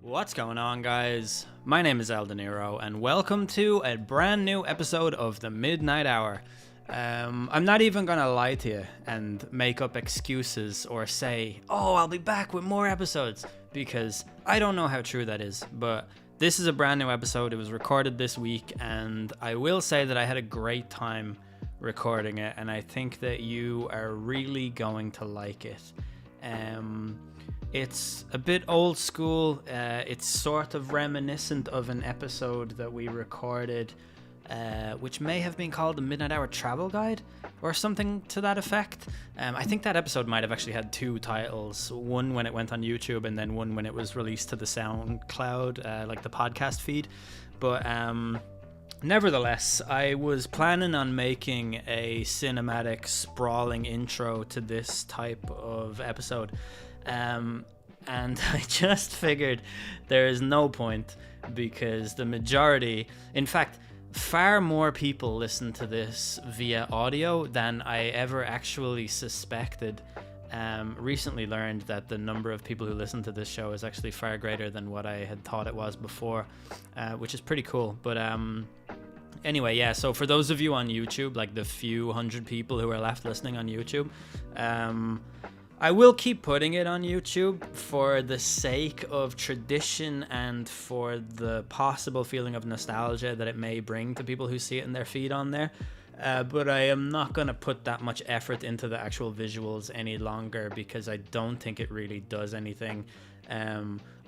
What's going on, guys? My name is El De Niro, and welcome to a brand new episode of the Midnight Hour. I'm not even gonna lie to you and make up excuses or say, oh, I'll be back with more episodes, because I don't know how true that is, but this is a brand new episode. It was recorded this week, and I will say that I had a great time recording it, and I think that you are really going to like it. It's a bit old school. It's sort of reminiscent of an episode that we recorded, which may have been called the Midnight Hour Travel Guide or something to that effect. I think that episode might have actually had two titles, one when it went on YouTube and then one when it was released to the SoundCloud, like the podcast feed. But nevertheless, I was planning on making a cinematic, sprawling intro to this type of episode. And I just figured there is no point, because the majority, in fact, far more people listen to this via audio than I ever actually suspected. Recently learned that the number of people who listen to this show is actually far greater than what I had thought it was before, which is pretty cool. But anyway, yeah, so for those of you on YouTube, like the few hundred people who are left listening on YouTube, I will keep putting it on YouTube for the sake of tradition and for the possible feeling of nostalgia that it may bring to people who see it in their feed on there. But I am not going to put that much effort into the actual visuals any longer, because I don't think it really does anything.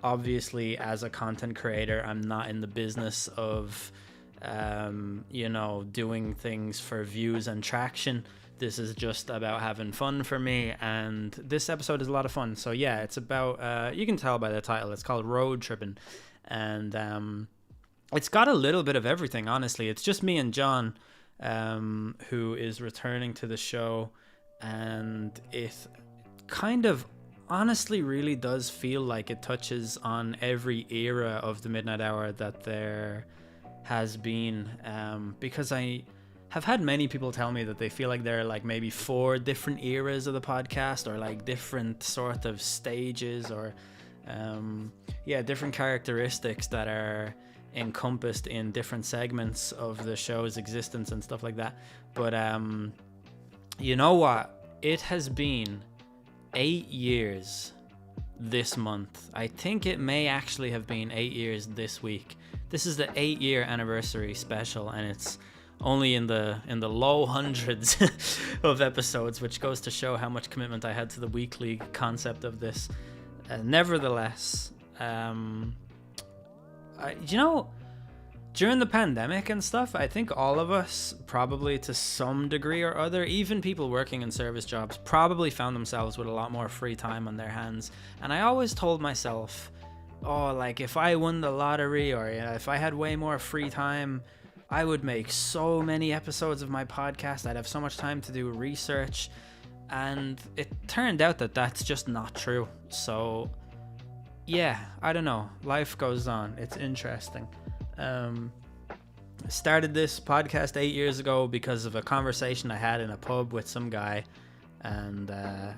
Obviously, as a content creator, I'm not in the business of, doing things for views and traction. This is just about having fun for me, and this episode is a lot of fun. So yeah, it's about, you can tell by the title, it's called Road Trippin, and it's got a little bit of everything, honestly. It's just me and John, who is returning to the show, and it kind of honestly really does feel like it touches on every era of the Midnight Hour that there has been, because I have had many people tell me that they feel like there are like maybe 4 different eras of the podcast, or like different sort of stages, or different characteristics that are encompassed in different segments of the show's existence and stuff like that. But you know what? It has been 8 years this month. I think it may actually have been 8 years this week. This is the 8-year anniversary special, and it's only in the low hundreds of episodes, which goes to show how much commitment I had to the weekly concept of this. Nevertheless, during the pandemic and stuff, I think all of us, probably to some degree or other, even people working in service jobs, probably found themselves with a lot more free time on their hands. And I always told myself, oh, like if I won the lottery, or if I had way more free time, I would make so many episodes of my podcast. I'd have so much time to do research. And it turned out that that's just not true. So yeah, I don't know. Life goes on. It's interesting. I started this podcast 8 years ago because of a conversation I had in a pub with some guy. And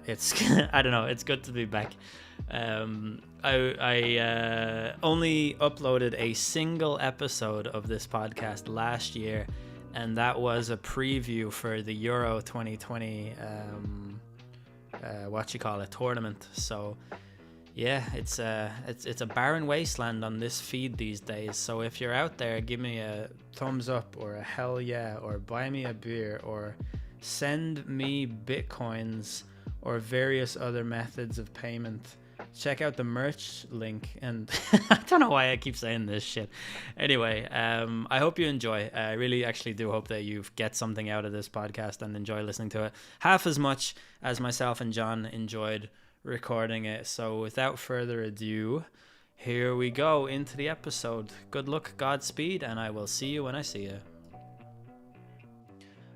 it's I don't know, it's good to be back. I only uploaded a single episode of this podcast last year, and that was a preview for the Euro 2020 tournament. So yeah, it's a barren wasteland on this feed these days. So if you're out there, give me a thumbs up or a hell yeah, or buy me a beer, or send me bitcoins or various other methods of payment. Check out the merch link, and I don't know why I keep saying this shit. Anyway, I hope you enjoy. I really actually do hope that you get something out of this podcast and enjoy listening to it half as much as myself and John enjoyed recording it. So without further ado, here we go into the episode. Good luck, Godspeed, and I will see you when I see you.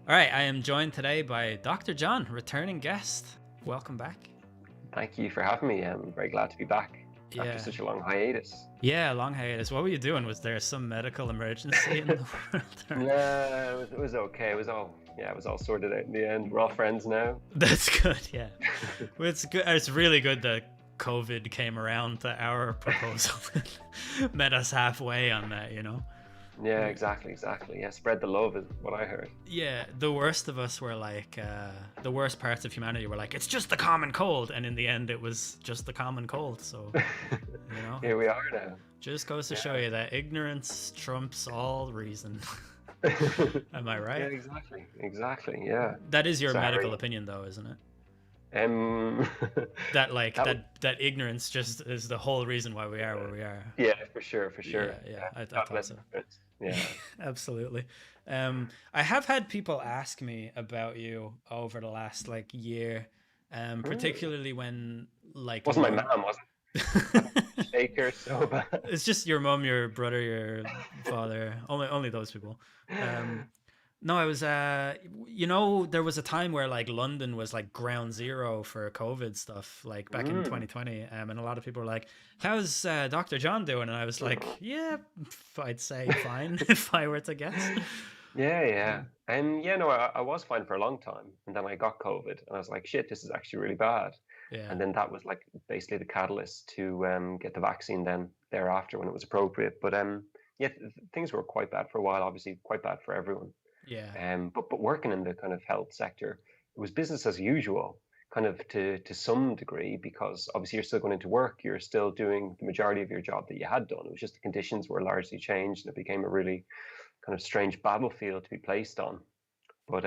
All right, I am joined today by Dr. John, returning guest. Welcome back. Thank you for having me. I'm very glad to be back after such a long hiatus. Yeah, long hiatus. What were you doing? Was there some medical emergency in the world? No, it was okay. It was all sorted out in the end. We're all friends now. That's good. Yeah, well, it's good. It's really good that COVID came around to our proposal, met us halfway on that, you know. Yeah, exactly. Yeah, spread the love is what I heard. Yeah, the worst of us were like, the worst parts of humanity were like, it's just the common cold, and in the end, it was just the common cold. So, you know, Here we are now. just goes to show you that ignorance trumps all reason. Am I right? Yeah, exactly. Yeah. That is your So, medical Harry, opinion, though, isn't it? um, That like that was, that ignorance just is the whole reason why we are where we are. yeah, for sure. Yeah, I thought so. Yeah. Absolutely. I have had people ask me about you over the last like year, particularly when like Wasn't my mom, was it? Shaker so bad. It's just your mom, your brother, your father, only those people. No, I was you know, there was a time where like London was like ground zero for COVID stuff, like back in 2020, and a lot of people were like, "How's Dr. John doing?" And I was like, "Yeah, I'd say fine if I were to guess." Yeah. Yeah, no, I was fine for a long time. And then I got COVID and I was like, shit, this is actually really bad. Yeah. And then that was like basically the catalyst to get the vaccine then thereafter when it was appropriate. But yeah, things were quite bad for a while, obviously quite bad for everyone. Yeah. But working in the kind of health sector, it was business as usual, kind of to some degree, because obviously you're still going into work, you're still doing the majority of your job that you had done. It was just the conditions were largely changed and it became a really kind of strange battlefield to be placed on. But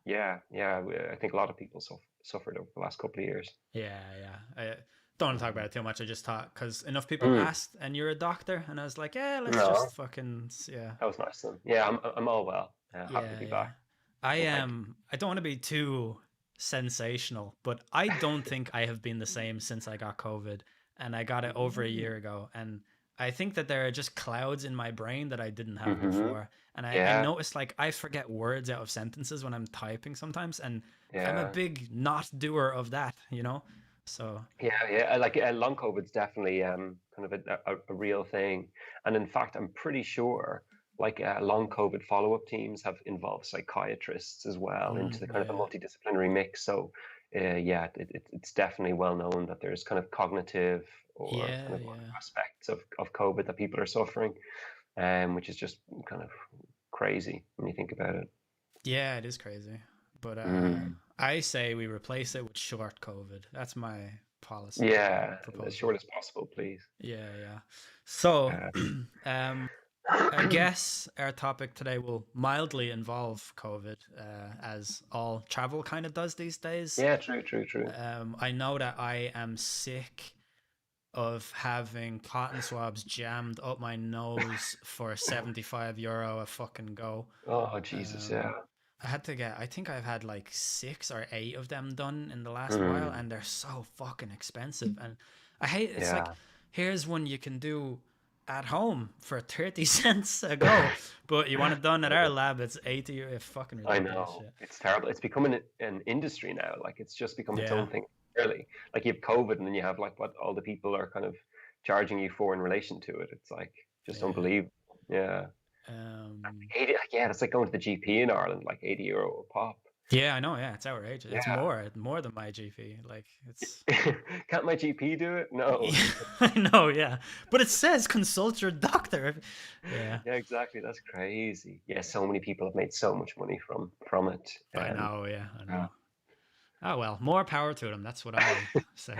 yeah, I think a lot of people suffered over the last couple of years. Yeah. I don't want to talk about it too much. I just thought because enough people asked, and you're a doctor, and I was like, yeah, let's just fucking That was nice then. Yeah, I'm all well. Happy to be back. I am. I don't want to be too sensational, but I don't think I have been the same since I got COVID, and I got it over a year ago, and I think that there are just clouds in my brain that I didn't have before. And I noticed like I forget words out of sentences when I'm typing sometimes. And I'm a big not doer of that, you know? So yeah, like long COVID's definitely kind of a real thing. And in fact, I'm pretty sure like long COVID follow-up teams have involved psychiatrists as well into the kind of a multidisciplinary mix. So yeah, it's definitely well known that there's kind of cognitive or kind of aspects of COVID that people are suffering, which is just kind of crazy when you think about it. Yeah, it is crazy. But I say we replace it with short COVID. That's my policy. Yeah, as short as possible, please. Yeah. So, I guess our topic today will mildly involve COVID, as all travel kind of does these days. Yeah, true. I know that I am sick of having cotton swabs jammed up my nose for €75 a fucking go. Oh, Jesus, yeah. I had to I think I've had like 6 or 8 of them done in the last while, and they're so fucking expensive. And I hate it's like, here's one you can do at home for 30 cents a go, but you want it done at our lab, it's 80. It's fucking ridiculous. I know. It's terrible. It's becoming an industry now. Like it's just become its own thing. Really, like you have COVID, and then you have like what all the people are kind of charging you for in relation to it. It's like just unbelievable. Yeah. 80, yeah, it's like going to the GP in Ireland, like €80 a pop. Yeah, I know. Yeah, it's outrageous. It's more than my GP. Like it's. Can't my GP do it? No. I know. Yeah, but it says consult your doctor. Yeah. Yeah, exactly. That's crazy. Yeah, so many people have made so much money from it. I know. Yeah, I know. Oh well, more power to them. That's what I say.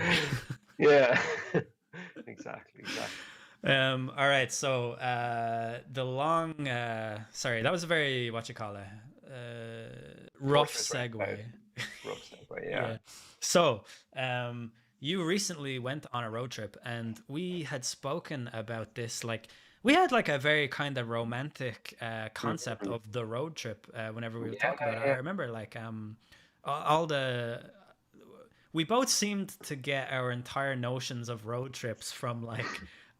Yeah, exactly. All right. So the long. Sorry, that was a very rough segue. Rough segue. Yeah. So you recently went on a road trip, and we had spoken about this. Like we had like a very kind of romantic concept of the road trip whenever we were talking about it. I remember like we both seemed to get our entire notions of road trips from like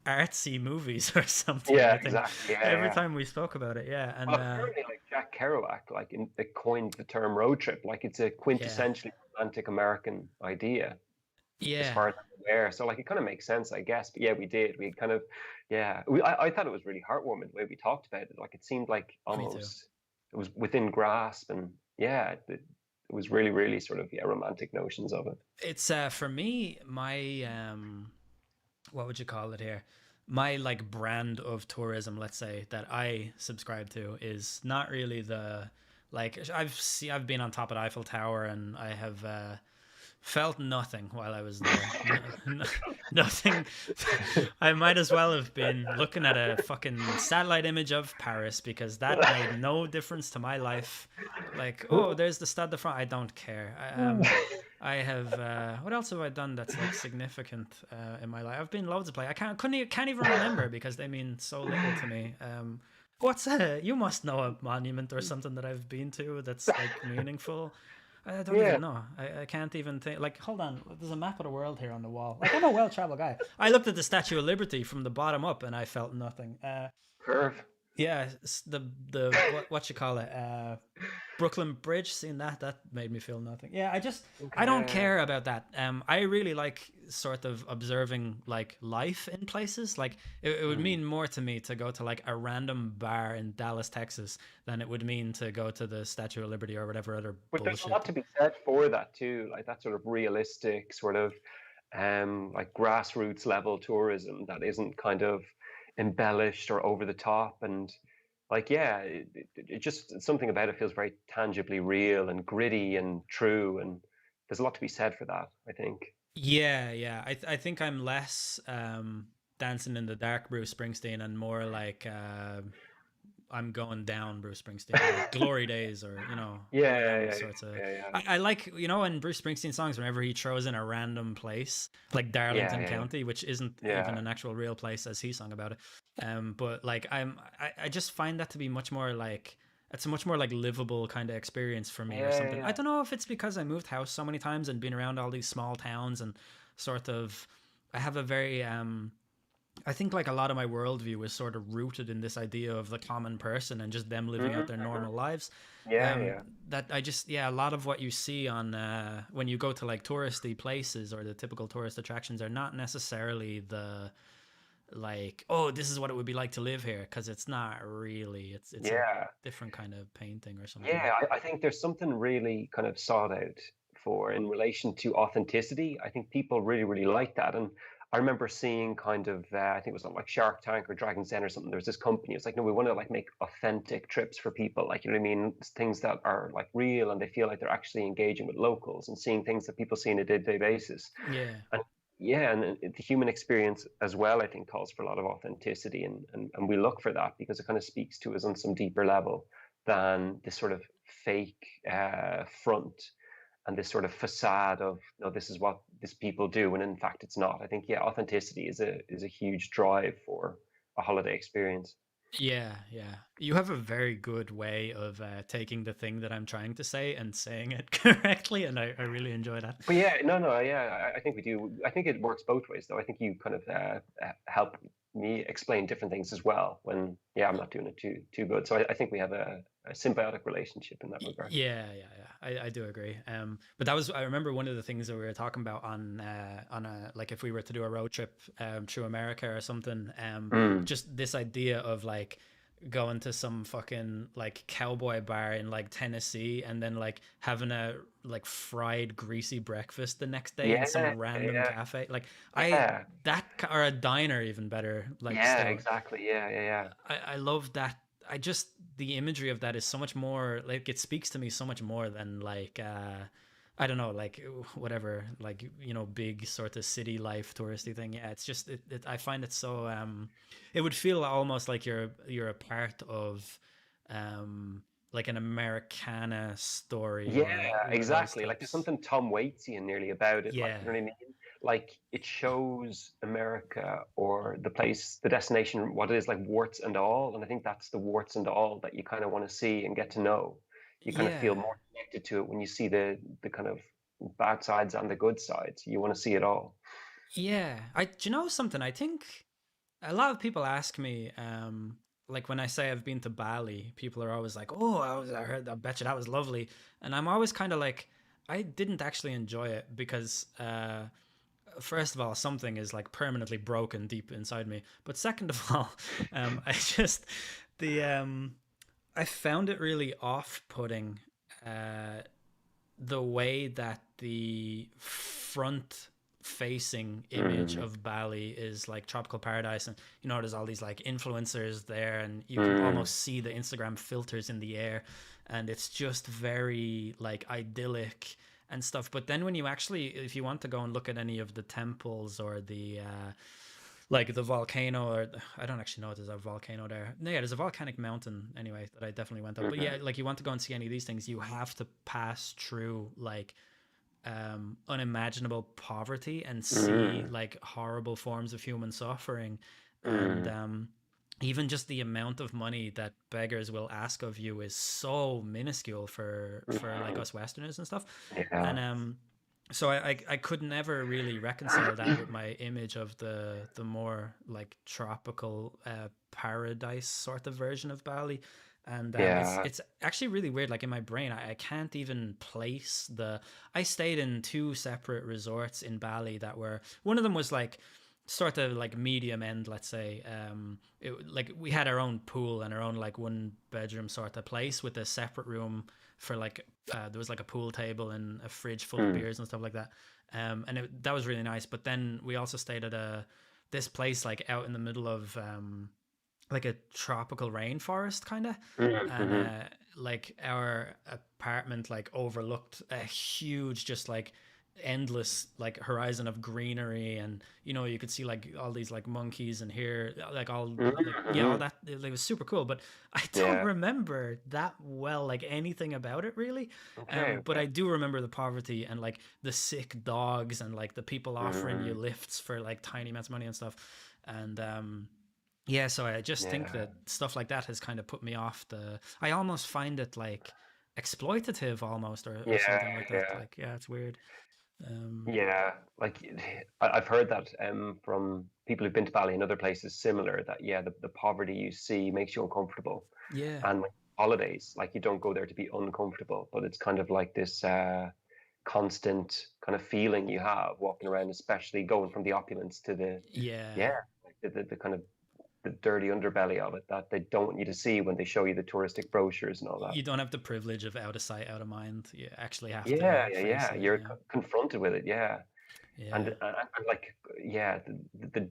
artsy movies or something. Yeah, exactly. Every time we spoke about it, and apparently, like Jack Kerouac, like coined the term road trip. Like it's a quintessentially romantic American idea. Yeah. As far as I'm aware, so like it kind of makes sense, I guess. But yeah, we did. We kind of, I thought it was really heartwarming the way we talked about it. Like it seemed like almost it was within grasp, and it It was really, really sort of, yeah, romantic notions of it. It's for me, my what would you call it here? My like brand of tourism, let's say, that I subscribe to is not really the like I've been on top of the Eiffel Tower and I have felt nothing while I was there. Nothing. I might as well have been looking at a fucking satellite image of Paris because that made no difference to my life. Like, oh, there's the Stade de France. I don't care. I have. What else have I done that's like significant in my life? I've been loads of places. Can't even remember because they mean so little to me. What's you must know a monument or something that I've been to that's like meaningful. I don't Yeah, even know. I can't even think. Like, hold on. There's a map of the world here on the wall. Like, I'm a well-traveled guy. I looked at the Statue of Liberty from the bottom up, and I felt nothing. curve. Yeah, the what you call it? Brooklyn Bridge. Seeing that made me feel nothing. Yeah, I don't Okay. care about that. I really like sort of observing like life in places. Like it would Mm. mean more to me to go to like a random bar in Dallas, Texas, than it would mean to go to the Statue of Liberty or whatever other But there's a lot bullshit. to be said for that too, like that sort of realistic sort of like grassroots level tourism that isn't kind of embellished or over the top. And like, yeah, it just something about it feels very tangibly real and gritty and true. And there's a lot to be said for that, I think. Yeah, yeah. I think I'm less dancing in the dark Bruce Springsteen and more like I'm going down Bruce Springsteen, like Glory Days or one of Yeah, them yeah, sorts of. yeah, yeah, I like in Bruce Springsteen songs whenever he throws in a random place like yeah, Darlington yeah, yeah, County, which isn't even yeah, an actual real place as he sung about it. But like I just find that to be much more like it's a much more like livable kind of experience for me or yeah, something. I yeah. don't know if it's because I moved house so many times and been around all these small towns and sort of I have a very I think like a lot of my worldview is sort of rooted in this idea of the common person and just them living out their Mm-hmm. normal lives. Yeah, Um, yeah. that I just a lot of what you see on when you go to like touristy places or the typical tourist attractions are not necessarily the like this is what it would be like to live here because it's not really. It's a Yeah. different kind of painting or something. Yeah, I think there's something really kind of sought out for in relation to authenticity. I think people really, really like that. And I remember seeing kind of, I think it was on like Shark Tank or Dragon's Den or something. There was this company. It's like, no, we want to like make authentic trips for people. Like, you know what I mean? Things that are like real and they feel like they're actually engaging with locals and seeing things that people see on a day-to-day basis. Yeah, And yeah, and the human experience as well, I think, calls for a lot of authenticity, and we look for that because it kind of speaks to us on some deeper level than this sort of fake front and this sort of facade of no, this is what these people do, and in fact, it's not. I think yeah, authenticity is a huge drive for a holiday experience. yeah, yeah. You have a very good way of taking the thing that I'm trying to say and saying it correctly, and I really enjoy that. But yeah, no, no, yeah, I think we do. I think it works both ways, though. I think you kind of help me explain different things as well when, yeah, I'm not doing it too good. So I think we have a symbiotic relationship in that regard. Yeah, yeah, yeah. I do agree. But that was I remember one of the things that we were talking about on a like if we were to do a road trip through America or something. Mm. Just this idea of like going to some fucking like cowboy bar in like Tennessee and then like having a like fried greasy breakfast the next day in Yeah, some random yeah, cafe. Like yeah, or a diner even better. Like yeah, still. exactly. Yeah, yeah, yeah. I love that. I just the imagery of that is so much more like it speaks to me so much more than like I don't know like whatever like big sort of city life touristy thing. Yeah, it's just I find it so it would feel almost like you're a part of like an Americana story or Yeah, one of those exactly. Like there's types. something Tom Waitsy nearly about it. Like, Yeah. you know what I mean? Like it shows America or the place, the destination, what it is like warts and all. And I think that's the warts and all that you kind of want to see and get to know. You kind of feel Yeah. more connected to it when you see the kind of bad sides and the good sides. You want to see it all. Yeah. Do you know something? I think a lot of people ask me, like when I say I've been to Bali, people are always like, "Oh, I bet you that was lovely," and I'm always kind of like, I didn't actually enjoy it because, first of all, something is like permanently broken deep inside me, but second of all, I just the I found it really off-putting, uh, the way that the front facing image Mm, of Bali is like tropical paradise, and there's all these like influencers there, and you can mm, almost see the Instagram filters in the air, and it's just very like idyllic and stuff. But then when you actually, if you want to go and look at any of the temples or the like the volcano, or I don't actually know if there's a volcano there. No, yeah, there's a volcanic mountain anyway that I definitely went up. But mhm, yeah, like you want to go and see any of these things, you have to pass through like unimaginable poverty and see mm, like horrible forms of human suffering, and mm. even just the amount of money that beggars will ask of you is so minuscule for like Mhm. us Westerners and stuff, Yeah. and so I could never really reconcile that with my image of the more like tropical paradise sort of version of Bali. And it's Yeah. it's actually really weird. Like in my brain, I can't even place the. I stayed in two separate resorts in Bali that were, one of them was like sort of like medium end, let's say. Like we had our own pool and our own like one bedroom sort of place with a separate room for like there was like a pool table and a fridge full of Mm, beers and stuff like that. And that was really nice. But then we also stayed at this place like out in the middle of like a tropical rainforest kind of, mm, and mhm. like our apartment like overlooked a huge, just like endless like horizon of greenery, and you could see like all these like monkeys and hear like all Mhm, like yeah, all mhm. that. It was super cool, but I don't Yeah. remember that well like anything about it really. Okay. But Okay. I do remember the poverty and like the sick dogs and like the people offering you Mm, lifts for like tiny amounts of money and stuff. And yeah, so I just think yeah. that stuff like that has kind of put me off the. I almost find it like exploitative almost, or Yeah. something like that. Yeah. Like, yeah, it's weird. Um, Yeah. Like I've heard that from people who've been to Bali and other places similar, that yeah, the poverty you see makes you uncomfortable. yeah, And like holidays, like you don't go there to be uncomfortable, but it's kind of like this constant kind of feeling you have walking around, especially going from the opulence to the, yeah. yeah, like the kind of the dirty underbelly of it that they don't want you to see when they show you the touristic brochures and all that. You don't have the privilege of out of sight, out of mind. You actually have Yeah, to yeah, face yeah. it. You're Yeah, confronted with it, yeah. yeah, And like, yeah, the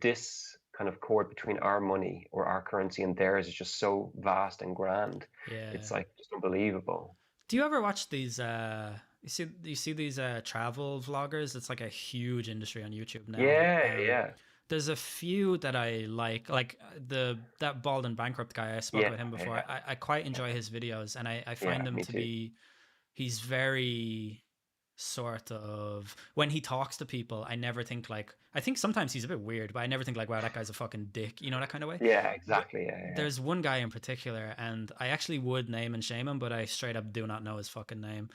kind of cord between our money or our currency and theirs is just so vast and grand. yeah. It's like just unbelievable. Do you ever watch these? You see these travel vloggers? It's like a huge industry on YouTube now. Yeah, yeah, There's a few that I like the that bald and bankrupt guy. I spoke yeah, about him before. yeah, I quite enjoy his videos, and I find yeah. him Me to too. be, he's very sort of, when he talks to people, I never think like, I think sometimes he's a bit weird, but I never think like, wow, that guy's a fucking dick, that kind of way. Yeah, But exactly. Yeah, yeah. there's one guy in particular, and I actually would name and shame him, but I straight up do not know his fucking name.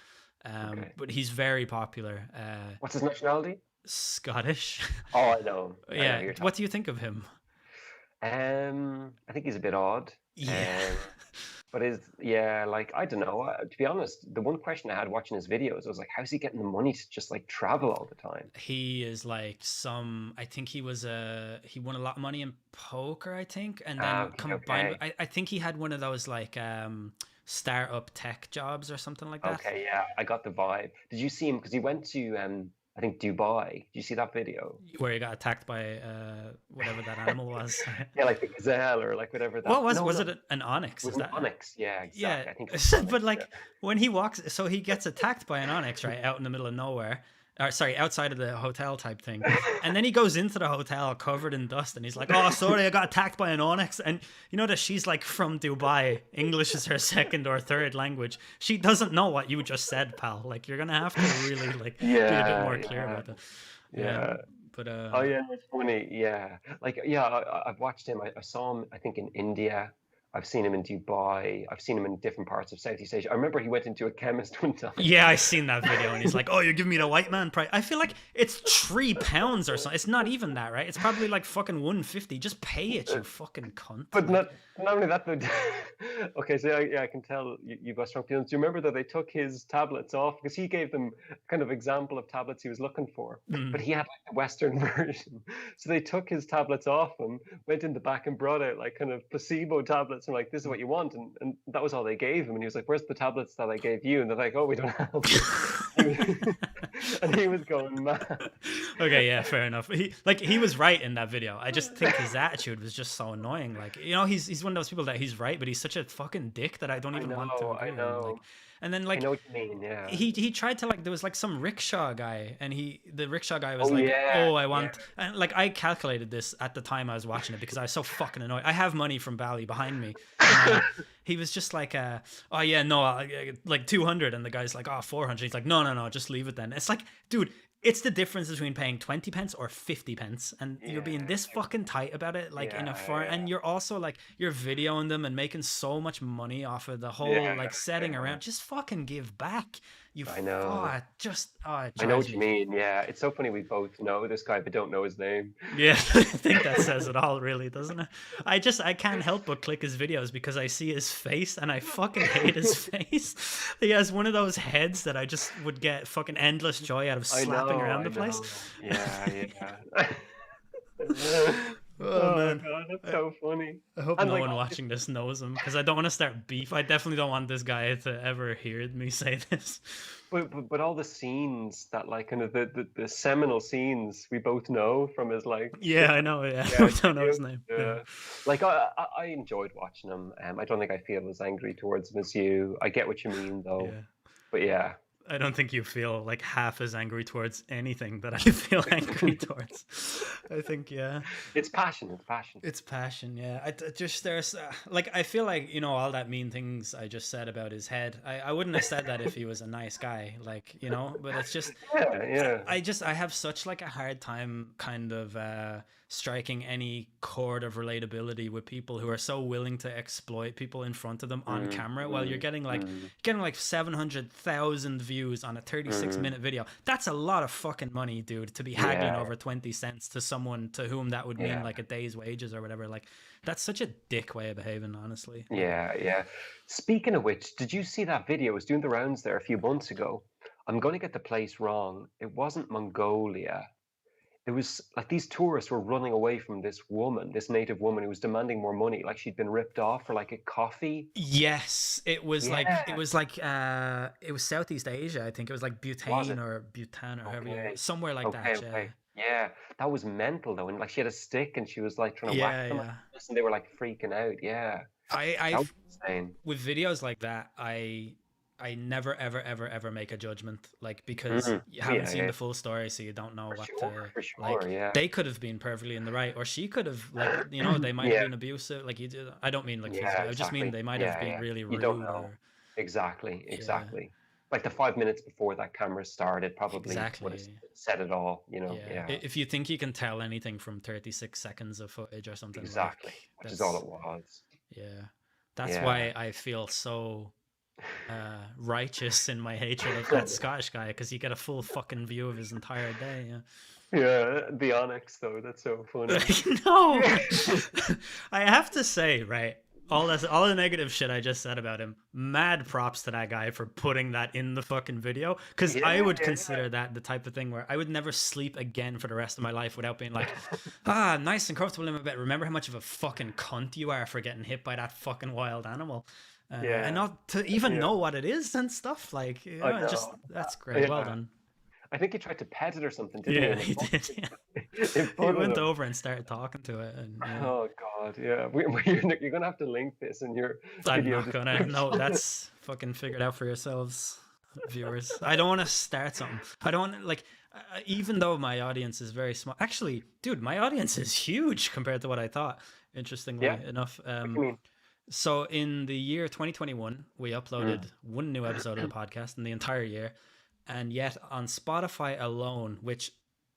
Okay. But he's very popular. What's his nationality? Scottish. Oh, I know. I know who Yeah. you're What talking. do you think of him? I think he's a bit odd. Yeah. Um, but is yeah, like I don't know. To be honest, the one question I had watching his videos was like, how's he getting the money to just like travel all the time? He is like some, I think he won a lot of money in poker, I think, and Ah, then okay, combined okay, I think he had one of those like startup tech jobs or something like that. okay. Yeah, I got the vibe. Did you see him? Because he went to I think Dubai. Did you see that video? Where he got attacked by whatever that animal was. Yeah, like the gazelle or like whatever that. What was No, was no, it, an onyx? it was Is an that onyx. Yeah, yeah. exactly. I think it was an But onyx. Yeah. like when he walks, so he gets attacked by an onyx right out in the middle of nowhere, or sorry, outside of the hotel type thing, and then he goes into the hotel covered in dust, and he's like, "Oh, sorry, I got attacked by an onyx." And you know that she's like from Dubai, English is her second or third language. She doesn't know what you just said, pal. Like you're gonna have to really like be a bit Yeah, more clear yeah, about that. Yeah, yeah. but Oh yeah, that's funny. Yeah, like yeah, I've watched him. I saw him. I think in India. I've seen him in Dubai. I've seen him in different parts of Southeast Asia. I remember he went into a chemist one time. yeah, I seen that video, and he's like, "Oh, you're giving me the white man price." I feel like it's £3 or something. It's not even that, right? It's probably like fucking 150. Just pay it, you fucking cunt. But Like, not only that, though. Okay, so yeah, I can tell you've got strong feelings. Do you remember that they took his tablets off because he gave them kind of example of tablets he was looking for, but mm, he had like the Western version. So they took his tablets off and went in the back and brought out like kind of placebo tablets tablets. And like, this is what you want. And that was all they gave him. And he was like, where's the tablets that I gave you? And they're like, oh, we don't have them. And he was going mad. Okay, yeah, fair enough. He was right in that video. I just think his attitude was just so annoying. Like, he's one of those people that he's right, but he's such a fucking dick that I don't even want to agree with him. Like, and then like, I know what you mean. Yeah. He tried to, like, there was like some rickshaw guy, and the rickshaw guy was I want, and like, I calculated this at the time I was watching it because I was so fucking annoyed. I have money from Bali behind me. And, he was just like, oh yeah, no, like 200, and the guy's like, oh, 400. He's like, no, just leave it then. It's like, dude, it's the difference between paying 20 pence or 50 pence, and you're being this fucking tight about it, like, in a foreign, and you're also like, you're videoing them and making so much money off of the whole like setting around. Just fucking give back. I know. I know what you mean. Yeah, it's so funny. We both know this guy, but don't know his name. Yeah, I think that says it all, really, doesn't it? I can't help but click his videos because I see his face, and I fucking hate his face. He has one of those heads that I just would get fucking endless joy out of slapping around the place. Yeah. Oh man, God, that's so funny. I hope no one watching this knows him, because I don't want to start beef. I definitely don't want this guy to ever hear me say this. But all the scenes that, like, kind of the seminal scenes we both know from his, like. Yeah, I know. Yeah, I don't know his name. Yeah. Like, I enjoyed watching him. I don't think I feel as angry towards him as you. I get what you mean, though. Yeah. But yeah. I don't think you feel like half as angry towards anything that I feel angry towards. I think, yeah. It's passion. It's passion, yeah. There's like, I feel like, all that mean things I just said about his head. I wouldn't have said that if he was a nice guy, like, but it's just, yeah. I have such like a hard time kind of striking any chord of relatability with people who are so willing to exploit people in front of them on camera while you're getting like 700,000 views on a 36-minute video. That's a lot of fucking money, dude, to be haggling over 20 cents to someone to whom that would mean like a day's wages or whatever. Like, that's such a dick way of behaving, honestly. Yeah. Speaking of which, did you see that video? It was doing the rounds there a few months ago. I'm going to get the place wrong. It wasn't Mongolia. It was like these tourists were running away from this native woman who was demanding more money. Like, she'd been ripped off for like a coffee. Yes, it was it was Southeast Asia. I think it was like Bhutan or however, somewhere like that. Okay. Yeah, that was mental though. And like, she had a stick and she was like trying to whack them. And they were like freaking out. Yeah. That was insane. With videos like that, I never ever make a judgment, like, because you haven't seen the full story, so you don't know they could have been perfectly in the right, or she could have, like, they might have been abusive, like, you do. I don't mean like physically, I just mean they might have been really rude. You don't know. Exactly. Like, the 5 minutes before that camera started probably would have said it all, If you think you can tell anything from 36 seconds of footage or something, which is all it was. That's why I feel so righteous in my hatred of that Scottish guy, because you get a full fucking view of his entire day. The Onyx though, that's so funny. No. I have to say, right, all the negative shit I just said about him, mad props to that guy for putting that in the fucking video, because I would consider that the type of thing where I would never sleep again for the rest of my life without being like, nice and comfortable in my bed. Remember how much of a fucking cunt you are for getting hit by that fucking wild animal. And not to even know what it is and stuff, like, just, that's great. Well done. I think he tried to pet it or something, didn't he? He did. He went over and started talking to it. And, Oh God, yeah. You're gonna have to link this in your video. I'm not gonna. No, that's fucking figured out for yourselves, viewers. I don't want to start something. I don't want to, like, even though my audience is very small. Actually, dude, my audience is huge compared to what I thought. Interestingly enough. What do you mean? So in the year 2021, we uploaded one new episode of the podcast in the entire year. And yet on Spotify alone, which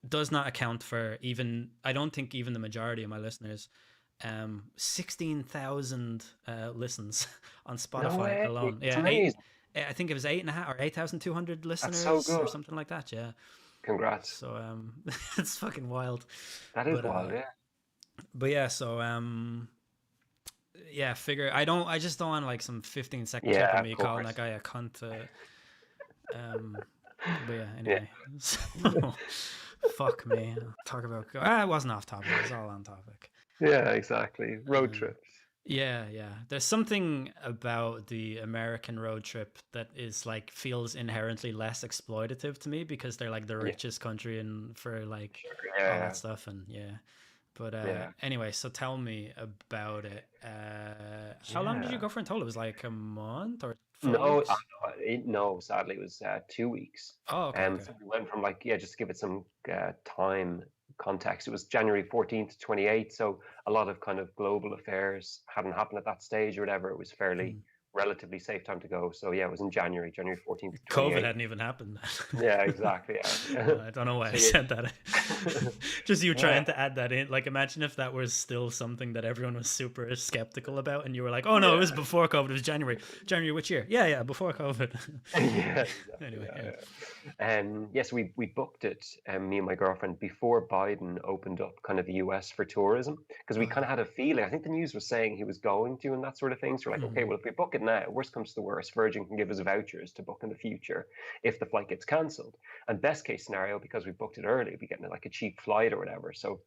does not account for even, I don't think even the majority of my listeners, 16,000 listens on Spotify alone. Yeah, I think it was 8.5 or 8,200 listeners or something like that. Yeah. Congrats. So it's fucking wild. That is wild, yeah. But yeah, so figure I just don't want like some 15-second clip of me calling that guy a cunt. But yeah, anyway. So, fuck me. Talk about it wasn't off topic, it was all on topic. Yeah, exactly. Road trips. Yeah. There's something about the American road trip that is like feels inherently less exploitative to me because they're like the Yeah, richest country and for like sure. all that Yeah, stuff and yeah. But yeah, anyway, so tell me about it. How long did you yeah. go for in total? It was like a month or 4 weeks? No, sadly, it was 2 weeks. Oh, okay. So we went from like, yeah, just to give it some time context, it was January 14th to 28th. So a lot of kind of global affairs hadn't happened at that stage or whatever. It was fairly Hmm. relatively safe time to go. So yeah, it was in January 14th to COVID 28th. hadn't even happened. Yeah, exactly. Yeah. I don't know why I So yeah, said that. Just you yeah, trying to add that in. Like, imagine if that was still something that everyone was super skeptical about, and you were like, "Oh no, it was yeah. before COVID. It was January. January which year? Yeah, before COVID." Yeah, exactly. Anyway, Yeah, yeah. yes, we booked it, me and my girlfriend, before Biden opened up kind of the US for tourism, because we kind of had a feeling. I think the news was saying he was going to, and that sort of thing. So we're like, okay, Mhm. well, if we book it now, worst comes to the worst, Virgin can give us vouchers to book in the future if the flight gets cancelled. And best case scenario, because we booked it early, we get like a cheap flight or whatever. So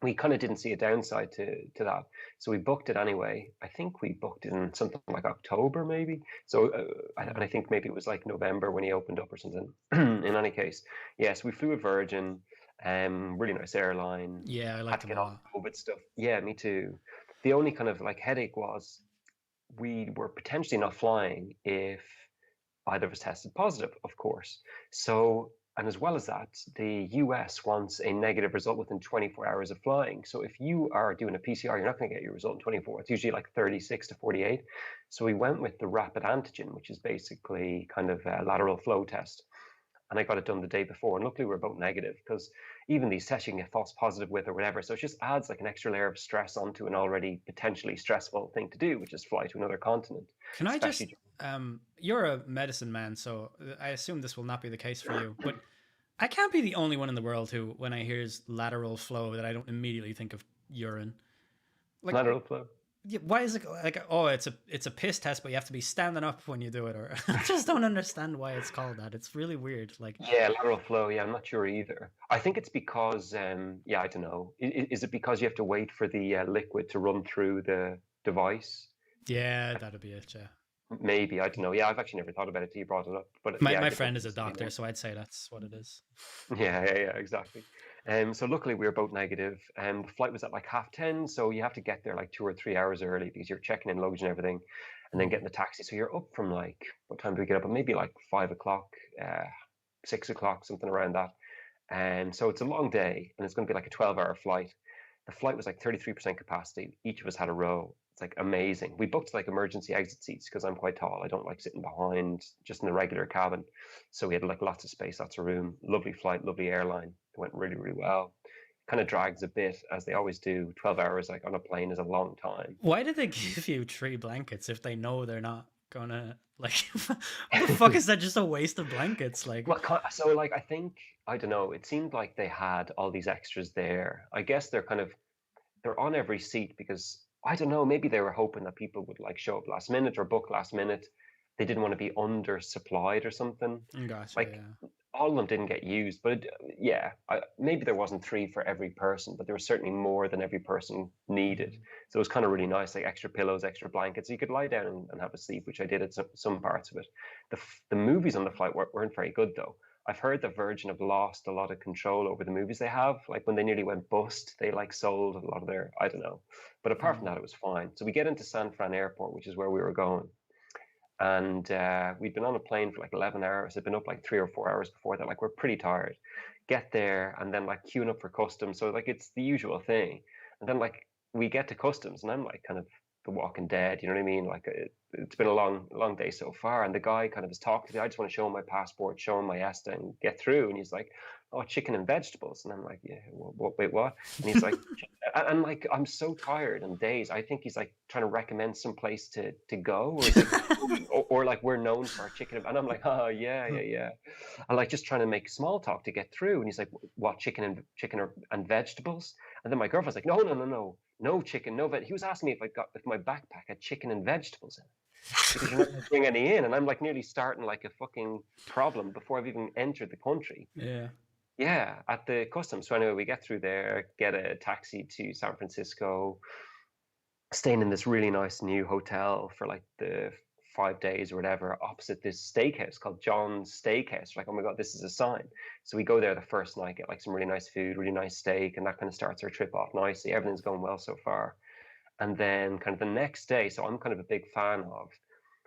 we kind of didn't see a downside to that, so we booked it anyway. I think we booked it in something like October, maybe. So, and I think maybe it was like November when he opened up or something. In any case, yes, we flew with Virgin, really nice airline. Yeah, I Had liked to them get a all lot. the COVID stuff. Yeah, me too. The only kind of like headache was we were potentially not flying if either of us tested positive, of course. So, and as well as that, the US wants a negative result within 24 hours of flying. So if you are doing a PCR, you're not going to get your result in 24. It's usually like 36 to 48. So we went with the rapid antigen, which is basically kind of a lateral flow test. And I got it done the day before. And luckily, we are both negative, because even these tests you can get false positive with or whatever. So it just adds like an extra layer of stress onto an already potentially stressful thing to do, which is fly to another continent, Can I just? especially. You're a medicine man, so I assume this will not be the case for you. But I can't be the only one in the world who, when I hear lateral flow, that I don't immediately think of urine. Like, Lateral flow. yeah, why is it like, oh, it's a piss test, but you have to be standing up when you do it, or I just don't understand why it's called that. It's really weird. Like, Yeah, lateral flow. Yeah, I'm not sure either. I think it's because, yeah, I don't know. Is it because you have to wait for the liquid to run through the device? yeah, that'd be it. Yeah, Maybe, I don't know. Yeah, I've actually never thought about it till you brought it up. But my yeah, I my guess that friend is a seems to be doctor, known. so I'd say that's what it is. Yeah, exactly. So luckily we were both negative. The flight was at like 10:30, so you have to get there like 2 or 3 hours early because you're checking in luggage and everything, and then Mm. getting the taxi. So you're up from like, what time do we get up? Maybe like 5 o'clock, 6 o'clock, something around that. And so it's a long day, and it's going to be like a 12-hour flight. The flight was like 33% capacity. Each of us had a row. It's like amazing. We booked like emergency exit seats because I'm quite tall. I don't like sitting behind just in the regular cabin. So we had like lots of space, lots of room. Lovely flight, lovely airline. It went really, really well. Kind of drags a bit, as they always do. 12 hours like on a plane is a long time. Why did they give you three blankets if they know they're not gonna like? What the fuck is that? Just a waste of blankets? Like, Well, so like I think, I don't know. It seemed like they had all these extras there. I guess they're on every seat because I don't know, maybe they were hoping that people would like show up last minute or book last minute. They didn't want to be undersupplied or something. gotcha. Like Yeah. all of them didn't get used, but yeah, maybe there wasn't three for every person, but there was certainly more than every person needed. Mm. So it was kind of really nice, like extra pillows, extra blankets. You could lie down and have a sleep, which I did at some parts of it. The movies on the flight weren't very good though. I've heard that Virgin have lost a lot of control over the movies they have. Like when they nearly went bust, they like sold a lot of their, I don't know. But apart from Mm. that, it was fine. So we get into San Fran Airport, which is where we were going. And we'd been on a plane for like 11 hours. I'd been up like 3 or 4 hours before that. Like we're pretty tired. Get there and then like queuing up for customs. So like it's the usual thing. And then like we get to customs and I'm like kind of the Walking Dead. You know what I mean? Like it's been a long day so far. And the guy kind of is talking to me. I just want to show him my passport, show him my ESTA, and get through. And he's like, "Oh, chicken and vegetables." And I'm like, "Yeah, wait, what?" And he's like, and like I'm so tired and dazed. I think he's like trying to recommend some place to go, or he's like, or like we're known for our chicken, and I'm like, oh yeah. I'm like just trying to make small talk to get through, and he's like, what, chicken and vegetables? And then my girlfriend's like, no chicken, no veg. He was asking me if my backpack had chicken and vegetables in it because you're not going to bring any in, and I'm like nearly starting like a fucking problem before I've even entered the country. Yeah. Yeah, at the customs. So anyway, we get through there, get a taxi to San Francisco, staying in this really nice new hotel for like the 5 days or whatever, opposite this steakhouse called John's Steakhouse. Like, oh my God, this is a sign. So we go there the first night, get like some really nice food, really nice steak, and that kind of starts our trip off nicely. Everything's going well so far. And then kind of the next day, so I'm kind of a big fan of,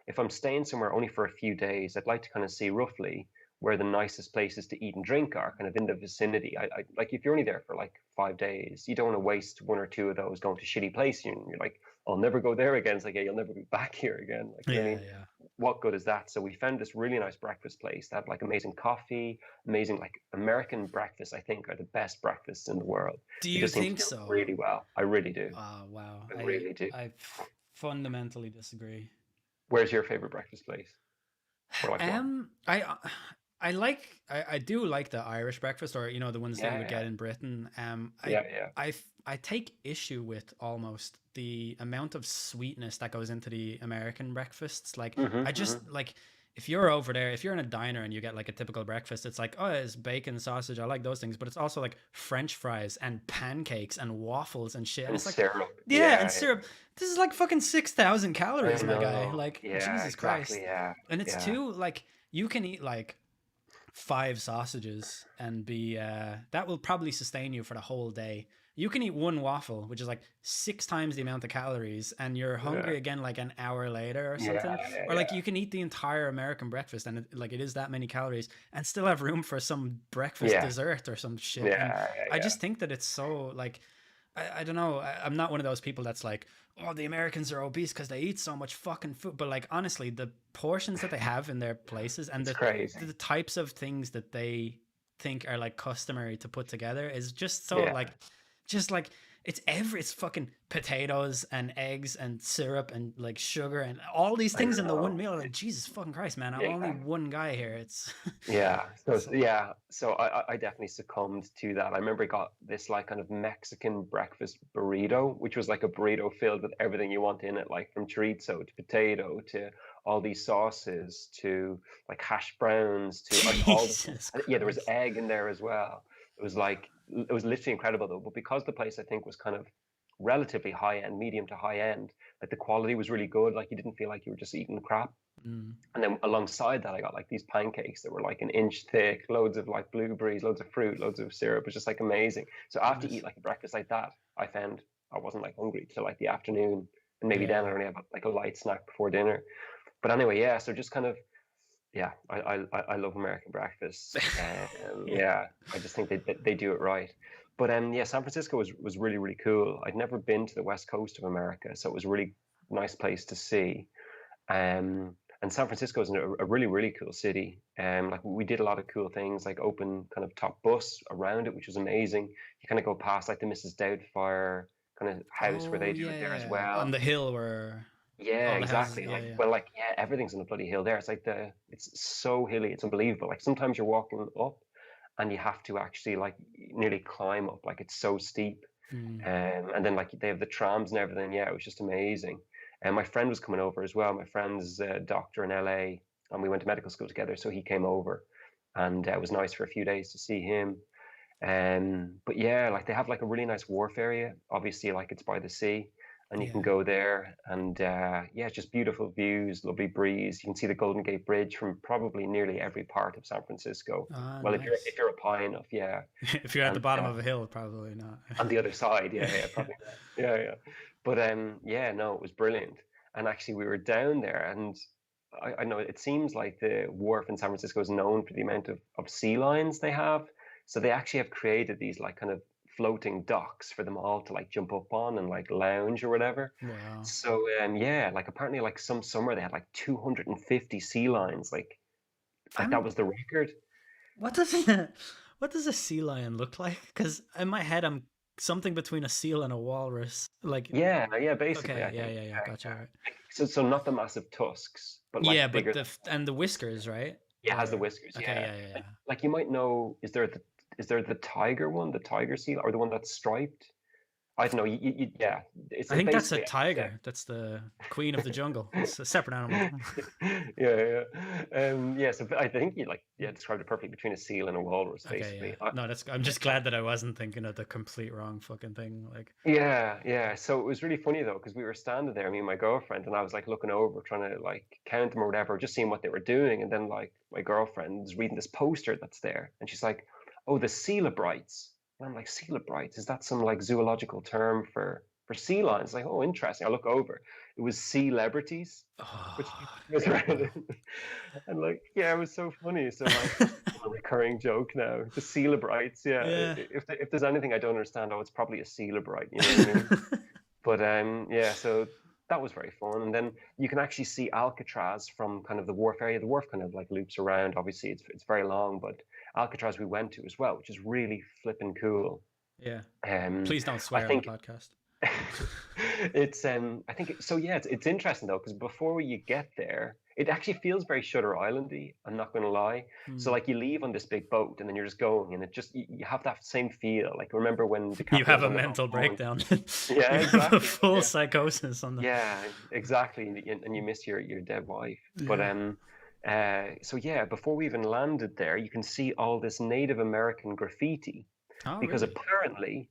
if I'm staying somewhere only for a few days, I'd like to kind of see roughly where the nicest places to eat and drink are kind of in the vicinity. I like, if you're only there for like 5 days, you don't want to waste one or two of those going to shitty places. You're like, I'll never go there again. It's like, yeah, you'll never be back here again. Like, you know what I Yeah, mean? yeah. What good is that? So we found this really nice breakfast place that had like amazing coffee, amazing like American breakfast. I think are the best breakfasts in the world. Do They you just seem to think do it so? really well. I really do. Wow. I really do. I fundamentally disagree. Where's your favorite breakfast place? Or like what? Um, I I like I do like the Irish breakfast, or the ones that you would Yeah, get in Britain. yeah, yeah. I take issue with almost the amount of sweetness that goes into the American breakfasts. Like, Hmm, I hmm. just like, if you're over there, if you're in a diner and you get like a typical breakfast, it's like, oh, it's bacon, sausage. I like those things, but it's also like French fries and pancakes and waffles and shit. And And it's like, syrup. yeah, and Yeah, syrup. This is like fucking 6,000 I calories, my guy. know. Like, Yeah, Jesus exactly. Christ. Yeah, And it's yeah, too, like, you can eat like five sausages and be that will probably sustain you for the whole day. You can eat one waffle, which is like 6 times the amount of calories, and you're yeah, hungry again like an hour later or yeah, something. yeah, Or like, yeah, you can eat the entire American breakfast, and it is that many calories, and still have room for some breakfast yeah, dessert or some shit. And yeah, yeah, I yeah. just think that it's so like, I don't know. I'm not one of those people that's like, oh, the Americans are obese because they eat so much fucking food. But like, honestly, the portions that they have in their places, and It's the crazy. types of things that they think are like customary to put together is just so Yeah, like, it's fucking potatoes and eggs and syrup and like sugar and all these I things in the one know. meal. Like, Jesus fucking Christ, man! I'm only Yeah, one guy here. It's yeah. So so yeah, so I definitely succumbed to that. I remember I got this like kind of Mexican breakfast burrito, which was like a burrito filled with everything you want in it, like from chorizo to potato to all these sauces to like hash browns to like all the Jesus yeah, there was Christ. egg in there as well. It was like it was literally incredible though. But because the place I think was kind of relatively high end, medium to high end, like the quality was really good. Like you didn't feel like you were just eating crap. Mm. And then alongside that, I got like these pancakes that were like an inch thick, loads of like blueberries, loads of fruit, loads of syrup. It was just like amazing. So after you Goodness. eat like a breakfast like that, I found I wasn't like hungry till like the afternoon. And maybe then Yeah. I only have like a light snack before dinner. But anyway, yeah, so just kind of yeah, I love American breakfast. Yeah. Yeah, I just think they do it right. But yeah, San Francisco was really really cool. I'd never been to the west coast of America, so it was a really nice place to see. And San Francisco is a really, really cool city. Like we did a lot of cool things, like open kind of top bus around it, which was amazing. You kind of go past like the Mrs. Doubtfire kind of house where Oh they do it yeah, there as yeah. On well. the hill where Yeah, all the houses. exactly. Yeah, Like, yeah. well, like, yeah, everything's on a bloody hill there. It's like it's so hilly, it's unbelievable. Like sometimes you're walking up and you have to actually like nearly climb up, like it's so steep. Mm. And then like they have the trams and everything. Yeah, it was just amazing. And my friend was coming over as well. My friend's a doctor in LA, and we went to medical school together. So he came over, and it was nice for a few days to see him. But yeah, like they have like a really nice wharf area. Obviously, like it's by the sea, and you can Yeah. go there. And yeah, it's just beautiful views, lovely breeze. You can see the Golden Gate Bridge from probably nearly every part of San Francisco. Ah, Well, nice. if you're up high enough, yeah. If you're at the And bottom of a hill, probably not. on the other side, yeah, yeah, probably not. Yeah, yeah. But yeah, no, it was brilliant. And actually, we were down there, and I know it seems like the wharf in San Francisco is known for the amount of sea lions they have. So they actually have created these like kind of floating docks for them all to like jump up on and like lounge or whatever. Wow. So yeah, like apparently like some summer they had like 250 sea lions, like that I'm. was the record. What does what does a sea lion look like? Because in my head, I'm something between a seal and a walrus. Like, Yeah, yeah, basically, okay, I yeah, think. yeah, yeah. Yeah, Gotcha. yeah. Right. So not the massive tusks, but Yeah, like but bigger than and the whiskers, right? yeah, it has the Or whiskers, okay, yeah. yeah, yeah, Like you might know, is there the tiger one, the tiger seal, or the one that's striped? I don't know. Yeah, I it's think that's a basically yeah. tiger. That's the queen of the jungle. It's a separate animal. Yeah, yeah. So I think you described it perfectly between a seal and a walrus, Okay, yeah. basically. No, that's. I'm just glad that I wasn't thinking of the complete wrong fucking thing. Like, Yeah, yeah. So it was really funny though, because we were standing there, me and my girlfriend, and I was like looking over, trying to like count them or whatever, just seeing what they were doing. And then like my girlfriend's reading this poster that's there, and she's like, "Oh, the celebrites." And I'm like, "Celebrites? Is that some like zoological term for sea lions?" Like, "Oh, interesting." I look over, it was celebrities, which oh, was right. wow. And like, yeah, it was so funny. So like, that's a recurring joke now. The celebrites, yeah. Yeah. If there's anything I don't understand, oh, it's probably a celebrite. You know what I mean? But yeah. So that was very fun. And then you can actually see Alcatraz from kind of the wharf area. The wharf kind of like loops around. Obviously, it's very long, but Alcatraz we went to as well, which is really flipping cool. Yeah. Um, Please don't I swear on the think podcast. it's I think so yeah, it's interesting though, because before you get there it actually feels very Shutter Islandy, I'm not going to lie. So Hmm. like you leave on this big boat and then you're just going, and it just you have that same feel. Like remember when You have DiCaprio's a on the mental phone? breakdown. Yeah, You have a exactly, full yeah, psychosis on the. yeah, exactly. And you miss your dead wife. But Yeah. so yeah, before we even landed there you can see all this Native American graffiti, Oh, because really? apparently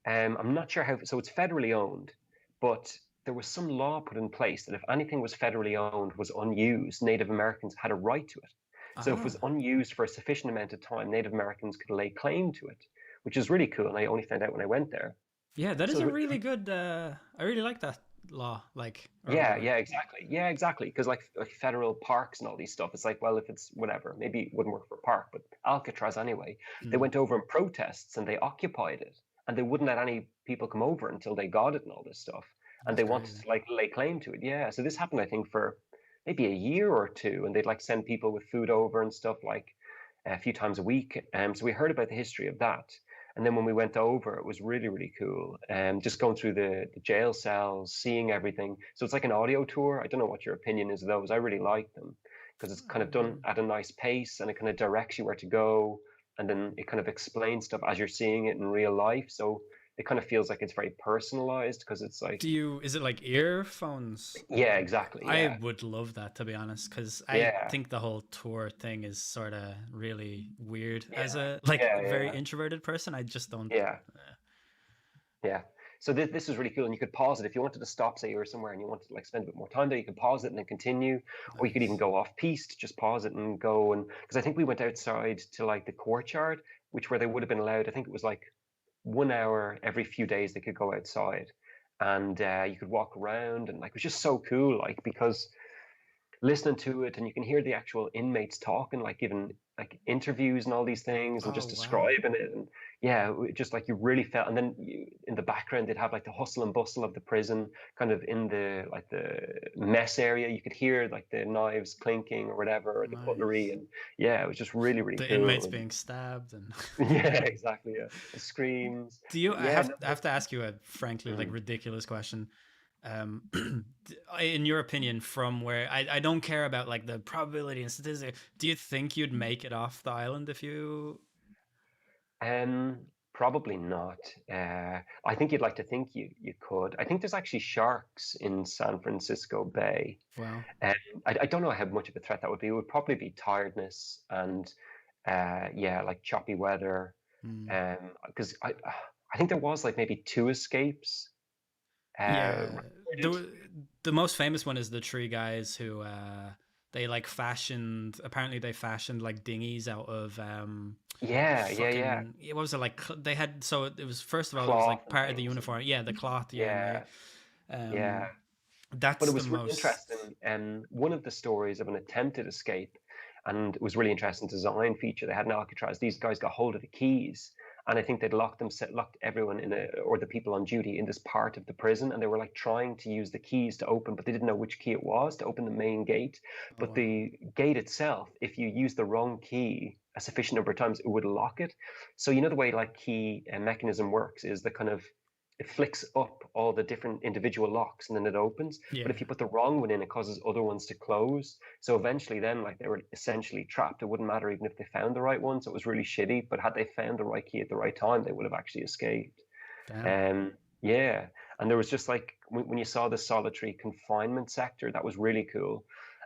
I'm not sure how, so it's federally owned, but there was some law put in place that if anything was federally owned was unused, Native Americans had a right to it. So if it was Ah. unused for a sufficient amount of time, Native Americans could lay claim to it, which is really cool. And I only found out when I went there. Yeah, that is So a really good. I really like that law. Like, yeah, like. yeah, exactly. Yeah, exactly. Because like federal parks and all these stuff, it's like, well, if it's whatever, maybe it wouldn't work for a park, but Alcatraz anyway, they Hmm, went over in protests and they occupied it, and they wouldn't let any people come over until they got it and all this stuff, and that's they wanted crazy. to like lay claim to it. Yeah, so this happened, I think, for maybe a year or two, and they'd like send people with food over and stuff like a few times a week. So we heard about the history of that. And then when we went over, it was really, really cool. Just going through the jail cells, seeing everything. So it's like an audio tour. I don't know what your opinion is of those. I really like them because it's kind of done Um, at a nice pace, and it kind of directs you where to go. And then it kind of explains stuff as you're seeing it in real life. So it kind of feels like it's very personalized, because it's like, do you? Is it like earphones? yeah, exactly. I Yeah. would love that, to be honest, because I Yeah. think the whole tour thing is sort of really weird. As Yeah. a like Yeah. very Yeah. introverted person, I just don't. Yeah. Uh, Yeah. So this is really cool, and you could pause it if you wanted to stop. Say you were somewhere and you wanted to like spend a bit more time there. You could pause it and then continue, or you could even nice. go off piste, just pause it and go. And because I think we went outside to like the courtyard, which where they would have been allowed. I think it was like 1 hour every few days they could go outside, and you could walk around, and like it was just so cool, like because listening to it and you can hear the actual inmates talking, like giving like interviews and all these things and Oh just wow. describing it. And yeah, just like you really felt. And then in the background they'd have like the hustle and bustle of the prison, kind of in the like the mess area, you could hear like the knives clinking or whatever, or the cutlery. Nice. And yeah, it was just really, really The cool. inmates And being stabbed and. yeah, exactly, yeah, the screams. Do you? But yeah, no, I have to ask you a frankly like mm, ridiculous question. Um, in your opinion, from where I don't care about like the probability and statistics, do you think you'd make it off the island if you? Um, probably not. I think you'd like to think you could. I think there's actually sharks in San Francisco Bay. Well, Um, I don't know how much of a threat that would be. It would probably be tiredness and yeah, like choppy weather. hmm. Because I think there was like maybe two escapes Yeah, recorded. the most famous one is the three guys who they like fashioned. Apparently, they fashioned like dinghies out of Yeah, yeah, yeah. fucking what was it like? They had so it was first of all it was Cloth like and part of the things. And uniform. Yeah, the cloth. Yeah, and yeah, yeah. um, But that's it the was really most. interesting. One of the stories of an attempted escape, and it was really interesting design feature. They had in Alcatraz. These guys got hold of the keys, and I think they'd locked everyone in or the people on duty in this part of the prison, and they were like trying to use the keys to open, but they didn't know which key it was to open the main gate. Oh But wow. the gate itself, if you use the wrong key a sufficient number of times, it would lock it. So you know the way like key mechanism works is the kind of it flicks up all the different individual locks and then it opens. But Yeah. if you put the wrong one in, it causes other ones to close. So eventually, then, like they were essentially trapped. It wouldn't matter even if they found the right one. So it was really shitty. But had they found the right key at the right time, they would have actually escaped. Damn. Um, Yeah, and there was just like when you saw the solitary confinement sector, that was really cool.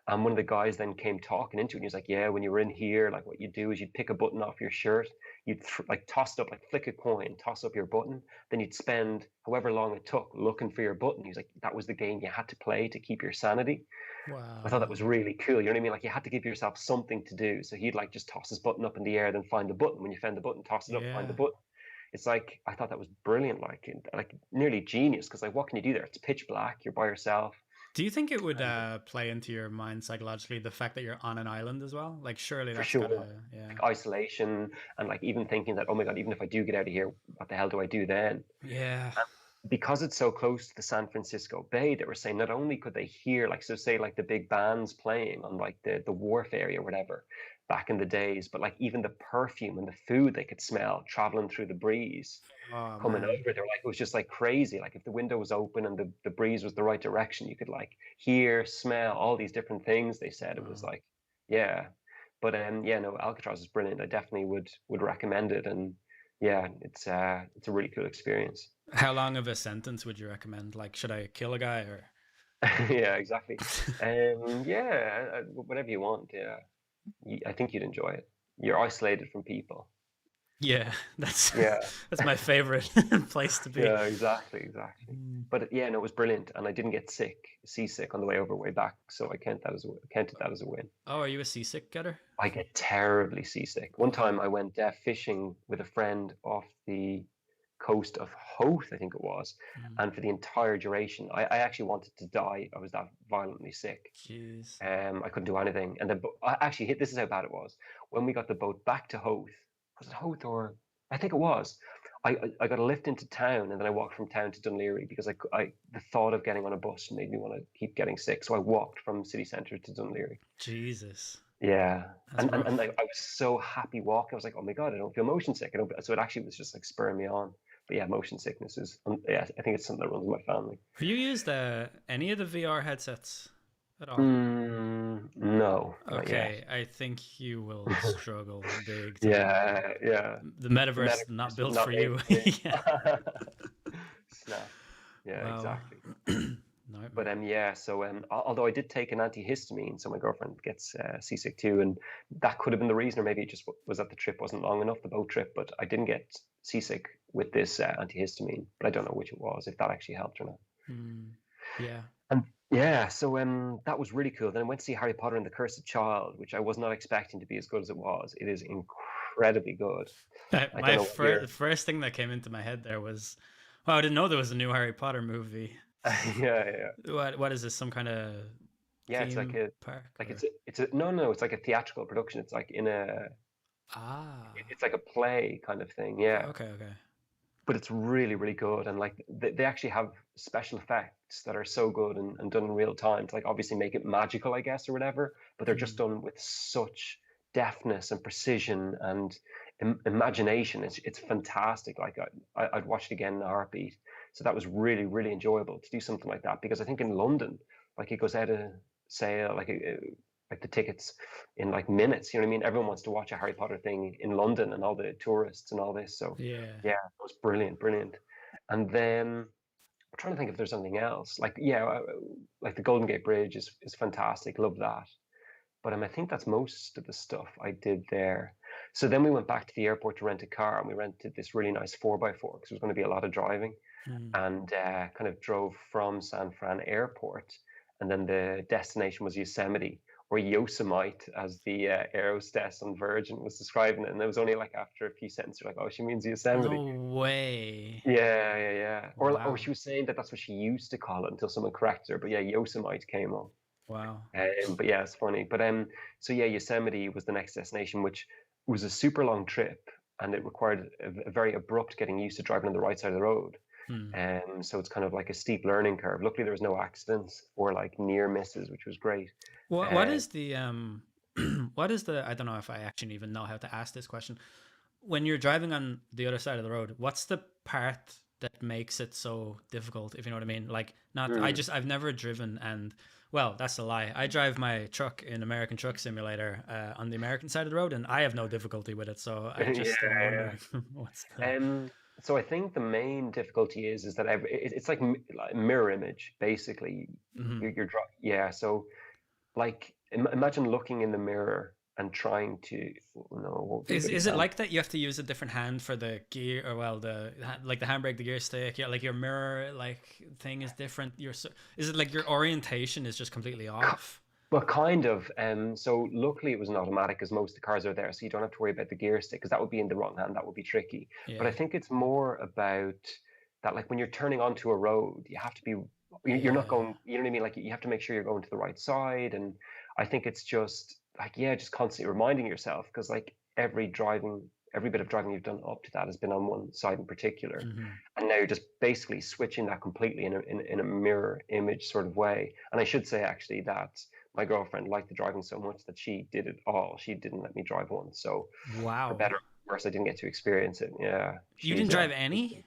And one of the guys then came talking into it, and he was like, "Yeah, when you were in here, like what you do is you'd pick a button off your shirt, you'd like toss it up, like flick a coin, toss up your button, then you'd spend however long it took looking for your button." He was like, "That was the game you had to play to keep your sanity." I thought that was Wow. really cool. You know what I mean? Like you had to give yourself something to do. So he'd like just toss his button up in the air, then find the button. When you found the button, toss it up, find the Yeah. button. It's like I thought that was brilliant, like nearly genius. Because like, what can you do there? It's pitch black. You're by yourself. Do you think it would And play into your mind psychologically the fact that you're on an island as well? Like, surely for that's sure, gotta, yeah, like isolation and like even thinking that, oh my God, even if I do get out of here, what the hell do I do then? yeah, Because it's so close to the San Francisco Bay, they were saying not only could they hear, like, so say like the big bands playing on like the wharf area or whatever back in the days, but like even the perfume and the food they could smell traveling through the breeze oh coming man, over. They're like, it was just like crazy. Like if the window was open and the breeze was the right direction, you could like hear, smell all these different things. They said it was oh. like, yeah. But yeah, no, Alcatraz is brilliant. I definitely would recommend it. And yeah, it's a really cool experience. How long of a sentence would you recommend? Like, should I kill a guy or? Yeah, exactly. Yeah, whatever you want. Yeah, I think you'd enjoy it. You're isolated from people. Yeah, that's Yeah, that's my favorite place to be. yeah, exactly, exactly. Mm. But yeah, no, it was brilliant, and I didn't get seasick on the way over, way back. So I counted that as a win. Oh, are you a seasick getter? I get terribly seasick. One time Wow. I went fishing with a friend off the coast of Hoth, I think it was, Mm. and for the entire duration, I actually wanted to die. I was that violently sick. Jeez. I couldn't do anything. And then, actually, this is how bad it was. When we got the boat back to Hoth, was it Hoth or I think it was. I got a lift into town, and then I walked from town to Dunleary because the thought of getting on a bus made me want to keep getting sick. So I walked from city centre to Dunleary. Jesus. Yeah, That's and rough. I was so happy walking. I was like, oh my God, I don't feel motion sick. I don't. So it actually was just like spurring me on. But yeah, motion sickness is, yeah, I think it's something that runs in my family. Have you used any of the VR headsets at all? No, not yet. Okay, I think you will struggle big time. Yeah, yeah. The The metaverse is not metaverse was built not for made you. for me. Yeah. Snap. Yeah, Wow. exactly. But Nightmare. yeah, so although I did take an antihistamine, so my girlfriend gets seasick too, and that could have been the reason, or maybe it just was that the trip wasn't long enough, the boat trip. But I didn't get seasick with this antihistamine, but I don't know which it was, if that actually helped or not. Hmm. Yeah. And yeah, so that was really cool. Then I went to see Harry Potter and the Cursed Child, which I was not expecting to be as good as it was. It is incredibly good. I don't My know what you're. the first thing that came into my head there was, well, I didn't know there was a new Harry Potter movie. Yeah, yeah. What is this? Some kind of Yeah, it's like theme a park like or? it's a no, it's like a theatrical production. It's like in a Ah. it's like a play kind of thing. Yeah, Okay. Okay. but it's really really good, and like they actually have special effects that are so good and done in real time to like obviously make it magical, I guess, or whatever. But they're just Hmm. done with such deftness and precision and imagination. It's fantastic. Like I'd watch it again in a heartbeat. So that was really really enjoyable to do something like that, because I think in London, like it goes out of sale, like the tickets in like minutes. You know what I mean? Everyone wants to watch a Harry Potter thing in London, and all the tourists and all this. So Yeah. yeah, it was brilliant, brilliant. And then I'm trying to think if there's something else. Like yeah, like the Golden Gate Bridge is fantastic. Love that. But I think that's most of the stuff I did there. So then we went back to the airport to rent a car, and we rented this really nice 4x4 because there was going to be a lot of driving, Hmm. and kind of drove from San Fran Airport, and then the destination was Yosemite, or Yosemite, as the air hostess on Virgin was describing it. And it was only like after a few sentences, you're like, oh, she means No Yosemite. way. Yeah, yeah, yeah. Or Wow. she was saying that that's what she used to call it until someone corrected her. But yeah, Yosemite came up. Wow. But yeah, it's funny. But so yeah, Yosemite was the next destination, which was a super long trip, and it required a very abrupt getting used to driving on the right side of the road. Hmm. So it's kind of like a steep learning curve. Luckily, there was no accidents or like near misses, which was great. What Uh, is the what is the, I don't know if I actually even know how to ask this question. When you're driving on the other side of the road, what's the part that makes it so difficult, if you know what I mean? Like, not, mm, I've never driven, and well, that's a lie. I drive my truck in American Truck Simulator on the American side of the road, and I have no difficulty with it. So I yeah, just am yeah. wondering what's the Um, So I think the main difficulty is that it's like like mirror image basically. Hmm. Yeah. So like imagine looking in the mirror and trying to, no, what would be a good Is it example? like that? You have to use a different hand for the gear, or well, like the handbrake, the gear stick. Yeah, like your mirror like thing is different. Is it like your orientation is just completely off? Well, kind of. So luckily it was an automatic because most of the cars are there, so you don't have to worry about the gear stick because that would be in the wrong hand. That would be tricky. But I Yeah, think it's more about that, like when you're turning onto a road, you have to be. You're not yeah, going. You know what I mean? Like you have to make sure you're going to the right side, and I think it's just like, yeah, just constantly reminding yourself because like every bit of driving you've done up to that has been on one side in particular, hmm, and now you're just basically switching that completely in a mirror image sort of way. And I should say actually that my girlfriend liked the driving so much that she did it all. She didn't let me drive once. So for wow. better or worse, I didn't get to experience it. Yeah, You didn't she's drive any?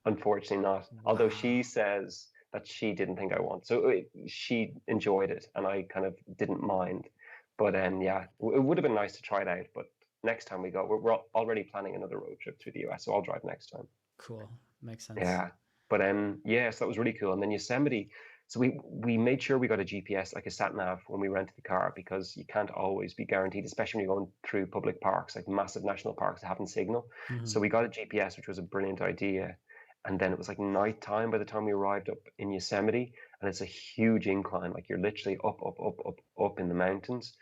unfortunately not. Although she Wow. says that she didn't think I want. So she enjoyed it, and I kind of didn't mind. But yeah, it would have been nice to try it out. But next time we go, we're already planning another road trip through the US, so I'll drive next time. Cool. Makes sense. Yeah, but yeah, so that was really cool. And then Yosemite, so we made sure we got a GPS, like a sat nav, when we rented the car because you can't always be guaranteed, especially when you're going through public parks, like massive national parks that haven't signal. Hmm. So we got a GPS, which was a brilliant idea. And then it was like nighttime by the time we arrived up in Yosemite, and it's a huge incline, like you're literally up in the mountains.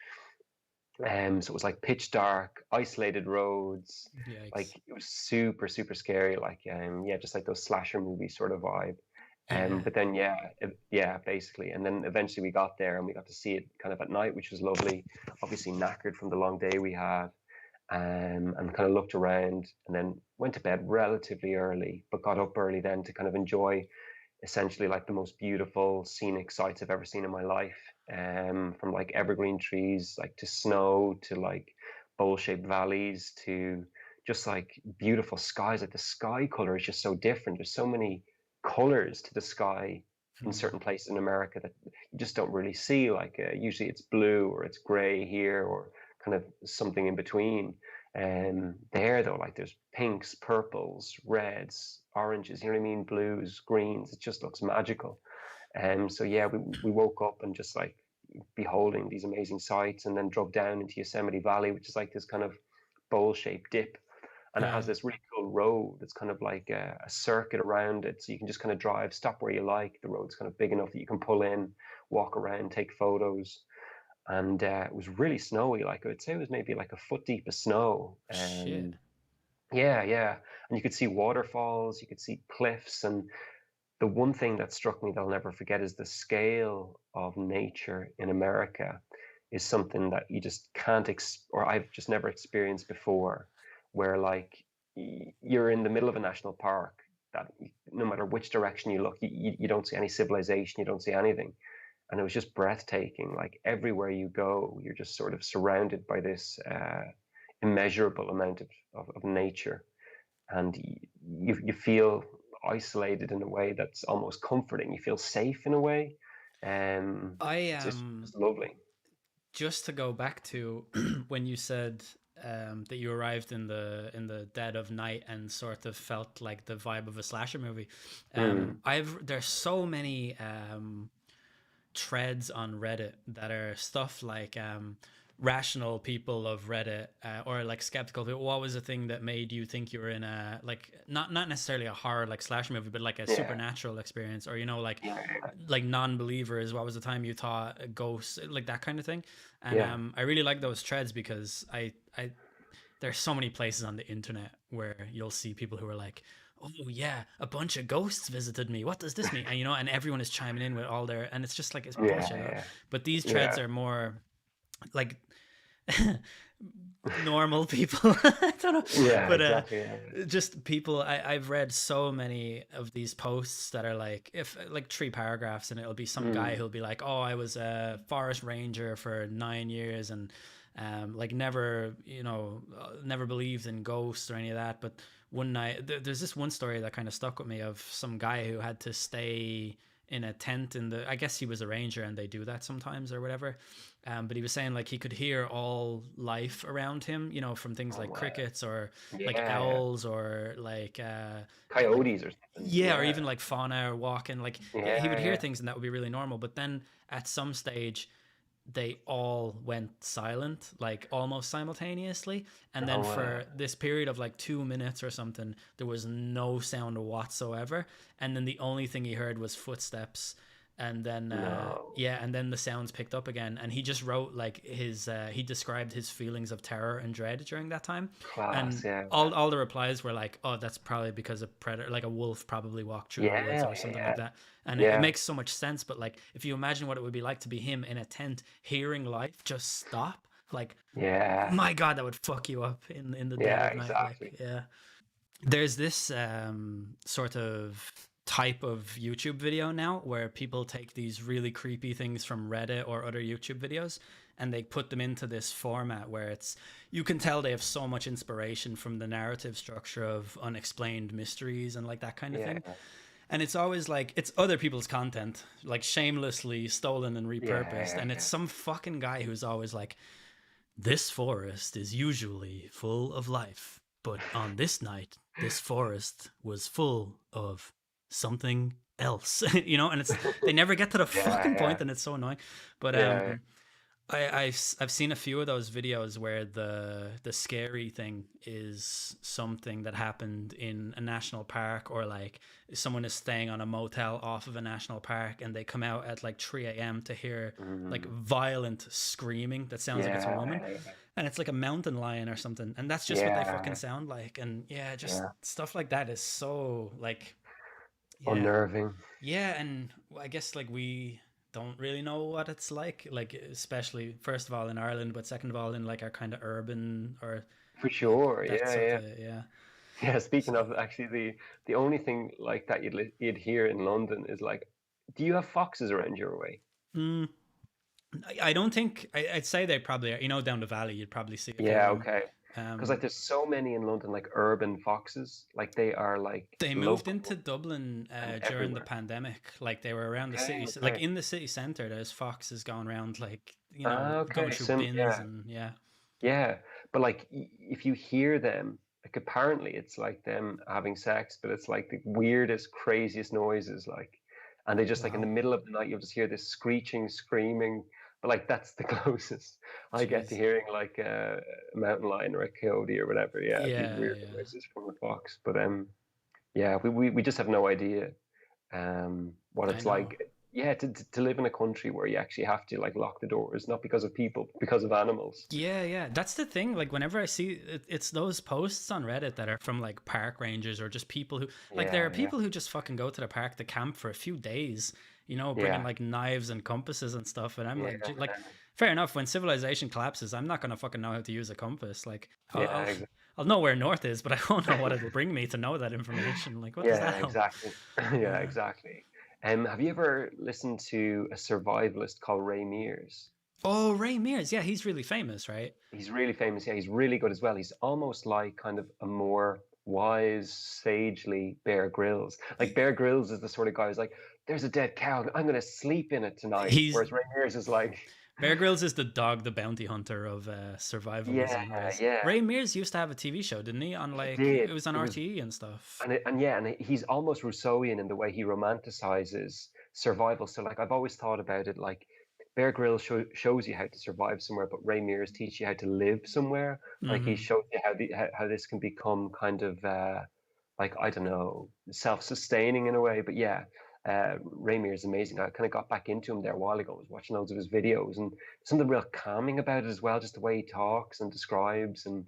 So it was like pitch dark, isolated roads. Yikes. Like it was super scary. Like yeah, just like those slasher movie sort of vibe. Yeah. But then yeah, yeah, basically. And then eventually we got there and we got to see it kind of at night, which was lovely. Obviously knackered from the long day we had. And kind of looked around and then went to bed relatively early, but got up early then to kind of enjoy essentially like the most beautiful scenic sights I've ever seen in my life. From like evergreen trees, like to snow, to like bowl-shaped valleys, to just like beautiful skies. Like the sky color is just so different. There's so many colors to the sky in Mm. certain places in America that you just don't really see. Like usually it's blue or it's gray here or kind of something in between. There though, like there's pinks, purples, reds, oranges, you know what I mean? Blues, greens. It just looks magical. So yeah, we woke up and just like beholding these amazing sights, and then drove down into Yosemite Valley, which is like this kind of bowl-shaped dip, and it has Yeah. this really cool road. It's kind of like a circuit around it, so you can just kind of drive, stop where you like. The road's kind of big enough that you can pull in, walk around, take photos. And it was really snowy. Like I would say, it was maybe like a foot deep of snow. Shit. Yeah, yeah. And you could see waterfalls, you could see cliffs. And the one thing that struck me that I'll never forget is the scale of nature in America is something that you just can't, or I've just never experienced before, where like you're in the middle of a national park that no matter which direction you look, you don't see any civilization, you don't see anything. And it was just breathtaking. Like everywhere you go, you're just sort of surrounded by this immeasurable amount of nature, and you feel isolated in a way that's almost comforting. You feel safe in a way. I It's lovely. just to go back to when you said that you arrived in the dead of night and sort of felt like the vibe of a slasher movie. Mm, There's so many threads on Reddit that are stuff like rational people of Reddit or like skeptical people. What was the thing that made you think you were in a like not necessarily a horror like slasher movie, but like a yeah, supernatural experience, or yeah, like non-believers? What was the time you thought a ghost, like that kind of thing? And yeah, I really like those threads because I there's so many places on the internet where you'll see people who are like, oh yeah, a bunch of ghosts visited me, what does this mean? And and everyone is chiming in with all their, and it's just like it's bullshit. yeah, But these threads yeah, are more like normal people. I don't know, yeah, but exactly. Yeah, just people. I've read so many of these posts that are like, if like 3 paragraphs, and it'll be some guy mm, who'll be like, oh, I was a forest ranger for 9 years, and like never, never believed in ghosts or any of that. But one night, there's this one story that kind of stuck with me of some guy who had to stay in a tent in the, I guess he was a ranger and they do that sometimes or whatever. But he was saying like he could hear all life around him, you know, from things Oh like wow. crickets or like Yeah. owls or like Coyotes or something. yeah, or Yeah. even like fauna or walking. Like he would Yeah. hear Yeah. things and that would be really normal. But then at some stage they all went silent, like almost simultaneously. And then Oh wow. for this period of like 2 minutes or something, there was no sound whatsoever. And then the only thing he heard was footsteps. And then, No. yeah, and then the sounds picked up again. And he just wrote like he described his feelings of terror and dread during that time. Class. And Yeah. all the replies were like, oh, that's probably because a predator, like a wolf probably walked through the woods Yeah. or something Yeah. like that. And it Yeah. makes so much sense. But like, if you imagine what it would be like to be him in a tent, hearing life just stop, like, Yeah. my God, that would fuck you up in the dead Yeah. of night. Like, Exactly. yeah. There's this sort of type of YouTube video now where people take these really creepy things from Reddit or other YouTube videos and they put them into this format where it's, you can tell they have so much inspiration from the narrative structure of unexplained mysteries and like that kind of Yeah. thing. And it's always like it's other people's content, like shamelessly stolen and repurposed. Yeah. And it's some fucking guy who's always like, this forest is usually full of life, but on this night, this forest was full of something else, you know. And it's they never get to the Yeah. fucking Yeah. point, and it's so annoying. But Yeah. I've seen a few of those videos where the scary thing is something that happened in a national park, or like someone is staying on a motel off of a national park and they come out at like 3 a.m. to hear like Mm. violent screaming that sounds like it's a woman, Yeah. and it's like a mountain lion or something, and that's just what they fucking Yeah. sound like. And yeah, just Yeah. stuff like that is so like, yeah. Unnerving. Yeah, and I guess like we don't really know what it's like especially first of all in Ireland, but second of all in like our kind of urban or For like sure. that Yeah. sort Yeah. of, yeah. Yeah. Speaking So of, actually, the only thing like that you'd hear in London is like, do you have foxes around your way? mm, I don't think I'd say they probably are. You know, down the valley you'd probably see a few of Yeah. them. Okay. Because like um there's so many in London, like urban foxes, like they are like they moved into local Dublin and during the everywhere. pandemic. Like they were around the Okay. city, like Okay. in the city center there's foxes going around, like, you know, going Okay. through Sim. bins, Yeah. and yeah. Yeah. But like, if you hear them, like apparently it's like them having sex, but it's like the weirdest, craziest noises, like, and they just like in the Wow. middle of the night you'll just hear this screeching, screaming. But like that's the closest I get to Jeez. hearing like a mountain lion or a coyote or whatever. Yeah, these Yeah, weird yeah. noises from a fox. But yeah, we just have no idea what I it's know. like. Yeah, to live in a country where you actually have to like lock the doors, not because of people, but because of animals. Yeah, yeah. That's the thing. Like, whenever I see it, it's those posts on Reddit that are from like park rangers or just people who, like, there Yeah, are yeah, people who just fucking go to the park to camp for a few days, you know, bringing yeah, like knives and compasses and stuff. And I'm yeah, like, like, fair enough. When civilization collapses, I'm not gonna fucking know how to use a compass. Like, yeah, I'll know where north is, but I won't know what it'll bring me to know that information. Like, what does yeah, that help? exactly. Yeah, Yeah. exactly. Have you ever listened to a survivalist called Ray Mears? Oh, Ray Mears. Yeah, he's really famous, right? He's really famous. Yeah, he's really good as well. He's almost like kind of a more wise, sagely Bear Grylls. Like Bear Grylls is the sort of guy who's like, "There's a dead cow. I'm gonna sleep in it tonight." He's Whereas Ray Mears is like, Bear Grylls is the dog, the bounty hunter of "Yeah, survivalism. Whereas yeah, Ray Mears used to have a TV show, didn't he? On he like it did. was on It was RTE and stuff. and yeah, and he's almost Rousseauian in the way he romanticizes survival. So like I've always thought about it like Bear Grylls shows you how to survive somewhere, but Ray Mears teach you how to live somewhere. Like he Hmm. shows you how this can become kind of like I don't know, self-sustaining in a way. But yeah, Ray Mears is amazing. I kind of got back into him there a while ago. I was watching loads of his videos, and something real calming about it as well, just the way he talks and describes. And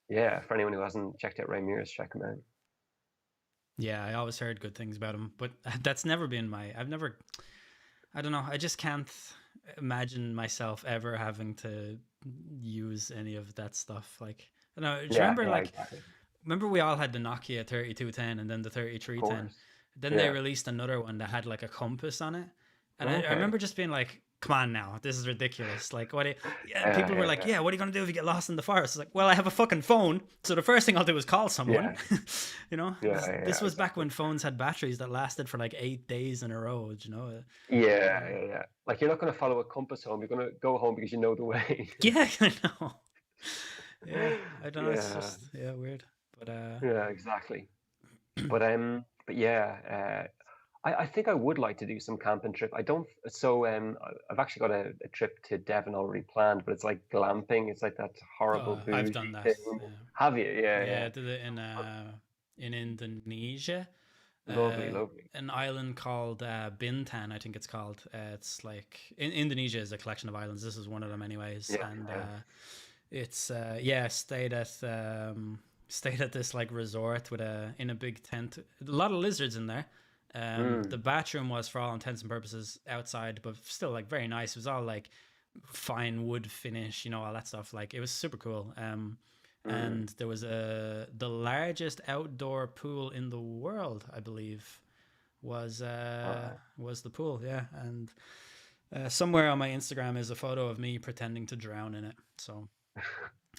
yeah, for anyone who hasn't checked out Ray Mears, check him out. Yeah, I always heard good things about him, but that's never been my. I've never. I don't know. I just can't imagine myself ever having to use any of that stuff. Like, I don't know. Do you Yeah, remember yeah, like exactly. remember we all had the Nokia 3210 and then the Of 3310. course. Then they Yeah. released another one that had like a compass on it. And I Okay. remember just being like, come on now, this is ridiculous. Like, yeah, people were like, Yeah, yeah, what are you going to do if you get lost in the forest? It's like, well, I have a fucking phone. So the first thing I'll do is call someone. yeah, You know, yeah, this yeah, was back exactly. when phones had batteries that lasted for like 8 days in a row, you know? Yeah, yeah, yeah. Like you're not going to follow a compass home. You're going to go home because you know the way. Yeah, I know. Yeah, I don't know. It's Yeah, just, yeah, weird. But, yeah, exactly. But yeah, I think I would like to do some camping trip. I don't. So I've actually got a trip to Devon already planned, but it's like glamping. It's like that horrible oh, I've bougie done that. thing. Yeah. Have you? Yeah, Yeah, yeah. I did it in Indonesia. Lovely, lovely. An island called Bintan, I think it's called. It's like Indonesia is a collection of islands. This is one of them, anyways. Yeah, And yeah. it's yeah, stayed at this like resort with in a big tent. A lot of lizards in there. The Mm, bathroom was, for all intents and purposes, outside, but still like very nice. It was all like fine wood finish, you know, all that stuff. Like it was super cool. mm. And there was the largest outdoor pool in the world, I believe, Wow. was the pool. Yeah, and somewhere on my Instagram is a photo of me pretending to drown in it. So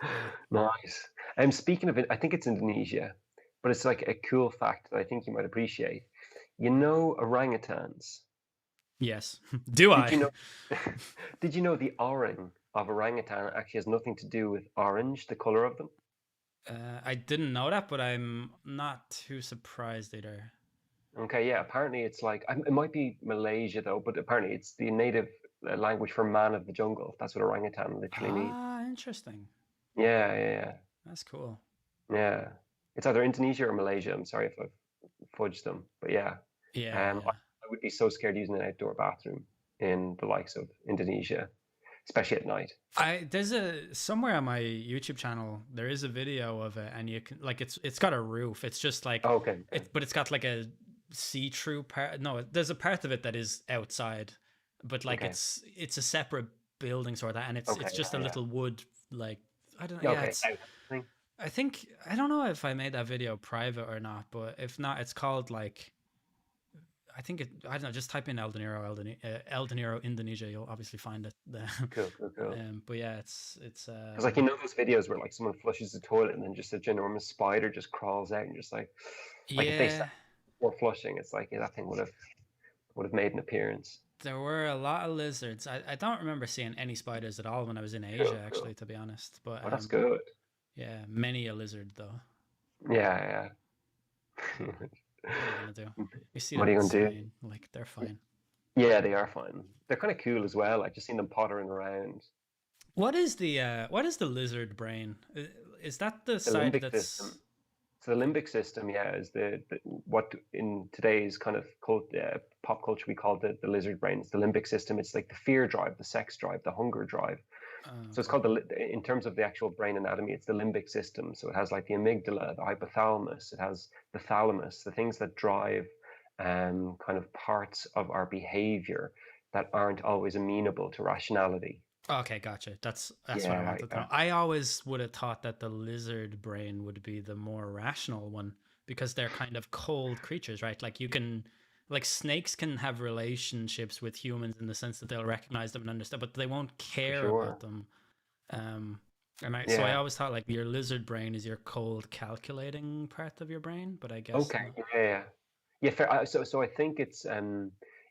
yeah. Nice. Speaking of it, I think it's Indonesia, but it's like a cool fact that I think you might appreciate. You know orangutans. Yes. Do Did I? you know did you know the orang of orangutan actually has nothing to do with orange, the color of them? I didn't know that, but I'm not too surprised either. Okay, yeah, apparently it's like it might be Malaysia though, but apparently it's the native language for man of the jungle. That's what orangutan literally means. Ah, interesting. Yeah, yeah, That's cool. yeah. Yeah. It's either Indonesia or Malaysia. I'm sorry if I've fudged them, but yeah. Yeah, yeah. I would be so scared using an outdoor bathroom in the likes of Indonesia, especially at night. There's a somewhere on my YouTube channel there is a video of it, and you can like it's got a roof. It's just like Oh, okay, okay, but it's got like a see-through part. No, there's a part of it that is outside, but like okay, it's a separate building sort of, and okay, it's just a yeah, yeah. little wood like I don't know. Yeah, Yeah, okay, it's I think I don't know if I made that video private or not, but if not, it's called like I don't know. Just type in El De Niro Indonesia. You'll obviously find it. cool, cool, cool. But yeah, it's Because like you know those videos where like someone flushes the toilet and then just a ginormous spider just crawls out and just like if they yeah. stopped before flushing, it's like yeah, that thing would have made an appearance. There were a lot of lizards. I don't remember seeing any spiders at all when I was in Cool, Asia, cool. actually, to be honest. But Oh, that's good. yeah, many a lizard though. Yeah, yeah. What are you gonna do? You see What them are you in gonna do? Spain, like they're fine. Yeah, they are fun. They're kind of cool as well. Like just seeing them pottering around. What is the lizard brain? Is that the The side limbic that's system. So the limbic system, yeah, is the what in today's kind of pop culture we call the lizard brain. It's the limbic system. It's like the fear drive, the sex drive, the hunger drive. So it's okay? called in terms of the actual brain anatomy, it's the limbic system. So it has like the amygdala, the hypothalamus, it has the thalamus, the things that drive kind of parts of our behavior that aren't always amenable to rationality. Okay, gotcha. That's what I Yeah, wanted to yeah, know. I always would have thought that the lizard brain would be the more rational one because they're kind of cold creatures, right? Like you can like snakes can have relationships with humans in the sense that they'll recognize them and understand, but they won't for care about sure. them. Um so I Yeah. always thought like your lizard brain is your cold calculating part of your brain, but I guess Okay. not. Yeah, yeah. Yeah, fair. So I think it's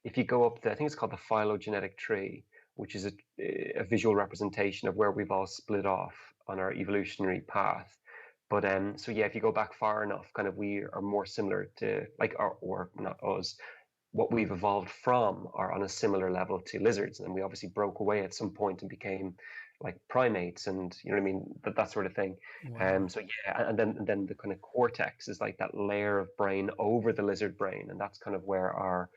if you go up I think it's called the phylogenetic tree, which is a visual representation of where we've all split off on our evolutionary path. But so yeah, if you go back far enough, kind of we are more similar to like or not us, what we've evolved from are on a similar level to lizards, and we obviously broke away at some point and became like primates, and you know what I mean, that sort of thing. Wow. So yeah, and then the kind of cortex is like that layer of brain over the lizard brain, and that's kind of where our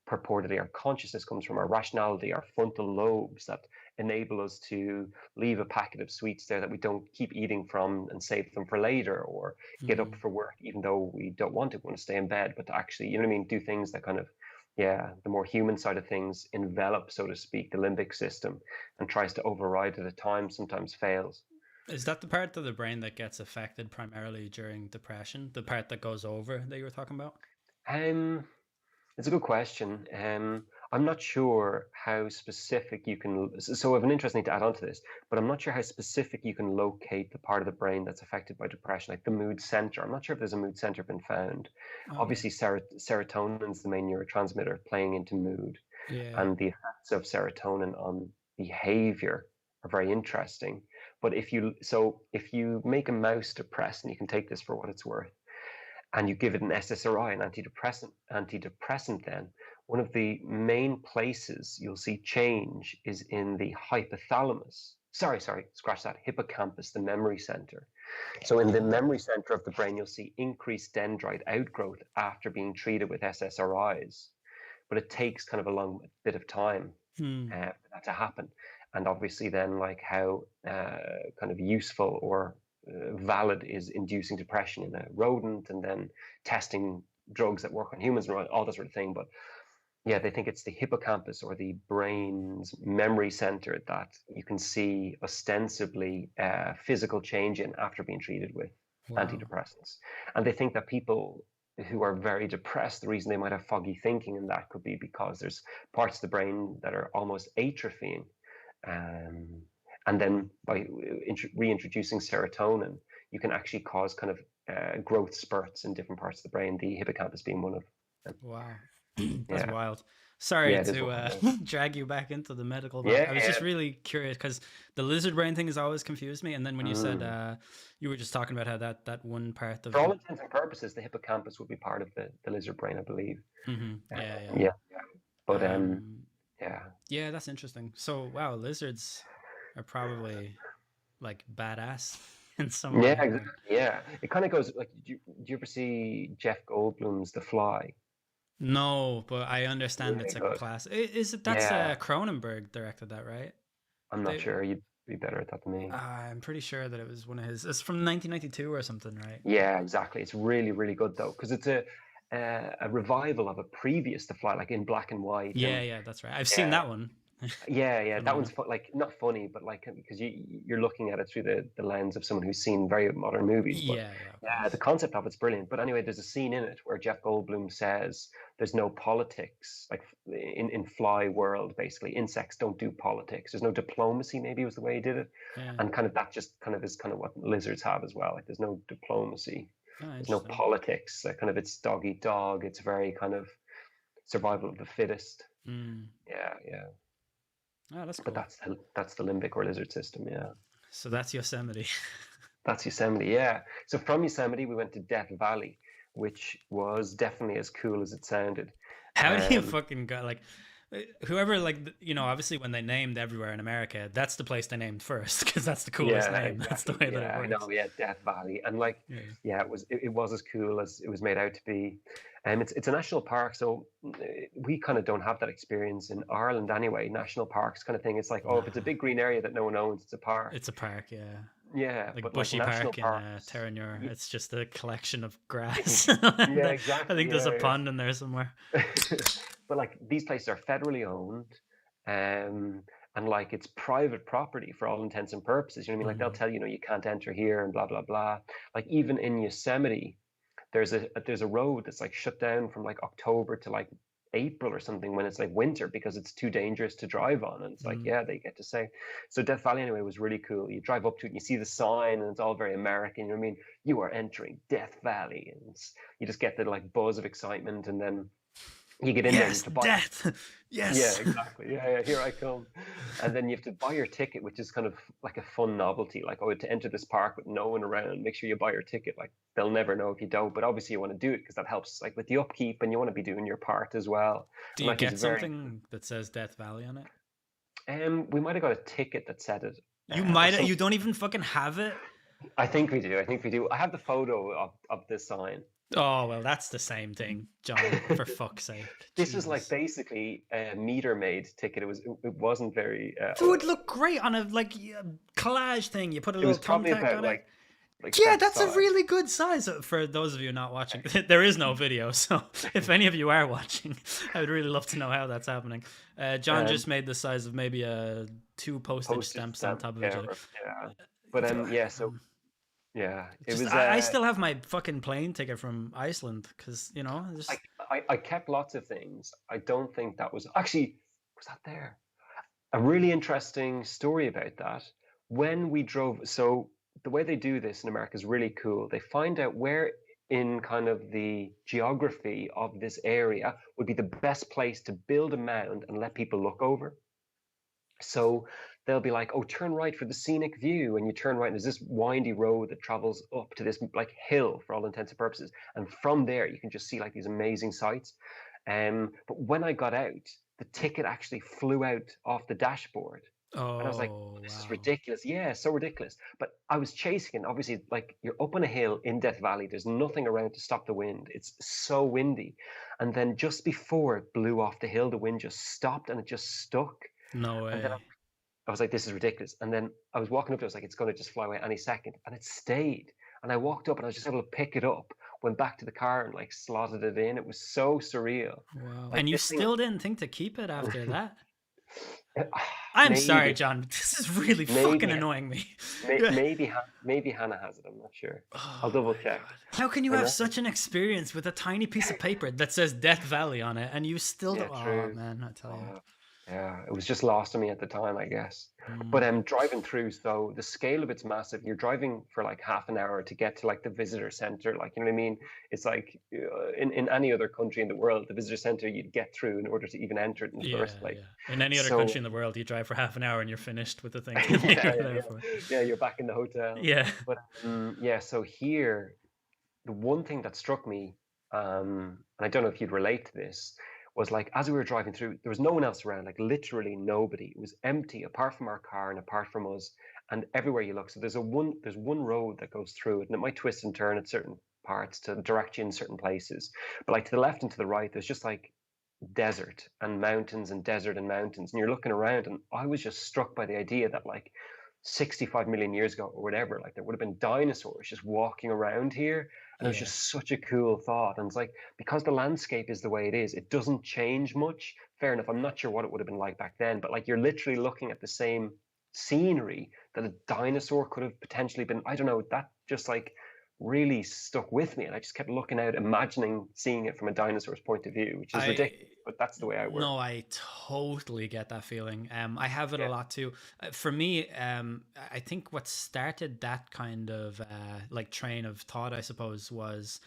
purportedly our consciousness comes from, our rationality, our frontal lobes that enable us to leave a packet of sweets there that we don't keep eating from and save them for later, or get up Mm. for work even though we don't want to, we want to stay in bed, but to actually, you know what I mean, do things that kind of, yeah, the more human side of things envelop, so to speak, the limbic system and tries to override it at times, sometimes fails. Is that the part of the brain that gets affected primarily during depression? The part that goes over that you were talking about? Um, it's a good question. I'm not sure how specific you can. So I have an interesting to add on to this, but I'm not sure how specific you can locate the part of the brain that's affected by depression, like the mood center. I'm not sure if there's a mood center been found. Okay. Obviously, serotonin is the main neurotransmitter playing into mood, Yeah. and the effects of serotonin on behavior are very interesting. But if you make a mouse depressed, and you can take this for what it's worth, and you give it an SSRI, an antidepressant, then one of the main places you'll see change is in the hypothalamus. Sorry, scratch that. Hippocampus, the memory center. So in the memory center of the brain, you'll see increased dendrite outgrowth after being treated with SSRIs, but it takes kind of a long bit of time for that to happen. And obviously, then like how kind of useful or valid is inducing depression in a rodent, and then testing drugs that work on humans and all that sort of thing. But yeah, they think it's the hippocampus or the brain's memory center that you can see ostensibly physical change in after being treated with Wow. antidepressants. And they think that people who are very depressed, the reason they might have foggy thinking, and that could be because there's parts of the brain that are almost atrophying. Um, and then by reintroducing serotonin, you can actually cause kind of growth spurts in different parts of the brain, the hippocampus being one of them. Wow. That's Yeah, wild. Sorry yeah, it is to wild. drag you back into the medical talk. Yeah, I was yeah. just really curious because the lizard brain thing has always confused me. And then when you said Mm. you were just talking about how that one part For of all the intents and purposes, the hippocampus would be part of the lizard brain, I believe. yeah, Yeah, but yeah. yeah, Yeah, that's interesting. So wow, lizards are probably like badass in some yeah, way. exactly. Like Yeah, it kind of goes like, do you ever see Jeff Goldblum's The Fly? no, but I understand Really it's a good. class. Is it that's Yeah, Cronenberg directed that, right? I'm not They sure. You'd be better at that than me. I'm pretty sure that it was one of his. It's from 1992 or something, right? Yeah, exactly. It's really, really good though, because it's a revival of a previous The Fly, like in black and white, Yeah, and yeah, that's right. I've seen yeah, that one. yeah. Funny That one's enough. like not funny, but like because you're looking at it through the lens of someone who's seen very modern movies. But Yeah, yeah, of yeah, the course. concept of it's brilliant. But anyway, there's a scene in it where Jeff Goldblum says there's no politics, like in Fly world, basically insects don't do politics. There's no diplomacy. Maybe was the way he did it, Yeah. and kind of that just kind of is kind of what lizards have as well. Like there's no diplomacy. Oh, There's no interesting. politics. Kind of it's dog eat dog. It's very kind of survival of the fittest. Mm. Yeah. Oh, that's But cool. that's the limbic or lizard system. Yeah, So that's Yosemite. that's Yosemite. Yeah. So from Yosemite, we went to Death Valley, which was definitely as cool as it sounded. How do you Um, fucking go like whoever like obviously when they named everywhere in America, that's the place they named first because that's the coolest yeah, name. That's the exactly. way that it Yeah, I works. know. Yeah, Death Valley, and like, Yeah. yeah, it was as cool as it was made out to be. It's a national park, so we kind of don't have that experience in Ireland anyway. National parks kind of thing. It's like, oh, if it's a Nah. big green area that no one owns, it's a park. It's a park, yeah. Yeah, Like but like Bushy national Park in parks, Terranure. y- It's just a collection of ex- grass. And yeah, I exactly. think there's a Yeah, pond in there somewhere. yeah. But like these places are federally owned, and like it's private property for all intents and purposes. You know what I mean? Like they'll Mm. tell you, you can't enter here and blah blah blah. Like even in Yosemite, there's a road that's like shut down from like October to like April or something when it's like winter because it's too dangerous to drive on. And it's like, Mm. yeah, they get to say. So Death Valley anyway was really cool. You drive up to it and you see the sign and it's all very American. You know what I mean? You are entering Death Valley, and you just get the like buzz of excitement, and then you get in there and you have Yes, to buy. death. Yeah, Yes. exactly. Yeah, here I come. And then you have to buy your ticket, which is kind of like a fun novelty. Like, oh, to enter this park with no one around, make sure you buy your ticket. Like, they'll never know if you don't, but obviously you want to do it because that helps, like, with the upkeep, and you want to be doing your part as well. Do And you like, it's get very. something that says Death Valley on it? We might have got a ticket that said it, You or might. You something. don't even fucking have it. I think we do. I think we do. I have the photo of this sign. Oh well, that's the same thing, John. For fuck's sake, This is like Jesus. basically a meter made ticket. It wasn't very. It would look great on a like collage thing. You put a It little was probably thumbtack about on it. like Yeah, that that's a size. really good size for those of you not watching. There is no video, so if any of you are watching, I would really love to know how that's happening. John Um, just made the size of maybe two postage Postage stamps on stamp. top of each Yeah, other. yeah. But yeah. So Um, yeah, it just was. I still have my fucking plane ticket from Iceland because just Like I kept lots of things. I don't think that was actually, was that there? A really interesting story about that. When we drove, so the way they do this in America is really cool. They find out where in kind of the geography of this area would be the best place to build a mound and let people look over. So they'll be like, "Oh, turn right for the scenic view," and you turn right, and there's this windy road that travels up to this like hill for all intents and purposes, and from there you can just see like these amazing sights. But when I got out, the ticket actually flew out off the dashboard, and I was like, Oh, "Oh, this is wow. ridiculous!" Yeah, so ridiculous. But I was chasing it. Obviously, like you're up on a hill in Death Valley. There's nothing around to stop the wind. It's so windy, and then just before it blew off the hill, the wind just stopped and it just stuck. No And then way. I was like, this is ridiculous. And then I was walking up to it, I was like, it's going to just fly away any second. And it stayed. And I walked up and I was just able to pick it up, went back to the car and like slotted it in. It was so surreal. Wow. Like And you this thing, still didn't think to keep it after that? I'm sorry, maybe, John. This is really fucking maybe, annoying me. maybe Hannah has it. I'm not sure. I'll Oh double my check. god. How can you I have know. such an experience with a tiny piece of paper that says Death Valley on it and you still Yeah, don't? Oh true. man, I tell you. Uh, yeah, it was just lost on me at the time, I guess. But Mm. I'm driving through, so the scale of it's massive. You're driving for like half an hour to get to like the visitor center. Like, you know what I mean? It's like in any other country in the world, the visitor center you'd get through in order to even enter it in the Yeah, first place. yeah. In any other country So in the world, you drive for half an hour and you're finished with the thing yeah, that you're yeah, there for. yeah, yeah. You're back in the hotel. Yeah. But yeah, so here the one thing that struck me, and I don't know if you'd relate to this, was like as we were driving through, there was no one else around, like literally nobody. It was empty apart from our car and apart from us, and everywhere you look. So there's one road that goes through it, and it might twist and turn at certain parts to direct you in certain places. But like to the left and to the right, there's just like desert and mountains and desert and mountains, and you're looking around, and I was just struck by the idea that like 65 million years ago or whatever, like there would have been dinosaurs just walking around here. And it was Yeah. just such a cool thought. And it's like, because the landscape is the way it is, it doesn't change much. Fair enough. I'm not sure what it would have been like back then, but like you're literally looking at the same scenery that a dinosaur could have potentially been. I don't know. That just like really stuck with me. And I just kept looking out, imagining seeing it from a dinosaur's point of view, which is I ridiculous, but that's the way I work. No, I totally get that feeling. I have it a Yeah. lot too. For me, I think what started that kind of like train of thought, I suppose, was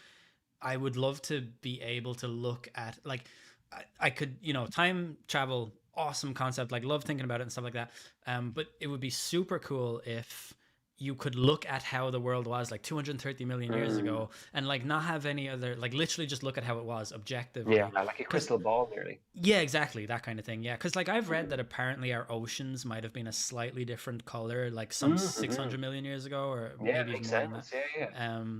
I would love to be able to look at like I could, time travel, awesome concept, like love thinking about it and stuff like that. But it would be super cool if you could look at how the world was like 230 million years Mm, ago and like not have any other, like literally just look at how it was yeah, objectively. like a Because crystal ball nearly. yeah, exactly. That kind of thing. Yeah. Because, like, I've read that apparently our oceans might have been a slightly different color, like some Mm-hmm. 600 million years ago, or Yeah, maybe even makes more than that. sense. Yeah, yeah.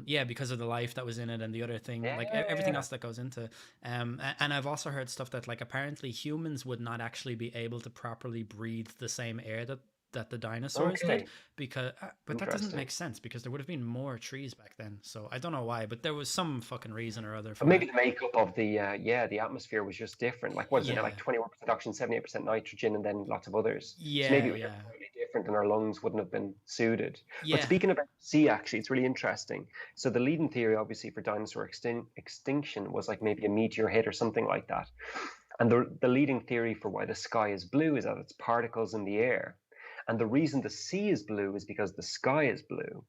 Yeah, because of the life that was in it and the other thing, Yeah, like yeah, everything yeah. else that goes into. And I've also heard stuff that, like, apparently humans would not actually be able to properly breathe the same air that the dinosaurs did Okay, because but that doesn't interesting. make sense because there would have been more trees back then, so I don't know why, but there was some fucking reason or other But for it. maybe the makeup of the yeah, the atmosphere was just different. Like what is it Yeah, like 21% oxygen, 78% nitrogen, and then lots of others. So maybe yeah, it was just yeah, slightly different, and our lungs wouldn't have been suited. But yeah. speaking about sea, actually, it's really interesting. So the leading theory, obviously, for dinosaur extinction was like maybe a meteor hit or something like that. And the leading theory for why the sky is blue is that it's particles in the air. And the reason the sea is blue is because the sky is blue.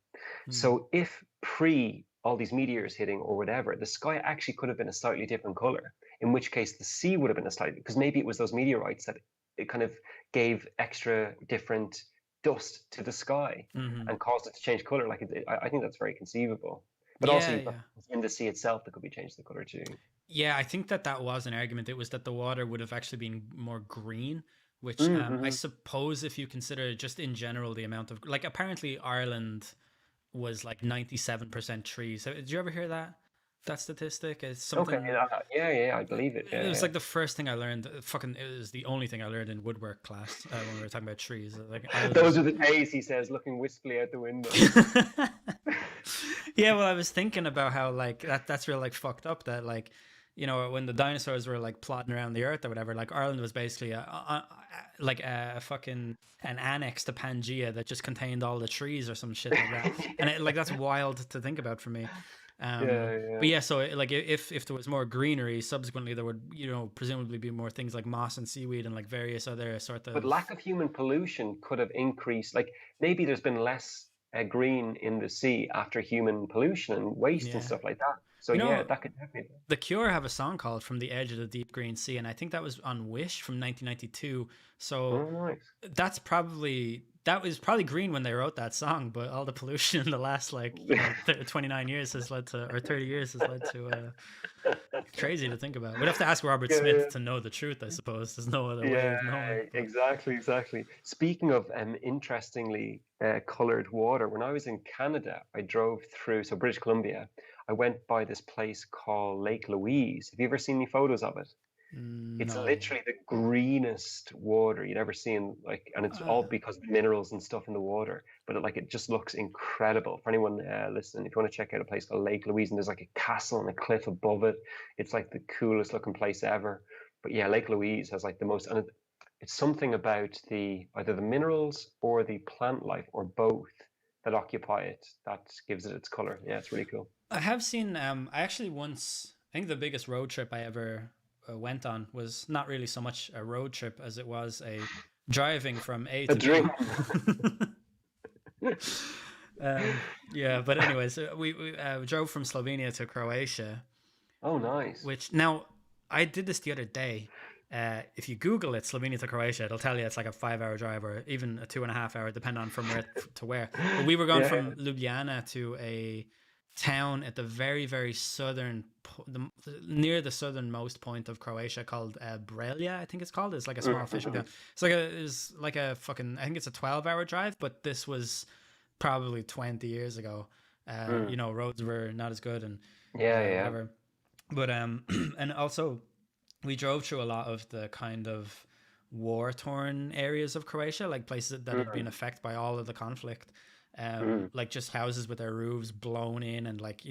Hmm. So if pre all these meteors hitting or whatever, the sky actually could have been a slightly different color, in which case the sea would have been a slightly, because maybe it was those meteorites that it kind of gave extra different dust to the sky Hmm. and caused it to change color. Like I think that's very conceivable. But also Yeah, you've got yeah. in the sea itself that could be changed the color too. Yeah, I think that was an argument. It was that the water would have actually been more green, which I Mm-hmm. suppose if you consider just in general the amount of, like, apparently Ireland was like 97% trees. Did you ever hear that statistic? It's Okay, something. yeah, yeah, I believe it. It Yeah, was yeah. like the first thing I learned. Fucking, it was the only thing I learned in woodwork class when we were talking about trees. Like Ireland. Those are the days, he says, looking wistfully out the window. Yeah, well, I was thinking about how like that's real like fucked up that like when the dinosaurs were like plodding around the earth or whatever, like Ireland was basically like a fucking an annex to Pangea that just contained all the trees or some shit like that, and like that's wild to think about for me. But yeah, so like if there was more greenery, subsequently there would, presumably be more things like moss and seaweed and like various other sort But of. lack of human pollution could have increased. Like maybe there's been less green in the sea after human pollution and waste and Yeah. stuff like that. So You yeah, know, that could definitely. The Cure have a song called "From the Edge of the Deep Green Sea," and I think that was on Wish from 1992. So Oh, nice. that was probably green when they wrote that song, but all the pollution in the last 29 years has led to, or 30 years has led to, crazy to think about. We'd have to ask Robert Smith to know the truth, I suppose. There's no other way Yeah, of knowing. exactly. Speaking of interestingly colored water, when I was in Canada, I drove through, so British Columbia, I went by this place called Lake Louise. Have you ever seen any photos of it? It's No. literally the greenest water you'd ever seen, like, and it's all because of the minerals and stuff in the water. But it just looks incredible. For anyone listening, if you want to check out a place called Lake Louise, and there's like a castle and a cliff above it, it's like the coolest looking place ever. But yeah, Lake Louise has like the most, and it's something about either the minerals or the plant life or both that occupy it that gives it its color. Yeah, it's really cool. I have seen. I actually once. I think the biggest road trip I ever went on was not really so much a road trip as it was a driving from A A to B. dream. Yeah, but anyways, we drove from Slovenia to Croatia. Oh, nice. Which now I did this the other day. If you Google it, Slovenia to Croatia, it'll tell you it's like a 5 hour drive or even a 2.5 hour, depending on from where to where. But we were going from Ljubljana to a town at the very, very near the southernmost point of Croatia called Brelja, I think it's called. It's like a small fishing town. It's like a fucking, I think it's a 12-hour drive, but this was probably 20 years ago. Roads were not as good and whatever. But and also we drove through a lot of the kind of war-torn areas of Croatia, like places that had been affected by all of the conflict. Like just houses with their roofs blown in and like,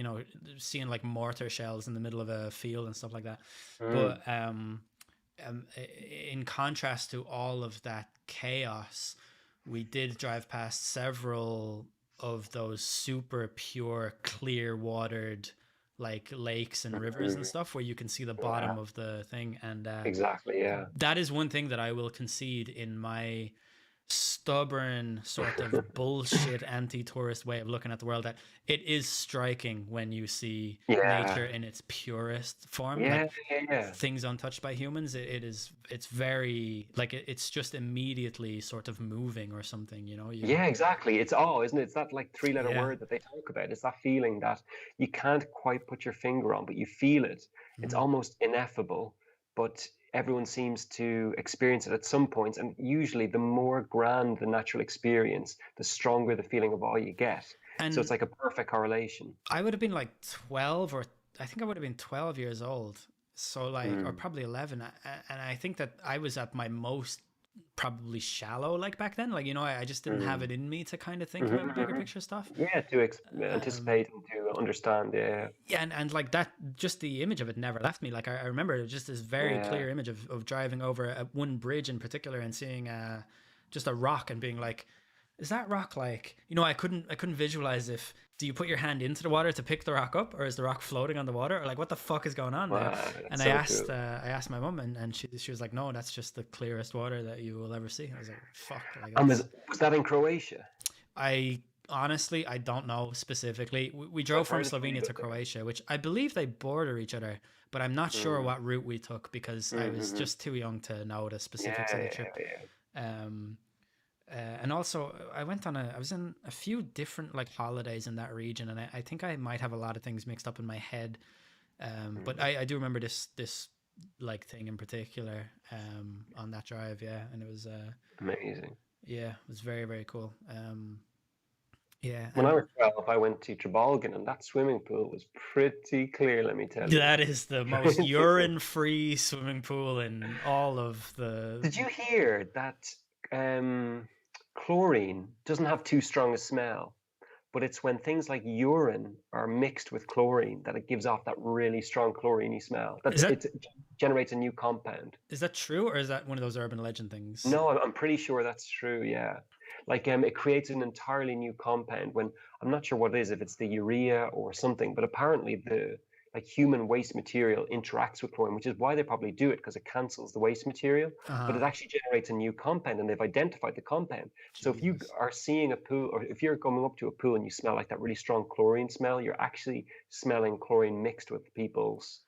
seeing like mortar shells in the middle of a field and stuff like that. But in contrast to all of that chaos, we did drive past several of those super pure, clear watered like lakes and rivers and stuff where you can see the bottom of the thing. And exactly, yeah. That is one thing that I will concede in my stubborn sort of bullshit anti-tourist way of looking at the world, that it is striking when you see nature in its purest form, things untouched by humans. It's very like it's just immediately sort of moving or something, Yeah, exactly. It's awe, isn't it? It's that like 3-letter word that they talk about. It's that feeling that you can't quite put your finger on, but you feel it. It's almost ineffable, but everyone seems to experience it at some points, and usually the more grand the natural experience, the stronger the feeling of awe you get. And so it's like a perfect correlation. I would have been like 12, or I think I would have been 12 years old, so like or probably 11, and I think that I was at my most probably shallow like back then, like I just didn't have it in me to kind of think about bigger picture stuff, to anticipate and to understand. And like that, just the image of it never left me. Like I remember just this very clear image of driving over one bridge in particular and seeing just a rock and being like, is that rock like, I couldn't visualize if, do you put your hand into the water to pick the rock up, or is the rock floating on the water, or like what the fuck is going on there? And I asked my mum, and she was like, no, that's just the clearest water that you will ever see. I was like, fuck. Like, and was that in Croatia? I honestly, I don't know specifically. We drove from Slovenia to Croatia, which I believe they border each other, but I'm not sure what route we took because I was just too young to know the specifics of the trip. And also I was in a few different like holidays in that region, and I think I might have a lot of things mixed up in my head. But I do remember this like thing in particular on that drive. Yeah. And it was amazing. Yeah. It was very, very cool. When I was 12, I went to Trebalgen, and that swimming pool was pretty clear, let me tell you. That is the most urine-free swimming pool in all of the... Did you hear that chlorine doesn't have too strong a smell, but it's when things like urine are mixed with chlorine that it gives off that really strong chlorine-y smell. generates a new compound. Is that true, or is that one of those urban legend things? No, I'm pretty sure that's true. Yeah, like it creates an entirely new compound. When I'm not sure what it is, if it's the urea or something, but apparently the like human waste material interacts with chlorine, which is why they probably do it because it cancels the waste material. But Uh-huh. it actually generates a new compound, and they've identified the compound. So if you Jesus. are seeing a pool, or if you're coming up to a pool and you smell like that really strong chlorine smell, you're actually smelling chlorine mixed with people's.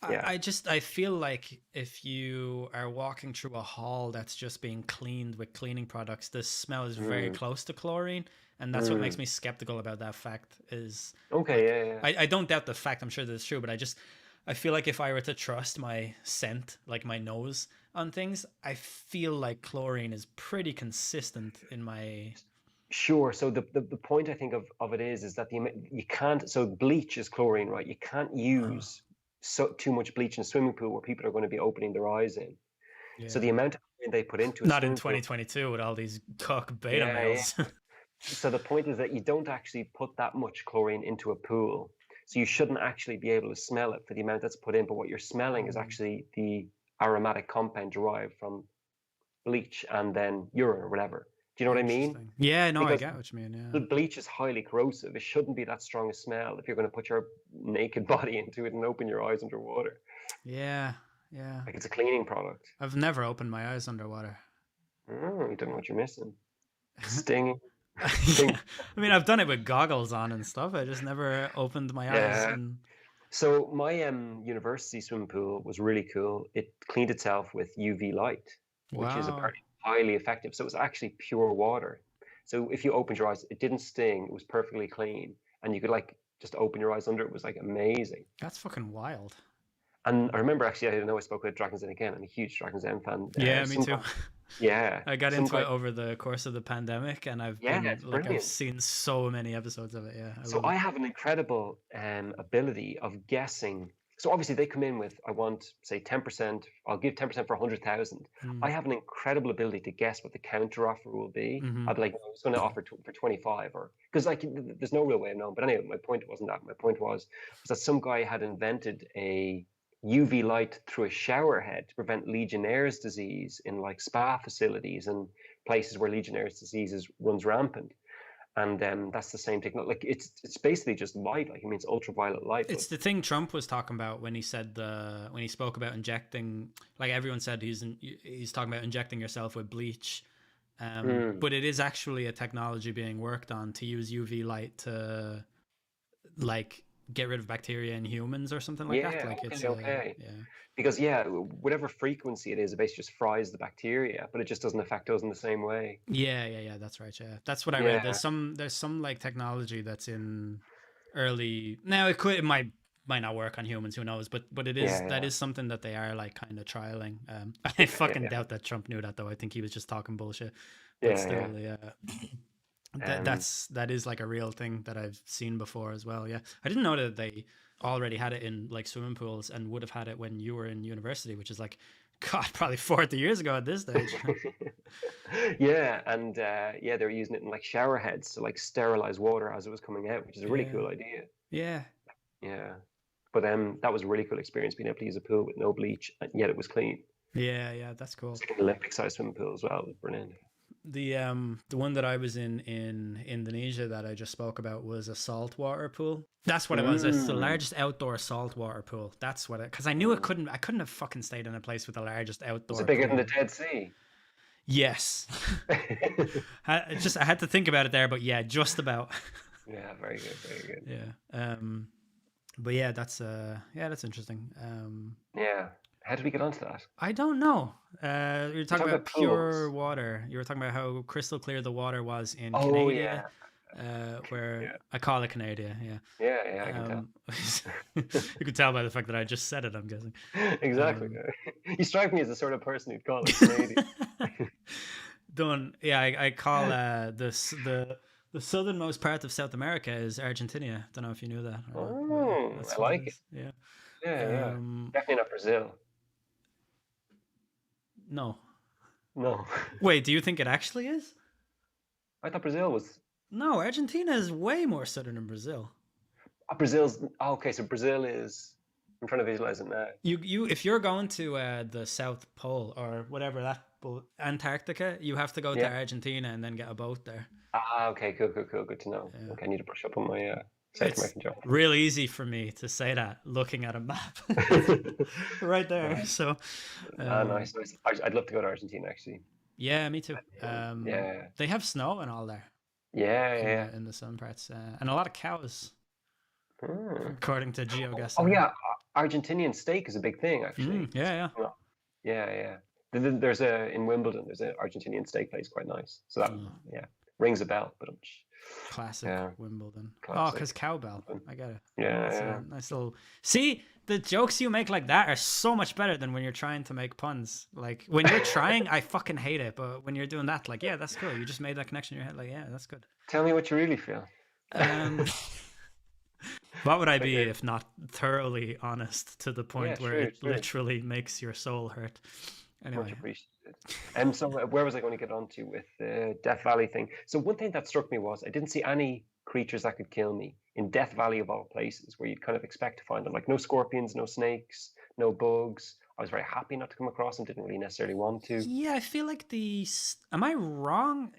Yeah. I feel like if you are walking through a hall that's just being cleaned with cleaning products, the smell is very Mm, close to chlorine, and that's what makes mm. me skeptical about that fact. Is Okay. like Yeah. Yeah. I don't doubt the fact. I'm sure that's true, but I feel like if I were to trust my scent, like my nose on things, I feel like chlorine is pretty consistent in my. Sure. So the point I think of it is that you can't. So bleach is chlorine, right? You can't Uh, use too much bleach in a swimming pool where people are going to be opening their eyes in. So the yeah, amount of chlorine they put into a not in swimming pool. 2022 with all these cuck beta Yeah, yeah. males. So the point is that you don't actually put that much chlorine into a pool. So you shouldn't actually be able to smell it for the amount that's put in. But what you're smelling is Mm, actually the aromatic compound derived from bleach and then urine or whatever. Do you know what I mean? interesting. Yeah, no, I Because get what you mean. the Yeah. bleach is highly corrosive. It shouldn't be that strong a smell if you're going to put your naked body into it and open your eyes underwater. Yeah, yeah. Like it's a cleaning product. I've never opened my eyes underwater. Oh, you don't know what you're missing. Stinging, Yeah, sting. I mean, I've done it with goggles on and stuff. I just never opened my eyes. Yeah. And So my university swimming pool was really cool. It cleaned itself with UV light, which is wow, apparently highly effective. So it was actually pure water. So if you opened your eyes, it didn't sting. It was perfectly clean, and you could like just open your eyes under it. It was like amazing. that's fucking wild. And I remember actually, I know I spoke about Dragon's Den again. I'm a huge Dragon's Den fan. Yeah, me Some too. guy, yeah, I got some into it guy, over the course of the pandemic, and yeah, it's I've brilliant. seen so many episodes of it. Yeah, I So love it. I have an incredible ability of guessing. So obviously they come in with, I want, say, 10%. I'll give 10% for 100,000. Mm, I have an incredible ability to guess what the counter offer will be. mm-hmm. I'd be like, no, I was going to offer for 25, or because like there's no real way of knowing. But anyway, my point wasn't that. My point was that some guy had invented a UV light through a shower head to prevent Legionnaire's disease in like spa facilities and places where Legionnaire's disease runs rampant. And that's the same technology. Like it's basically just light. Like I mean, it's ultraviolet light, but It's the thing Trump was talking about when he said when he spoke about injecting. Like everyone said, he's talking about injecting yourself with bleach. mm, But it is actually a technology being worked on to use UV light to like get rid of bacteria in humans or something like that. yeah, Like it's okay, a okay. yeah. Because yeah, whatever frequency it is, it basically just fries the bacteria, but it just doesn't affect us in the same way. Yeah. That's right. Yeah, that's what I read. Yeah, There's some like technology that's in early. Now it might not work on humans. Who knows? But yeah, that yeah. is something that they are like kind of trialing. I Okay, fucking yeah, doubt that Trump knew that though. I think he was just talking bullshit. But yeah, yeah. still, yeah. Um, That is like a real thing that I've seen before as well. Yeah, I didn't know that they already had it in like swimming pools and would have had it when you were in university, which is like, God, probably 40 years ago at this stage. yeah, and yeah, they were using it in like shower heads to like sterilize water as it was coming out, which is a really Yeah, cool idea. yeah, Yeah, but that was a really cool experience being able to use a pool with no bleach, and yet it was clean. yeah. That's cool. It's like an Olympic-sized swimming pool as well. It was brilliant. The one that I was in Indonesia that I just spoke about was a saltwater pool. That's what it was. It's the Mm. largest outdoor saltwaar pool. That's what it. Because I knew it Mm. couldn't. I couldn't have fucking stayed in a place with the largest Was it outdoor bigger than the pool. Dead Sea? Yes. I had to think about it there, but yeah, just about. Yeah, very good, very good. Yeah. But yeah, that's interesting. Yeah. How did we get onto that? I don't know. You were We talking talked about about pools. pure water. You were talking about how crystal clear the water was in Oh Canada, yeah, where yeah, I call it Canada. Yeah. yeah, yeah. I can tell. You could tell by the fact that I just said it. I'm guessing. Exactly. Um, You strike me as the sort of person who'd call it Canadian. Don't. Yeah, I call the southernmost part of South America is Argentina. Don't know if you knew that or not, but yeah, Oh, I that's what it like it. is. Yeah. Yeah, yeah. Um, Definitely not Brazil. no. No, Wait, do you think it actually is? I thought Brazil was. No, Argentina is way more southern than Brazil. Brazil's. Oh, okay, so Brazil is. I'm trying to visualize it now. You if you're going to the South Pole or whatever Antarctica, you have to go to Yeah. Argentina and then get a boat there. Ah, okay, cool, cool, cool. Good to know. Yeah. Okay, I need to brush up on my South It's American geography. real easy for me to say that looking at a map right there. Right. So, Ah, um, nice, nice. I'd love to go to Argentina actually. yeah, me too. Yeah, They have snow and all there yeah, yeah. in the sun parts, and a lot of cows, Yeah. Hmm. according to Oh GeoGuessr. yeah, Argentinian steak is a big thing actually. Yeah, yeah. Well, yeah, yeah. There's a in Wimbledon. There's an Argentinian steak place quite nice. So that Oh, yeah rings a bell. But classic yeah, Wimbledon. Oh, because classic. cowbell. I got it. Yeah, It's yeah. a nice little. See, the jokes you make like that are so much better than when you're trying to make puns. Like when you're trying, I fucking hate it. But when you're doing that, like, yeah, that's cool. You just made that connection in your head. Like, yeah, that's good. Tell me what you really feel. Um, what would I be Okay. if not thoroughly honest to the Yeah, point where true, it true. literally makes your soul hurt? Much Anyway, appreciated. So where was I going to get onto with the Death Valley thing? So one thing that struck me was I didn't see any creatures that could kill me in Death Valley of all places, where you'd kind of expect to find them. Like no scorpions, no snakes, no bugs. I was very happy not to come across them. Didn't really necessarily want to. yeah, I feel like am I wrong?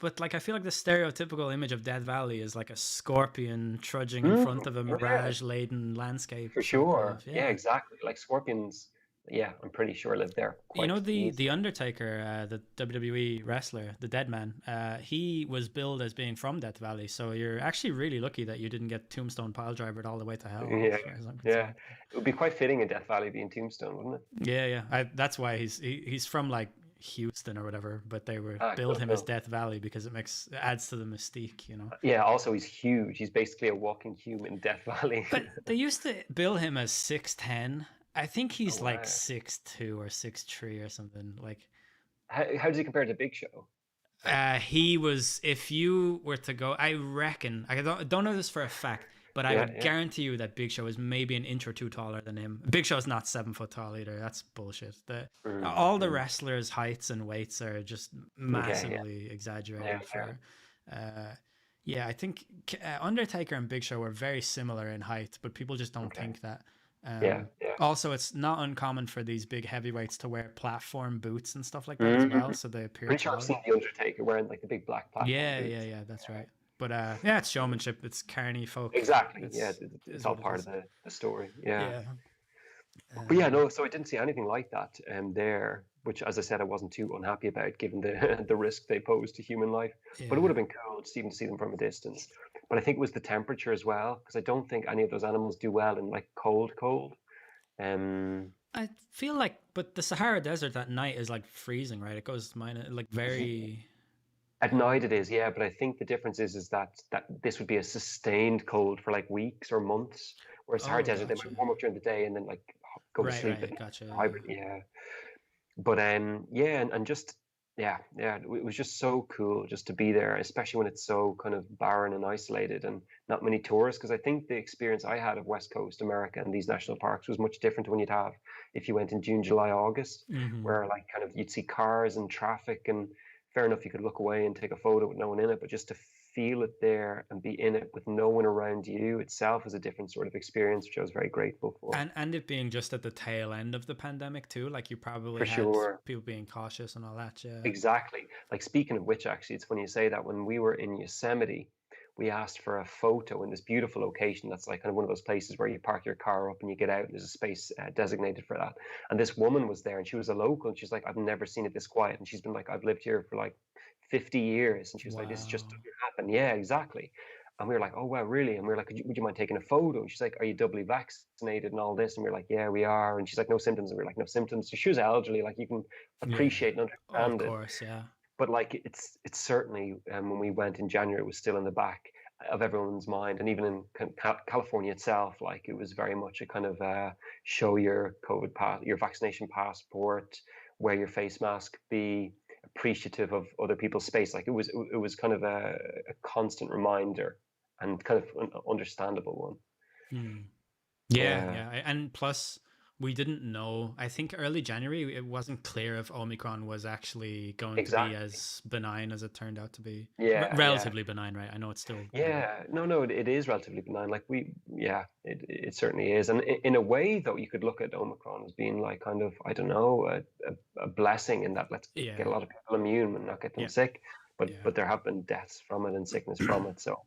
But like, I feel like the stereotypical image of Death Valley is like a scorpion trudging in front of a Oh yeah, mirage-laden landscape, for sort sure. of. Yeah, Yeah. exactly. Like scorpions. Yeah, I'm pretty sure live there You quite know the easily. Undertaker, the WWE wrestler, the Dead Man. He was billed as being from Death Valley, so you're actually really lucky that you didn't get Tombstone pile drivered all the way to hell, Yeah, as far as I'm yeah. concerned. It would be quite fitting in Death Valley being Tombstone, wouldn't it? Yeah, yeah. That's why he's from like Houston or whatever, but they were Ah, billed cool, him as cool. Death Valley because it adds to the mystique, you know. Yeah, also he's huge. He's basically a walking human, Death Valley. But they used to bill him as 6'10". I think Oh he's like wow. 6'2" or 6'3" or something. Like How does he compare to Big Show? he was, if you were to go, I reckon, I don't know this for a fact, but I Yeah, would yeah. guarantee you that Big Show is maybe an inch or two taller than him. Big Show's not 7 foot tall either. That's bullshit. All the Mm. wrestlers' heights and weights are just Okay, yeah, massively yeah, exaggerated yeah, for. Uh, yeah, I think Undertaker and Big Show were very similar in height, but people just don't okay, think that. yeah, Um, yeah. Also, it's not uncommon for these big heavyweights to wear platform boots and stuff like that as well, Mm. so they appear Pretty sure I've taller. seen the Undertaker wearing like the big black platform Yeah, yeah, boots. yeah, that's right. But yeah, it's showmanship. It's carny folk. Exactly. Yeah, It's it's is all what it part of is. the story. Yeah. Yeah. But yeah, Um, no, so I didn't see anything like that there, which, as I said, I wasn't too unhappy about given the the risk they pose to human life. But it would yeah. have been cool just even to see them from a distance. But I think it was the temperature as well, because I don't think any of those animals do well in like cold, cold. Um, I feel like, but the Sahara Desert at night is like freezing, right? It goes minus, like ye- very. at night it is, yeah, but I think the difference is that this would be a sustained cold for like weeks or months, whereas Sahara Oh, Desert they gotcha. might warm up during the day and then like go to Right, sleep at right, night. gotcha. Hybrid, yeah. But yeah, and just yeah, yeah, it was just so cool just to be there, especially when it's so kind of barren and isolated and not many tourists. Because I think the experience I had of West Coast America and these national parks was much different to when you'd have if you went in June, July, August, Mm-hmm. where like kind of you'd see cars and traffic, and fair enough, you could look away and take a photo with no one in it, but just to feel it there and be in it with no one around you itself is a different sort of experience, which I was very grateful for. And it being just at the tail end of the pandemic too, like you probably For had sure. people being cautious and all that. Yeah. Exactly. Like speaking of which, actually, it's funny you say that. When we were in Yosemite, we asked for a photo in this beautiful location that's like kind of one of those places where you park your car up and you get out and there's a space designated for that. And this woman was there and she was a local and she's like, I've never seen it this quiet. And she's been like, I've lived here for like 50 years. And she was like, this just Wow. doesn't happen. Yeah, exactly. And we were like, oh, wow, really? And we were like, would you mind taking a photo? And she's like, are you doubly vaccinated and all this? And we are like, yeah, we are. And she's like, no symptoms. And we are like, no symptoms. So she was elderly, like you can Yeah. appreciate and Of understand it, course. Yeah. but like it's certainly when we went in January, it was still in the back of everyone's mind, and even in California itself, like it was very much a kind of show your COVID pass, your vaccination passport, wear your face mask, be appreciative of other people's space. Like it was kind of a constant reminder and kind of an understandable one. Hmm. Yeah, Yeah. yeah. And plus, we didn't know. I think early January, it wasn't clear if Omicron was actually going to be Exactly. as benign as it turned out to be. Yeah, yeah. Relatively benign, right? I know it's still kind of. Yeah, no, it is relatively benign. Like yeah, it certainly is. And in a way, though, you could look at Omicron as being like kind of, I don't know, a blessing in that let's get a Yeah, lot of people immune and not get them yeah, sick. yeah. But there have been deaths from it and sickness from it, so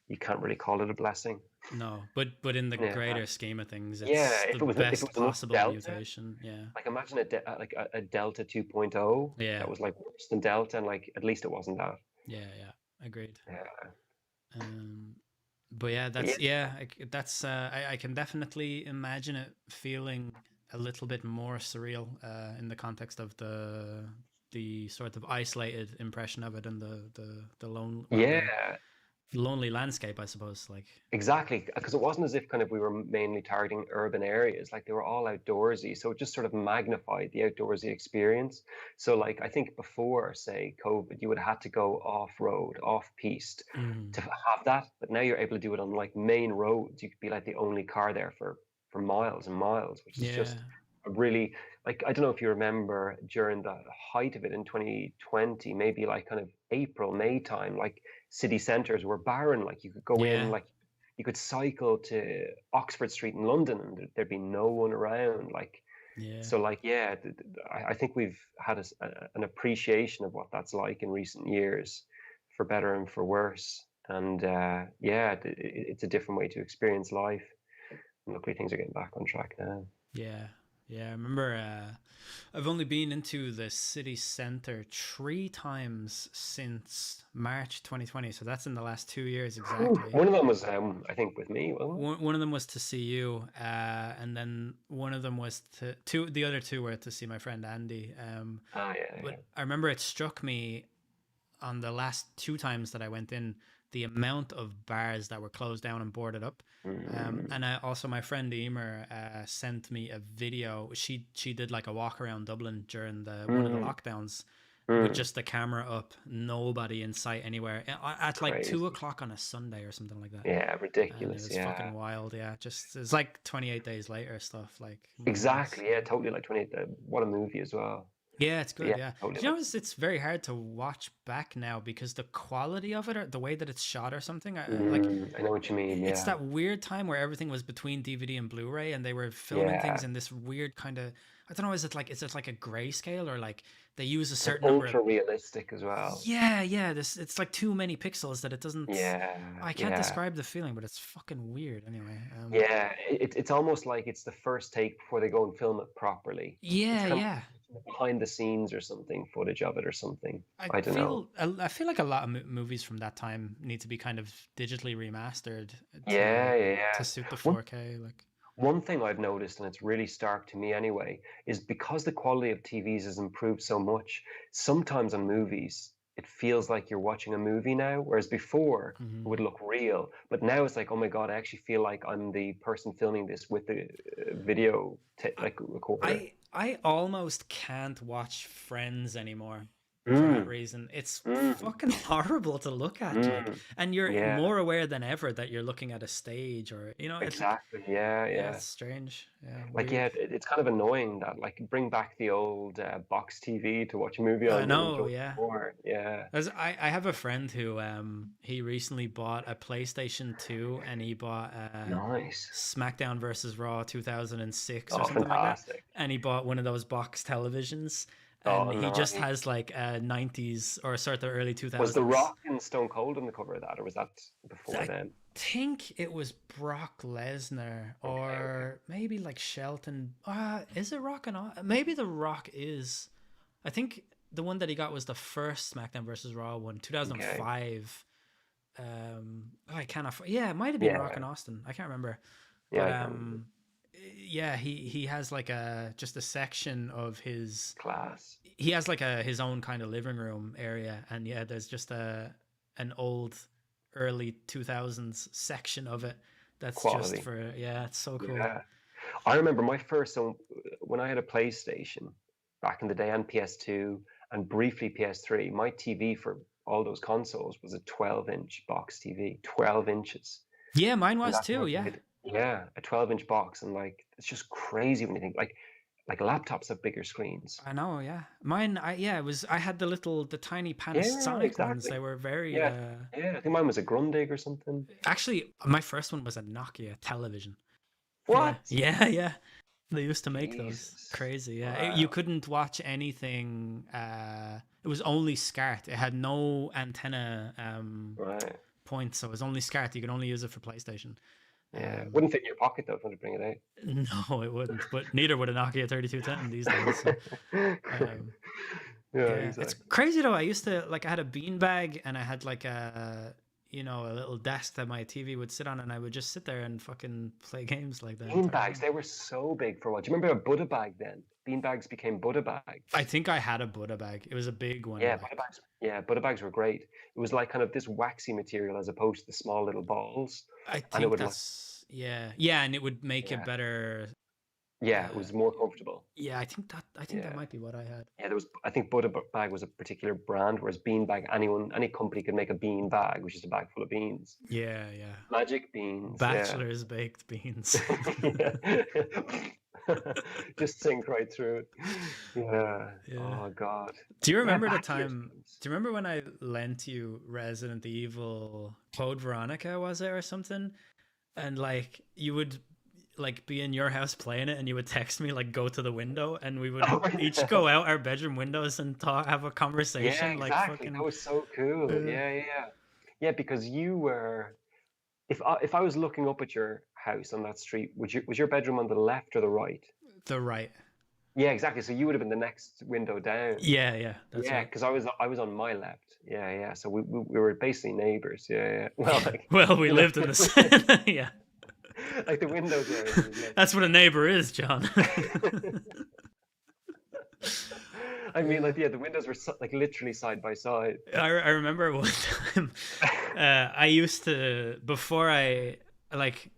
you can't really call it a blessing. No, but in the Yeah, greater scheme of things, yeah. it's the If it best was another possible Delta, mutation. Yeah, like imagine like a Delta 2.0 yeah, that was like worse than Delta, and like at least it wasn't that. yeah, yeah. Agreed. Yeah, Um, but yeah, but yeah, that's I can definitely imagine it feeling a little bit more surreal in the context of the sort of isolated impression of it and the lone well the yeah. lonely landscape, I suppose. Like, Exactly, because it wasn't as if kind of we were mainly targeting urban areas, like they were all outdoorsy, so it just sort of magnified the outdoorsy experience. So like I think before, say, COVID, you would have had to go off-road, off-piste mm, to have that, but now you're able to do it on like main roads. You could be like the only car there for miles and miles, which is yeah, just a really like I don't know if you remember during the height of it in 2020, maybe like kind of April, May time, like city centres were barren. Like you could go in, yeah, like you could cycle to Oxford Street in London and there'd be no one around. Like yeah, so, like yeah, I think we've had an appreciation of what that's like in recent years, for better and for worse. And yeah, it's a different way to experience life. And luckily, things are getting back on track now. yeah, yeah. I remember I've only been into the city center 3 times since March 2020, so that's in the last 2 years exactly. One of them was, I think, with me, wasn't it? One of them was to see you, and then one of them was to two. The other two were to see my friend Andy. Ah, yeah, yeah. But I remember it struck me on the last 2 times that I went in, the amount of bars that were closed down and boarded up. Mm, And I, also my friend Emer sent me a video. She did like a walk around Dublin during the one of the mm, lockdowns with mm. just the camera up, nobody in sight anywhere at like two Crazy. o'clock on a Sunday or something like that. Yeah, And it ridiculous. was Yeah. fucking wild. Yeah, just it's like 28 days later stuff, like madness. Exactly. Yeah, totally like 28. What a movie as well. Yeah, it's But good. yeah, Yeah, totally you like. know, it's very hard to watch back now because the quality of it, or the way that it's shot, or something. Like, I know what you mean. it's Yeah. that weird time where everything was between DVD and Blu-ray, and they were filming Yeah. things in this weird kind of. I don't know. Is it like a grayscale, or like they use a Like certain number of. ultra realistic as well. Yeah, yeah. This it's like too many pixels that it doesn't. Yeah. I can't Yeah. describe the feeling, but it's fucking weird. Anyway. Yeah. It's almost like it's the first take before they go and film it properly. It's Yeah, kind yeah. of behind the scenes or something, footage of it or something. I I don't know. feel I feel like a lot of movies from that time need to be kind of digitally remastered to Yeah, yeah, yeah. suit the One 4K. Like, One thing I've noticed, and it's really stark to me anyway, is because the quality of TVs has improved so much, sometimes on movies, it feels like you're watching a movie now, whereas before it mhm. would look real. But now it's like, oh my God, I actually feel like I'm the person filming this with the video I like recorder. I almost can't watch Friends anymore for that Mm, reason. It's mm, fucking horrible to look at, like, mm. and you're Yeah, more aware than ever that you're looking at a stage, or it's like, exactly. Yeah, yeah, yeah. it's strange, yeah, Like, yeah, weird. it's kind of annoying that like bring back the old box TV to watch a movie I on and know, enjoy it yeah. more. Yeah, As I have a friend who he recently bought a PlayStation 2, and he bought nice. SmackDown versus Raw 2006 or Oh, something like that, fantastic. and he bought one of those box televisions, and Oh, he just nice. has like a 90s or sort of early Was The 2000s. Rock and Stone Cold on the cover of that, or was that before I then? think it was Brock Lesnar, Okay, okay. or maybe like Shelton. Is it Rock and maybe The Rock is. I think the one that he got was the first SmackDown versus Raw one, Okay. 2005. I cannot. Yeah, it might have been Rock Yeah. and Austin. I can't remember, Yeah, but I can't remember. yeah, he has like a just a section of his. Class. He has like his own kind of living room area, and yeah, there's just an old early 2000s section of it that's just Quality. for, yeah, it's so cool. Yeah. I remember my first, so when I had a PlayStation back in the day and PS2 and briefly PS3, my TV for all those consoles was a 12-inch box TV, 12 inches. Yeah, mine And was that's how too. I Yeah, played. Yeah, a 12-inch box, and like it's just crazy when you think like laptops have bigger screens. I know, yeah. Mine, it was. I had the tiny Yeah, Panasonic ones. They exactly. were very. Yeah, yeah. I think mine was a Grundig or something. Actually, my first one was a Nokia television. Yeah, What? yeah, yeah. They used to make those. Jesus. Crazy, yeah. You Wow. couldn't watch anything. It was only SCART. It had no antenna Right. points, so it was only SCART. You could only use it for PlayStation. Yeah. Um, Wouldn't fit in your pocket though if you want to bring it no, it wouldn't. But neither would a Nokia 3210 these days. So, out. um, Yeah, yeah, it's exactly. crazy though. I used to like I had a beanbag and I had like a little desk that my TV would sit on, and I would just sit there and fucking play games like the Bean entire bags, time. they were so big for a while. Do you remember a Buddha bag then? Bean bags became Buddha I bags. think I had a Buddha bag. It was a big one, Yeah, Buddha like bags. Yeah, Buddha bags were great. It was like kind of this waxy material as opposed to the small little balls, I and it think would like, that's yeah, and it would make a yeah, better. yeah, it Uh, was more comfortable. yeah, I think that Yeah, might be what I had. yeah. There was, I think Buddha bag was a particular brand, whereas bean bag, any company could make a bean bag, which is a bag full of beans. Yeah, yeah. Magic beans, yeah. Bachelor's baked beans. Yeah. Just sink right through it. Yeah. Yeah. Oh God. Do you Yeah, remember the back years. time? Do you remember when I lent you Resident Evil Code Veronica, was it, or something? And like you would like be in your house playing it, and you would text me like go to the window, and we would Oh, each yeah. go out our bedroom windows and talk, have a Yeah, conversation, like exactly. That fucking. was so cool. Uh, Yeah, yeah, yeah. Yeah, because you were, if I was looking up at your house on that street, was your bedroom on the left or the right? the right. Yeah, exactly. So you would have been the next window down. Yeah, yeah, that's Yeah, right. because I was on my left. Yeah, yeah. So we were basically neighbors. Yeah, yeah. Well, like, Well, we you know, lived in the same. Yeah, like the windows were that's what a neighbor is, John. like. I mean, Yeah. like, yeah, the windows were like literally side by side. I remember one time I used to before I like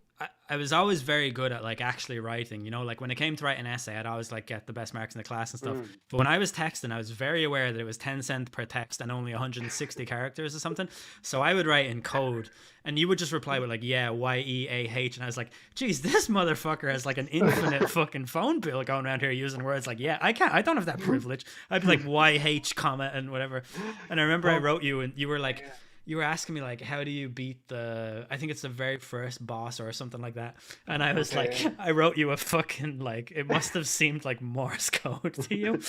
I was always very good at like actually writing, like when it came to write an essay, I'd always like get the best marks in the class and stuff. Mm. But when I was texting, I was very aware that it was 10 cents per text and only 160 characters or something. So I would write in code and you would just reply with like, yeah, YEAH. And I was like, geez, this motherfucker has like an infinite fucking phone bill going around here using words like, yeah, I don't have that privilege. I'd be like YH comma and whatever. And I remember I Well, wrote you and you were like, yeah, you were asking me like how do you beat I think it's the very first boss or something like that, and I was like, okay. I wrote you a fucking like it must have seemed like Morse code to you,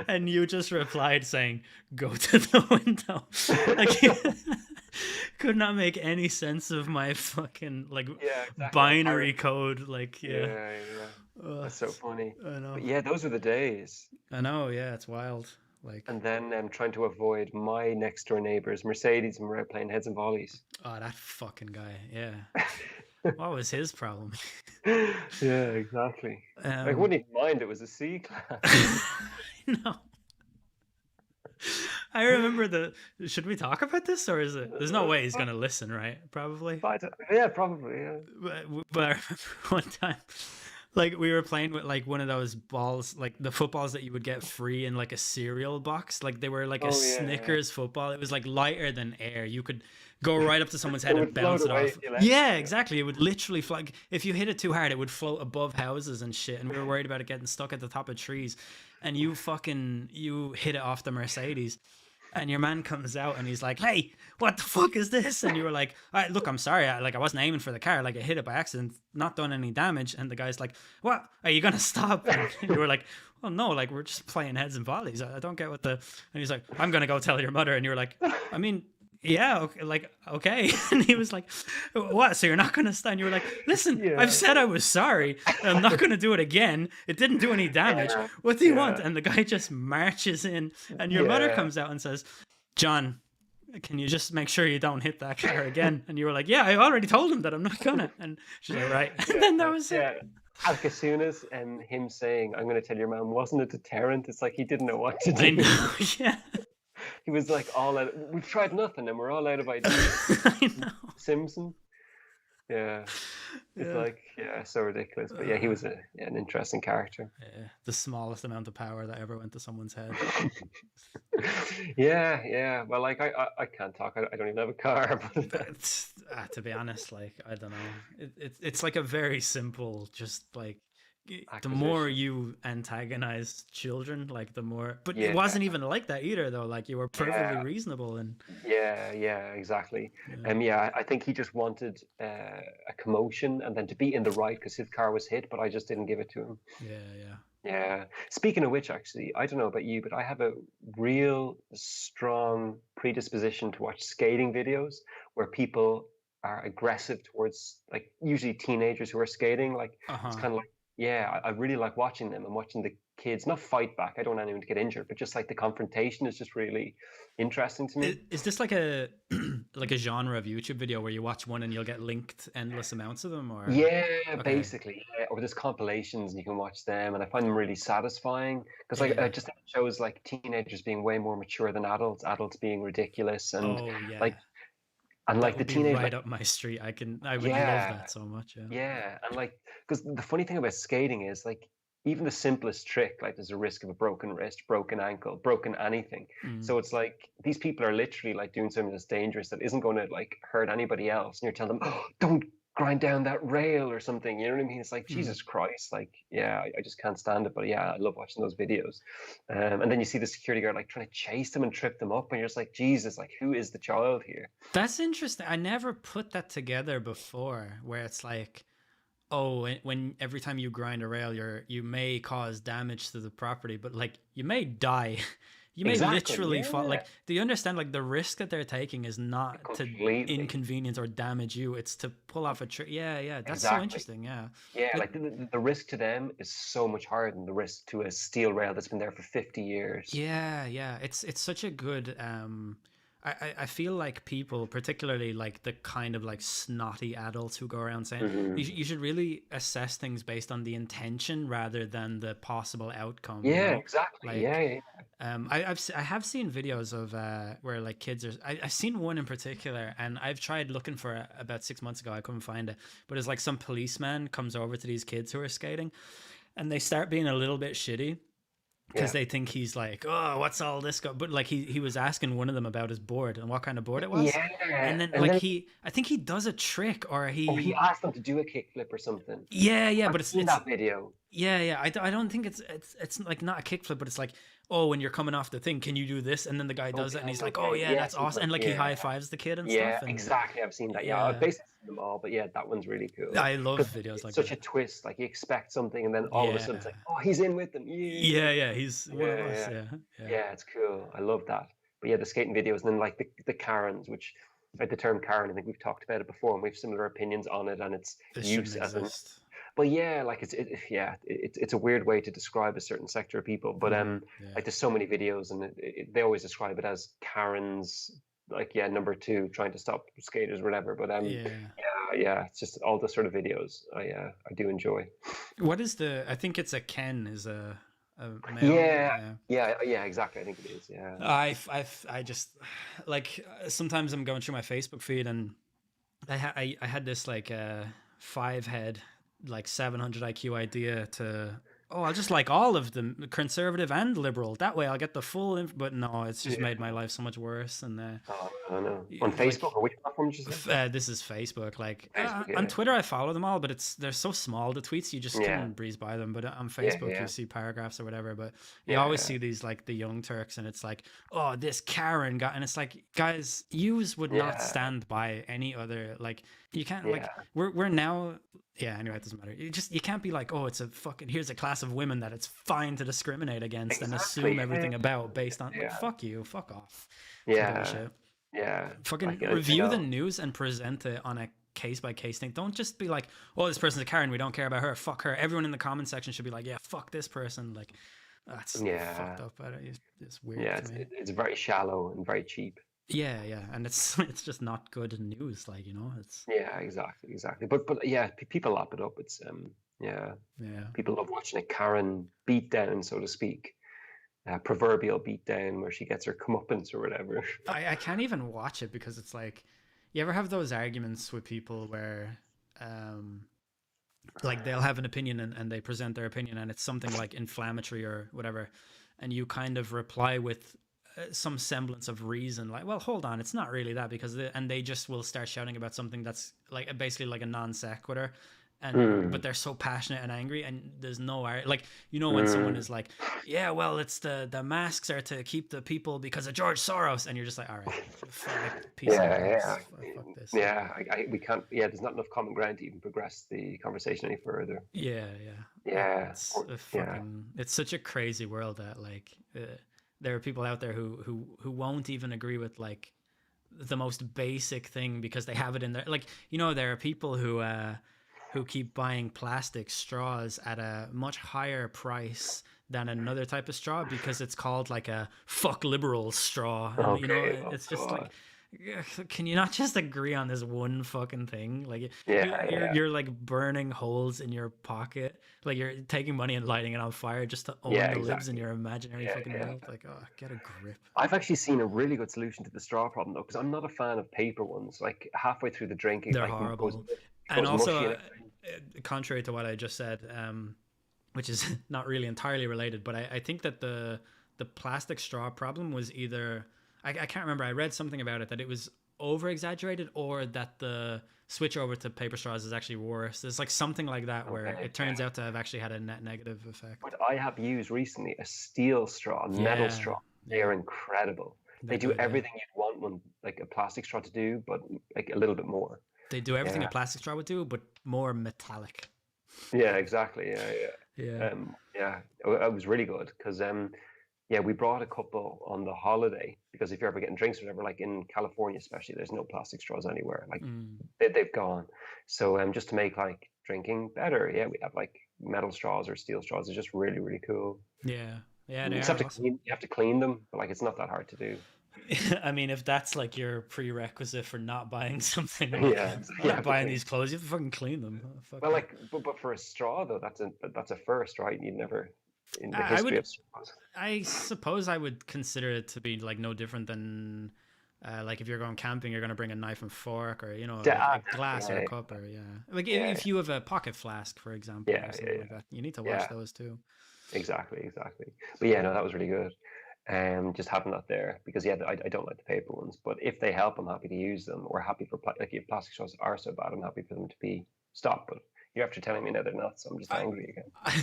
and you just replied saying go to the window, like you could not make any sense of my fucking like Yeah, exactly. Like binary hierarchy. code, like yeah. Yeah, yeah. Ugh, That's so funny. I know, But yeah, those were the days. yeah, it's wild, like And then trying to avoid my next door neighbors, Mercedes, and we're out playing heads and volleys. oh that fucking guy, yeah, what was his problem? Yeah, exactly. I um wouldn't even mind it was a C class. no. I remember Should we talk about this, or is it? There's no way he's But, gonna listen, right? Probably. yeah, probably. Yeah. But I remember one time, like we were playing with like one of those balls, like the footballs that you would get free in like a cereal box. Like they were like a Oh yeah, yeah. Snickers football. It was like lighter than air. You could go right up to someone's It head and would float bounce it away off. if you let it. Yeah, Yeah. exactly. It would literally fly. Like, if you hit it too hard, it would float above houses and shit. And we were worried about it getting stuck at the top of trees. And you hit it off the Mercedes. And your man comes out and he's like, "Hey, what the fuck is this?" And you were like, "All right, look, I'm sorry. I wasn't aiming for the car. Like I hit it by accident, not done any damage." And the guy's like, "What? Are you gonna stop?" And you were like, "Well, no. Like we're just playing heads and volleys. I don't get what the." And he's like, "I'm gonna go tell your mother." And you were like, "I mean, yeah, okay, like okay." And he was like, "What? So you're not gonna stand?" You were like, "Listen, I've Yeah. said I was sorry. I'm not gonna do it again. It didn't do any damage. Yeah. What do you want?" Yeah. And the guy just marches in, and your mother Yeah. comes out and says, "John, can you just make sure you don't hit that car again?" And you were like, "Yeah, I already told him that I'm not gonna." And she's like, "Right." And then that Yeah. was it. Yeah. Alcacunas and him saying, "I'm going to tell your mom," wasn't a deterrent. It's like he didn't know what to I do. know. Yeah. He was like all out. We've tried nothing, and we're all out of ideas. I know. Simpson. Yeah. It's Yeah. like, yeah, so ridiculous. But yeah, he Uh, was an interesting character. yeah. The smallest amount of power that ever went to someone's head. Yeah, yeah. Well, like I can't talk. I don't even have a car. But But To be honest, like I don't know, it's like a very simple, just like the more acquisition. you antagonize children, like the more. But it Yeah, wasn't even like that either, though. Like you were perfectly yeah, reasonable, and yeah, exactly. yeah, Yeah, I think he just wanted a commotion and then to be in the right because his car was hit, but I just didn't give it to him. yeah, yeah. Yeah. Speaking of which, actually, I don't know about you, but I have a real strong predisposition to watch skating videos where people are aggressive towards like usually teenagers who are skating. Like Uh it's huh. kind of like, yeah, I really like watching them and watching the kids not fight back. I don't want anyone to get injured, but just like the confrontation is just really interesting to me. Is this like a like a genre of YouTube video where you watch one and you'll get linked endless amounts of them, or Yeah, okay, basically. Yeah. Or there's compilations and you can watch them, and I find them really satisfying because like yeah, it just shows like teenagers being way more mature than adults, adults being ridiculous, and oh yeah, like and that like would the be teenage right like up my street. I would love yeah, that so much. Yeah. yeah, and like because the funny thing about skating is like even the simplest trick, like there's a risk of a broken wrist, broken ankle, broken anything. Mm. So it's like these people are literally like doing something that's dangerous that isn't going to like hurt anybody else, and you're telling them, oh, don't grind down that rail or something. You know what I mean? It's like Mm. Jesus Christ, like yeah, I just can't stand it. But yeah, I love watching those videos. And then you see the security guard like trying to chase them and trip them up, and you're just like, Jesus, like who is the child here? That's interesting. I never put that together before, where it's like, oh, when every time you grind a rail, you may cause damage to the property, but like you may die. You may Exactly. literally fall. Yeah, Like, do you understand? Like the risk that they're taking is not to completely. inconvenience or damage you. It's to pull off a trick. Yeah, yeah. That's so Exactly. interesting. Yeah. Yeah, But like the risk to them is so much higher than the risk to a steel rail that's been there for 50 years. yeah, yeah. It's such a good I feel like people, particularly like the kind of like snotty adults who go around saying Hmm. you should really assess things based on the intention rather than the possible outcome, you Yeah, know? exactly. Like Yeah, I have seen videos of where like kids are. I've seen one in particular, and I've tried looking for it about 6 months ago. I couldn't find it, but it's like some policeman comes over to these kids who are skating, and they start being a little bit shitty because yeah, they think he's like, oh, what's all this but like he was asking one of them about his board and what kind of board it was, yeah. and then And like then, I think he does a trick, or oh, he he asked them to do a kickflip or something. yeah, yeah, I've but seen it's that video. yeah, yeah. I don't think it's like not a kickflip, but it's like, oh, when you're coming off the thing, can you do this? And then the guy does it, and Okay, he's like, oh okay. yeah, Yeah, that's something awesome, like, and like he high yeah, fives the kid and yeah, stuff, and exactly. I've seen that. Yeah, I've yeah, basically seen them all, but yeah, that one's really cool I love because videos it's like such a that. twist. Like you expect something, and then all of a sudden it's Yeah, like, oh, he's in with them. yeah, Yeah, yeah. He's one of yeah, us. yeah. Yeah, yeah. Yeah, it's cool. I love that. But yeah, the skating videos and then like the Karens, which like the term Karen, I think we've talked about it before and we have similar opinions on it and its This shouldn't use as an exist. but yeah, like yeah, it's a weird way to describe a certain sector of people. But Yeah, like there's so many videos and they always describe it as Karens like yeah, number two trying to stop skaters or whatever. But yeah. yeah, it's just all the sort of videos I do enjoy. What is the? I think it's a Ken is a male. Yeah, Yeah. yeah, exactly. I think it is. Yeah. I just like sometimes I'm going through my Facebook feed and I had this like five head like 700 IQ idea to, oh, I'll just like all of them, conservative and liberal, that way I'll get the full but no, it's just Yeah. made my life so much worse. And Oh, I don't know. On like Facebook or which platform did you say? this is Facebook. Like Facebook, on yeah. Twitter, I follow them all, but they're so small, the tweets, you just Yeah, can breeze by them. But on yeah, Facebook, you yeah, see paragraphs or whatever. But you always yeah, see these like the Young Turks, and it's like, oh, this Karen got, and it's like, guys, yous would not yeah, stand by any other, like, you can't like yeah. we're now. Yeah, anyway, it doesn't matter. You can't be like, oh, it's a fucking, here's a class of women that it's fine to discriminate against and assume Exactly. everything about based on, like, Yeah, fuck you, fuck off. It's yeah, bullshit. yeah. Fucking Like I review the know. news and present it on a case by case thing. Don't just be like, oh, this person's a Karen, we don't care about her, fuck her. Everyone in the comment section should be like, yeah, fuck this person. Like, that's Yeah, fucked up. It's weird yeah. to me. It's very shallow and very cheap. Yeah, yeah, and it's it's just not good news. Like, you know, it's Yeah, exactly. But yeah, people lap it up. It's yeah, yeah. people love watching a Karen beatdown, so to speak. Proverbial beatdown where she gets her comeuppance or whatever. I can't even watch it because it's like, you ever have those arguments with people where um like they'll have an opinion and they present their opinion and it's something like inflammatory or whatever, and you kind of reply with some semblance of reason, like, well, hold on, it's not really that, because and they just will start shouting about something that's like basically like a non sequitur, and but Mm, they're so passionate and angry, and there's no like, when someone mm. is like, yeah, well, it's the masks are to keep the people because of George Soros, and you're just like, all right, like, peace out, Yeah, guys. yeah, Fuck this. yeah. We can't. Yeah, there's not enough common ground to even progress the conversation any further. Yeah, yeah. Yeah, It's a yeah, fucking. It's such a crazy world that like there are people out there who won't even agree with like the most basic thing because they have it in there. Like, there are people who keep buying plastic straws at a much higher price than another type of straw because it's called like a fuck liberal straw, and okay. Oh it's just like, God. can you not just agree on this one fucking thing? Like, Yeah, yeah, you're like burning holes in your pocket, like you're taking money and lighting it on fire just to own yeah. the libs in Exactly. your imaginary Yeah, fucking yeah. world. Like, oh, get a grip. I've actually seen a really good solution to the straw problem though, because I'm not a fan of paper ones. Like halfway through the drink, it They're like horrible. And goes also, mushy and everything. contrary to what I just said, which is not really entirely related, but I think that the plastic straw problem was either, I can't remember. I read something about it that it was over exaggerated, or that the switch over to paper straws is actually worse. There's like something like that where Okay. it turns out to have actually had a net negative effect. But I have used recently a steel straw, a metal Yeah, straw. They yeah, are incredible. they're They do good. Yeah, everything you'd want one like a plastic straw to do, but like a little bit more. they do everything a Yeah. plastic straw would do, but more metallic. Yeah, exactly. Yeah, Yeah. yeah. Yeah, it was really good because yeah, we brought a couple on the holiday because if you're ever getting drinks or whatever, like in California especially, there's no plastic straws anywhere. Like Mm. they've gone. So just to make like drinking better, yeah, we have like metal straws or steel straws. It's just really, really cool. Yeah, yeah, You they just are have to awesome. clean. You have to clean them, but like it's not that hard to do. I mean, if that's like your prerequisite for not buying something, like, Yeah, I'm you not have to buying clean. these clothes, you have to fucking clean them. Oh, fuck Well, that. like, but for a straw though, that's a first, right? You never in the I history would, of straws. I suppose I would consider it to be like no different than, like if you're going camping, you're going to bring a knife and fork, or, a glass or a Yeah, cup, or, yeah. Like yeah, if you have a pocket flask, for example, or yeah, something yeah, like that, you need to wash yeah. those too. Exactly, exactly. But yeah, no, that was really good. Just having that there because yeah, I don't like the paper ones, but if they help, I'm happy to use them. Or happy for like if plastic straws are so bad, I'm happy for them to be stopped. But you're after telling me now they're not, so I'm just I, angry I,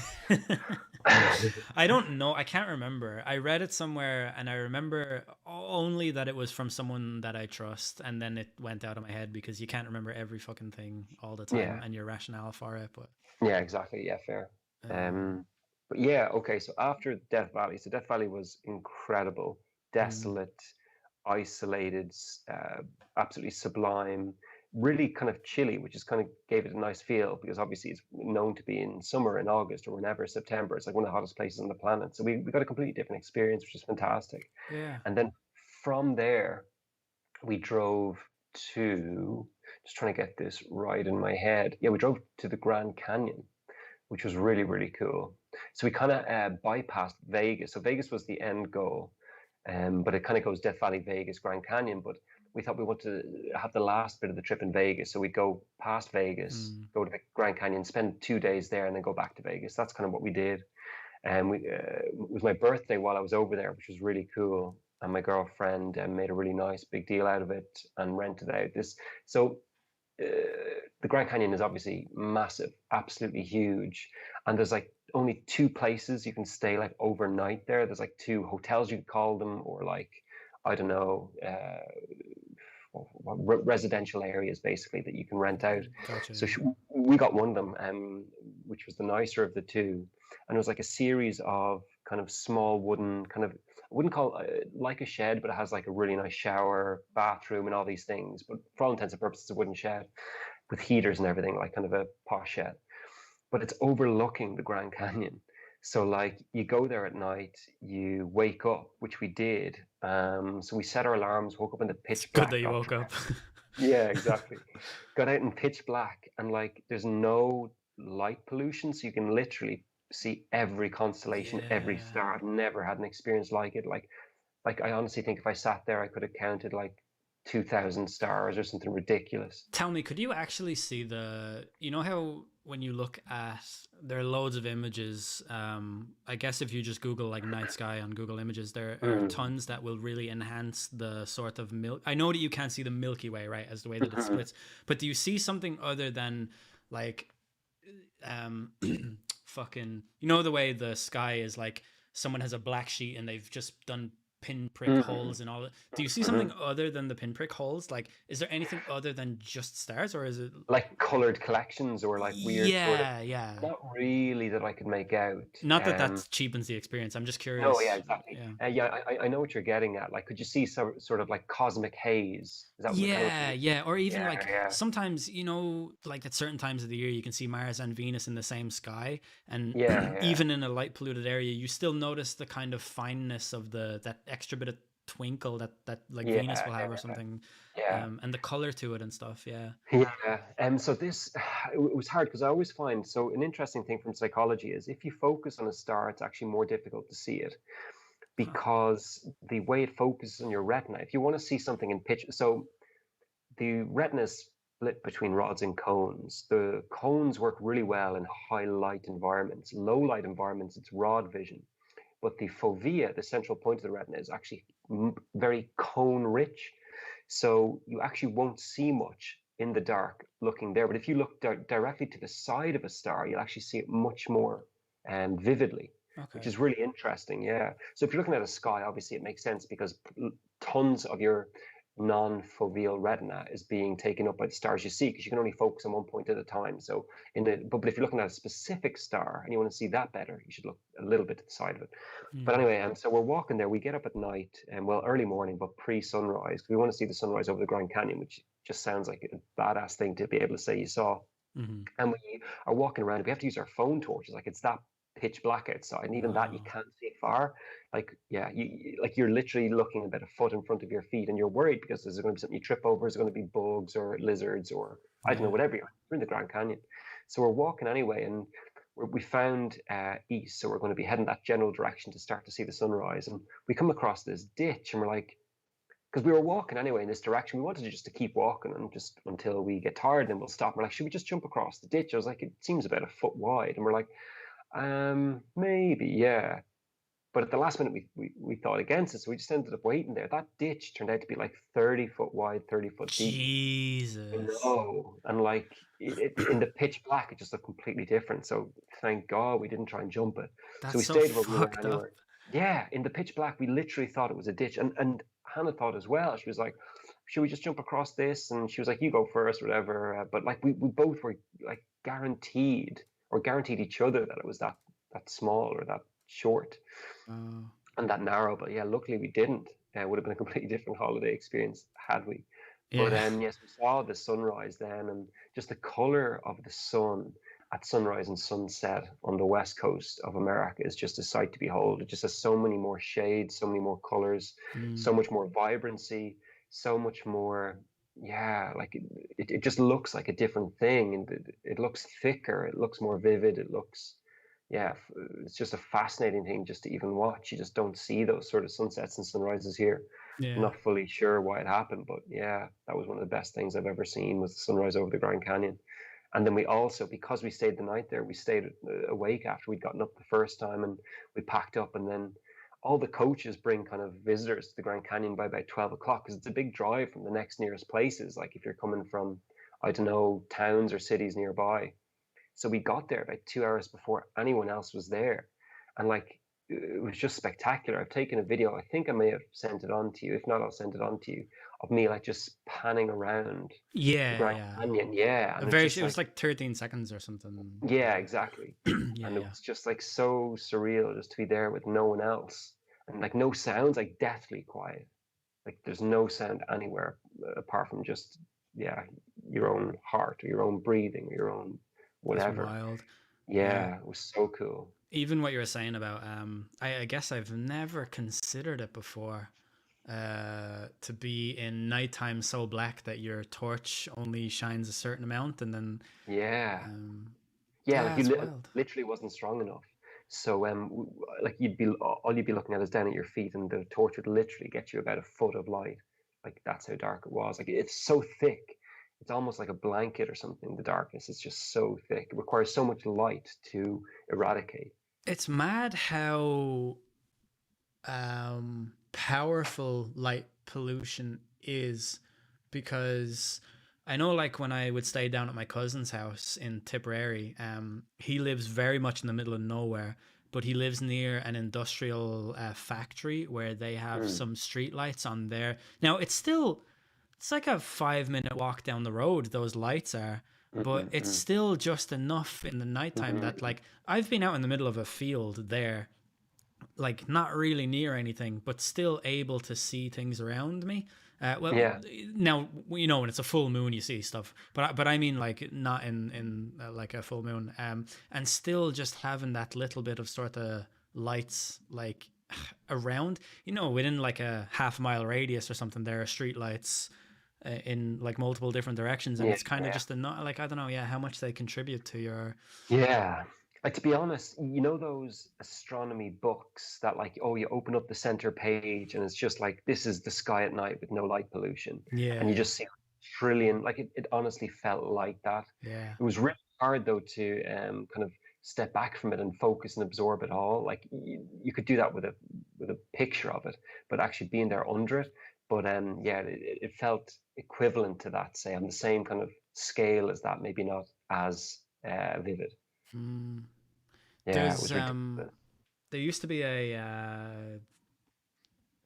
again. I don't know. I can't remember. I read it somewhere, and I remember only that it was from someone that I trust, and then it went out of my head because you can't remember every fucking thing all the time Yeah, and your rationale for it. But yeah, exactly. Yeah, fair. um, Um, but yeah, okay. So after Death Valley, so Death Valley was incredible, mm, desolate, isolated, absolutely sublime, really kind of chilly, which is kind of gave it a nice feel because obviously it's known to be in summer in August or whenever September. It's like one of the hottest places on the planet. So we got a completely different experience, which is fantastic. yeah, And then from there, we drove to, just trying to get this right in my head. Yeah, we drove to the Grand Canyon, which was really, really cool. So we kind of bypassed Vegas. So Vegas was the end goal, but it kind of goes Death Valley, Vegas, Grand Canyon. But we thought we wanted to have the last bit of the trip in Vegas. So we'd go past Vegas, mm, go to the Grand Canyon, spend 2 days there, and then go back to Vegas. That's kind of what we did. And it was my birthday while I was over there, which was really cool. And my girlfriend made a really nice big deal out of it and rented out this. So the Grand Canyon is obviously massive, absolutely huge, and there's like only two places you can stay like overnight there. There's like two hotels you could call them, or like I don't know, residential areas basically that you can rent out. gotcha. So Yeah. we got one of them, which was the nicer of the two, and it was like a series of kind of small wooden kind of I wouldn't call it like a shed, but it has like a really nice shower, bathroom, and all these things. But for all intents and purposes, a wooden shed with heaters and everything, like kind of a posh shed. But it's overlooking the Grand Canyon. So like you go there at night, you wake up, which we did. So we set our alarms, woke up in the It's pitch good that black, you got woke up. yeah, exactly. Got out in pitch black, and like there's no light pollution, so you can literally see every constellation, every Yeah. star. I've never had an experience like it. Like I honestly think if I sat there, I could have counted like 2,000 stars or something ridiculous. Tell me, could you actually see how when you look at, there are loads of images. I guess if you just Google like night sky on Google Images, there are Mm. tons that will really enhance the sort of milk. I know that you can't see the Milky Way, right, as the way that it Mhm. splits, but do you see something other than like um fucking, you know, the way the sky is like someone has a black sheet and they've just done pinprick Mhm. holes and all that. Do you see something Mhm. other than the pinprick holes? Like, is there anything other than just stars, or is it? Like colored collections or like weird sort of, Yeah, yeah. not really that I could make out. Not that that cheapens the experience. I'm just No, yeah, curious. exactly. Yeah. Yeah, I know what you're getting at. Like, could you see some sort of like cosmic haze? Is that kind of what you Yeah, mean? yeah. Or even Yeah, like yeah, sometimes, you know, like at certain times of the year, you can see Mars and Venus in the same sky. And yeah, yeah, even in a light polluted area, you still notice the kind of fineness of that extra bit of twinkle that like yeah, Venus will have or yeah, something. yeah. And the color to it and stuff. Yeah. Yeah. So this, it was hard because I always find, so an interesting thing from psychology is if you focus on a star, it's actually more difficult to see it Huh. because the way it focuses on your retina, if you want to see something in pitch, so the retina is split between rods and cones. The cones work really well in high light environments. Low light environments, it's rod vision. But the fovea, the central point of the retina, is actually very cone rich. So you actually won't see much in the dark looking there. But if you look directly to the side of a star, you'll actually see it much more vividly, which Okay. is really interesting. Yeah. So if you're looking at a sky, obviously it makes sense because tons of your non-foveal retina is being taken up by the stars you see because you can only focus on one point at a time. So but if you're looking at a specific star and you want to see that better, you should look a little bit to the side of it. But Mm. anyway, so we're walking there. We get up at night, and well, early morning, but pre-sunrise. We want to see the sunrise over the Grand Canyon, which just sounds like a badass thing to be able to say you saw. Mm-hmm. And we are walking around. We have to use our phone torches, like it's that pitch black outside, and even that you Wow. can't see far. Like, yeah, like you're literally looking about a foot in front of your feet, and you're worried because there's going to be something you trip over. Is there going to be bugs or lizards or I don't know, Yeah. whatever. We're in the Grand Canyon, so we're walking anyway, and we found east, so we're going to be heading that general direction to start to see the sunrise. And we come across this ditch, and we're like, because we were walking anyway in this direction, we wanted just to keep walking and just until we get tired, and then we'll stop. We're like, should we just jump across the ditch? I was like, it seems about a foot wide, and we're like, maybe, yeah. But at the last minute, we thought against it, so we just ended up waiting there. That ditch turned out to be like 30 foot wide, 30 foot deep. I Jesus. know. And like in the pitch black, it just looked completely different. So thank God we didn't try and jump it. So That's we so stayed where we were fucked anyway. up. Yeah, in the pitch black, we literally thought it was a ditch. And Hannah thought as well. She was like, should we just jump across this? And she was like, you go first, whatever. But like we both were like guaranteed each other that it was that small or that short Oh. and that narrow. But yeah, luckily we didn't. It would have been a completely different holiday experience had we. But Yeah. yes, we saw the sunrise then, and just the color of the sun at sunrise and sunset on the west coast of America is just a sight to behold. It just has so many more shades, so many more colors, so Mm. much more vibrancy, so much more. Yeah, like it just looks like a different thing, and it looks thicker, it looks more vivid, it looks yeah, it's just a fascinating thing just to even watch. You just don't see those sort of sunsets and sunrises here. I'm Yeah. not fully sure why it happened, but yeah, that was one of the best things I've ever seen was the sunrise over the Grand Canyon. And then we also, because we stayed the night there, we stayed awake after we'd gotten up the first time and we packed up. And then all the coaches bring kind of visitors to the Grand Canyon by about 12 o'clock because it's a big drive from the next nearest places. Like if you're coming from, I don't know, towns or cities nearby. So we got there about 2 hours before anyone else was there. And like, it was just spectacular. I've taken a video. I think I may have sent it on to you. If not, I'll send it on to you of me like just panning around the Yeah, Grand yeah. Canyon. Yeah. A And it's very, just it was like, like 13 seconds or something. yeah, exactly. Yeah, And it yeah. was just like so surreal just to be there with no one else and like no sounds, like deathly quiet. Like there's no sound anywhere apart from just, yeah, your own heart or your own breathing or your own That's whatever. wild. Yeah. Yeah, it was so cool. Even what you were saying about, I guess I've never considered it before. To be in nighttime so black that your torch only shines a certain amount, and then, Yeah, um, yeah, like yeah, it's wild. literally wasn't strong enough. So like all you'd be looking at is down at your feet, and the torch would literally get you about a foot of light. Like that's how dark it was. Like it's so thick, it's almost like a blanket or something. The darkness is just so thick. It requires so much light to eradicate. It's mad how powerful light pollution is, because I know, like, when I would stay down at my cousin's house in Tipperary, he lives very much in the middle of nowhere, but he lives near an industrial factory where they have Mm, some street lights on there. Now, it's like a 5 minute walk down the road, those lights are, but it's mm, still just enough in the nighttime that, mm, like, I've been out in the middle of a field there, like not really near anything, but still able to see things around me. Well, yeah, now you know when it's a full moon, you see stuff, but I mean like not in like a full moon, and still just having that little bit of sort of lights like around, within like a half-mile radius or something. There are street lights in like multiple different directions, and yeah, it's kind of yeah. just a not like I don't know, yeah, how much they contribute to your Yeah. Like, to be honest, you know those astronomy books that, like, oh, you open up the center page and it's just like this is the sky at night with no light pollution, and you yeah just see trillion. Like, it honestly felt like that. yeah It was really hard though to kind of step back from it and focus and absorb it all. Like, you could do that with a picture of it, but actually being there under it. But yeah, it felt equivalent to that, say, on the same kind of scale as that, maybe not as vivid. Hmm. Yeah, it There's was ridiculous. there used to be a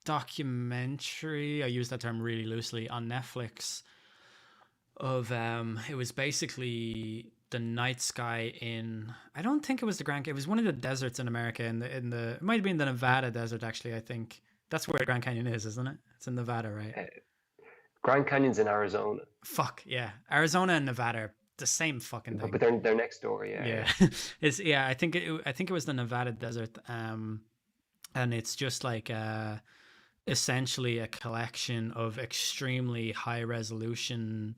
documentary. I use that term really loosely on Netflix. Of it was basically the night sky in. I don't think it was the Grand. It was one of the deserts in America. In the it might have been the Nevada desert actually. I think that's where the Grand Canyon is, isn't it? It's in Nevada, right? Uh, Grand Canyon's in Arizona, Fuck yeah, Arizona and Nevada are the same fucking but thing. they're next door. Yeah, Yeah, yeah. it's yeah. I think it was the Nevada desert. And it's just like essentially a collection of extremely high resolution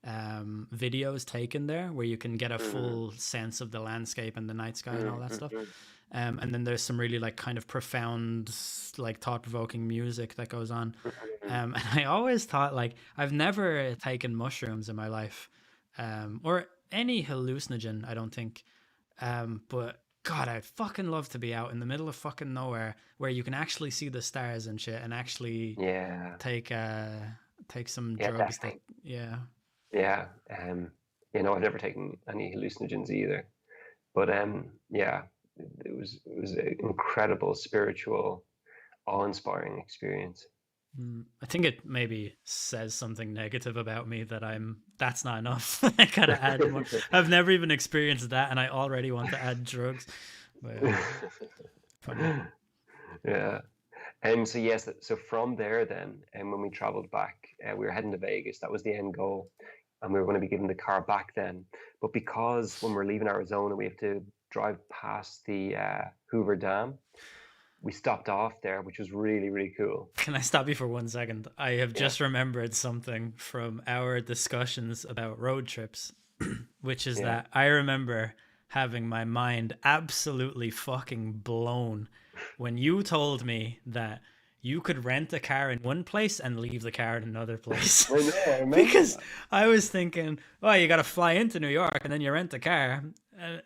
videos taken there, where you can get a Mm-hmm, full sense of the landscape and the night sky and all that stuff. mm-hmm, And then there's some really like kind of profound, like thought provoking music that goes on. mm-hmm. And I always thought, like, I've never taken mushrooms in my life, or any hallucinogen, I don't think. But God, I'd fucking love to be out in the middle of fucking nowhere where you can actually see the stars and shit, and actually Yeah, take uh take some yeah, drugs that, definitely. yeah. Yeah, I've never taken any hallucinogens either, but yeah, it was an incredible spiritual, awe-inspiring experience. I think it maybe says something negative about me that that's not enough. I gotta add more. I've never even experienced that, and I already want to add drugs. But yeah, funny. Yeah. And so yes, so from there then, and when we traveled back, we were heading to Vegas. That was the end goal, and we were going to be giving the car back then. But because when we're leaving Arizona, we have to drive past the Hoover Dam, we stopped off there, which was really, really cool. Can I stop you for 1 second? I have Yeah. just remembered something from our discussions about road trips, which is Yeah. that I remember having my mind absolutely fucking blown when you told me that you could rent a car in one place and leave the car in another place. I know. I remember Because that. I was thinking, oh, you got to fly into New York and then you rent a car.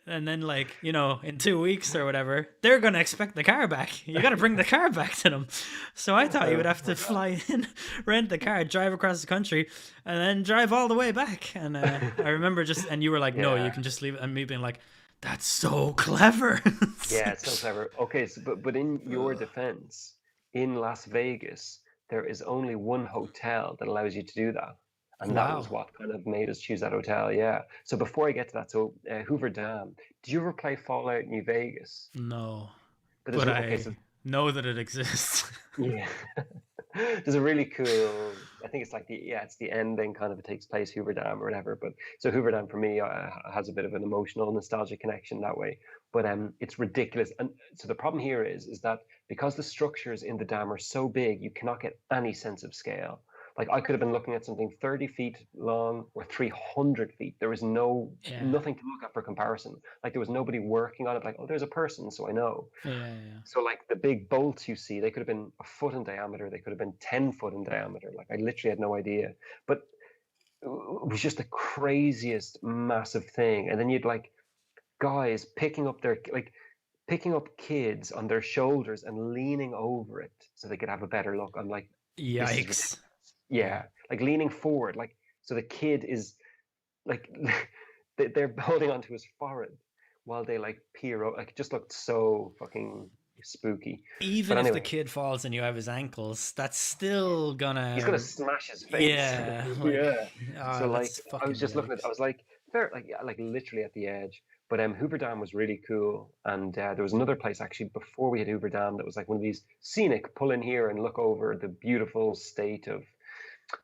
And then, like, in 2 weeks or whatever, they're going to expect the car back. You got to bring the car back to them. So I thought you would have to Forgot. fly in, rent the car, drive across the country, and then drive all the way back. And I remember and you were like, no, you Yeah. can just leave it. And me being like, that's so clever. Yeah, it's so clever. Okay, so but in your defense, in Las Vegas, there is only one hotel that allows you to do that. And that was Wow. what kind of made us choose that hotel. Yeah. So before I get to that, so Hoover Dam, did you ever play Fallout New Vegas? No. But But okay, I so know that it exists. yeah. There's a really cool, I think it's like it's the ending kind of, it takes place Hoover Dam or whatever. But so Hoover Dam for me has a bit of an emotional, nostalgic connection that way. But it's ridiculous. And so the problem here is that because the structures in the dam are so big, you cannot get any sense of scale. Like, I could have been looking at something 30 feet long or 300 feet. There was Yeah. nothing to look at for comparison. Like, there was nobody working on it. Like, oh, there's a person, so I know. Yeah. Yeah. So, like, the big bolts you see, they could have been a foot in diameter. They could have been 10 foot in diameter. Like, I literally had no idea. But it was just the craziest massive thing. And then you'd like guys picking up kids on their shoulders and leaning over it so they could have a better look. I'm like, this is ridiculous. Yikes. Yeah. Yeah, like leaning forward, like so the kid is like they're holding onto his forehead while they like peer out. Like it just looked so fucking spooky. But Even if the anyway, kid falls and you have his ankles, that's still he's gonna gonna, smash his face. yeah, like, Yeah. So like that's I was fucking just looking at, I yikes. was like, fair, like yeah, like literally at the edge. But Hoover Dam was really cool, and there was another place actually before we had Hoover Dam that was like one of these scenic pull in here and look over the beautiful state of,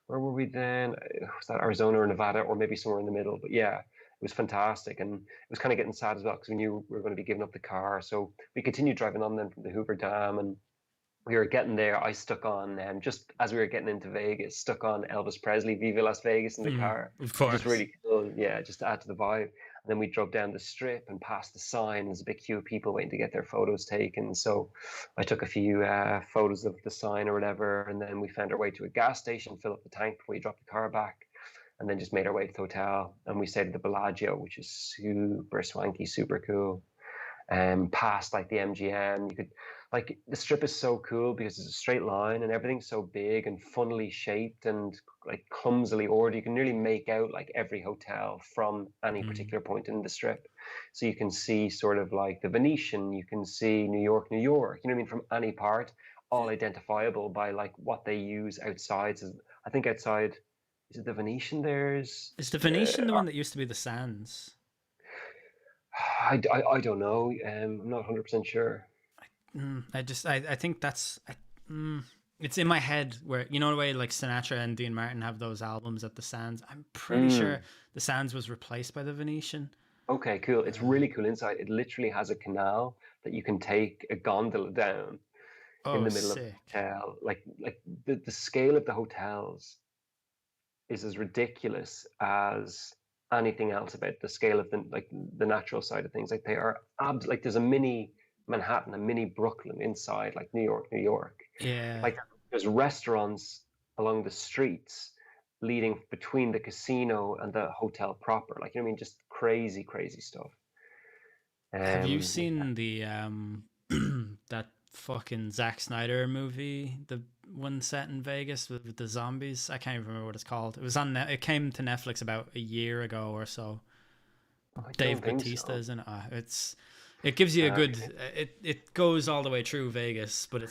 where were we then? Was that Arizona or Nevada or maybe somewhere in the middle? But yeah, it was fantastic, and it was kind of getting sad as well because we knew we were going to be giving up the car. So we continued driving on then from the Hoover Dam, and we were getting there. I stuck on, just as we were getting into Vegas, stuck on Elvis Presley, "Viva Las Vegas" in the car, Of which is course. really cool. Yeah, just to add to the vibe. And then we drove down the strip and past the sign. There's a big queue of people waiting to get their photos taken. So I took a few photos of the sign or whatever, and then we found our way to a gas station, fill up the tank before we dropped the car back, and then just made our way to the hotel. And we stayed at the Bellagio, which is super swanky, super cool. Past like the MGM. You could like the strip is so cool because it's a straight line and everything's so big and funnily shaped and like clumsily ordered. You can nearly make out like every hotel from any Mm. particular point in the strip. So you can see sort of like the Venetian, you can see New York, New York, you know what I mean, from any part, all identifiable by like what they use outside. So I think outside, is it the Venetian? There's Is the Venetian the one that used to be the Sands? I don't know. I'm not 100% sure. I think it's in my head where, you know, the way like Sinatra and Dean Martin have those albums at the Sands. I'm pretty Mm. sure the Sands was replaced by the Venetian. Okay, cool. It's Uh, really cool inside. It literally has a canal that you can take a gondola down in oh, the middle of sick. the hotel. Like the scale of the hotels is as ridiculous as anything else about the scale of the natural side of things. Like they are like there's a mini Manhattan, a mini Brooklyn inside, like New York, New York. Yeah. Like there's restaurants along the streets leading between the casino and the hotel proper. Like you know what I mean? Just crazy, crazy stuff. Have you Yeah. seen the that fucking Zack Snyder movie, the one set in Vegas with the zombies? I can't even remember what it's called. It was on it came to Netflix about a year ago or so. I don't Dave think Bautista so. is in it. It gives you a good, Okay. it goes all the way through Vegas, but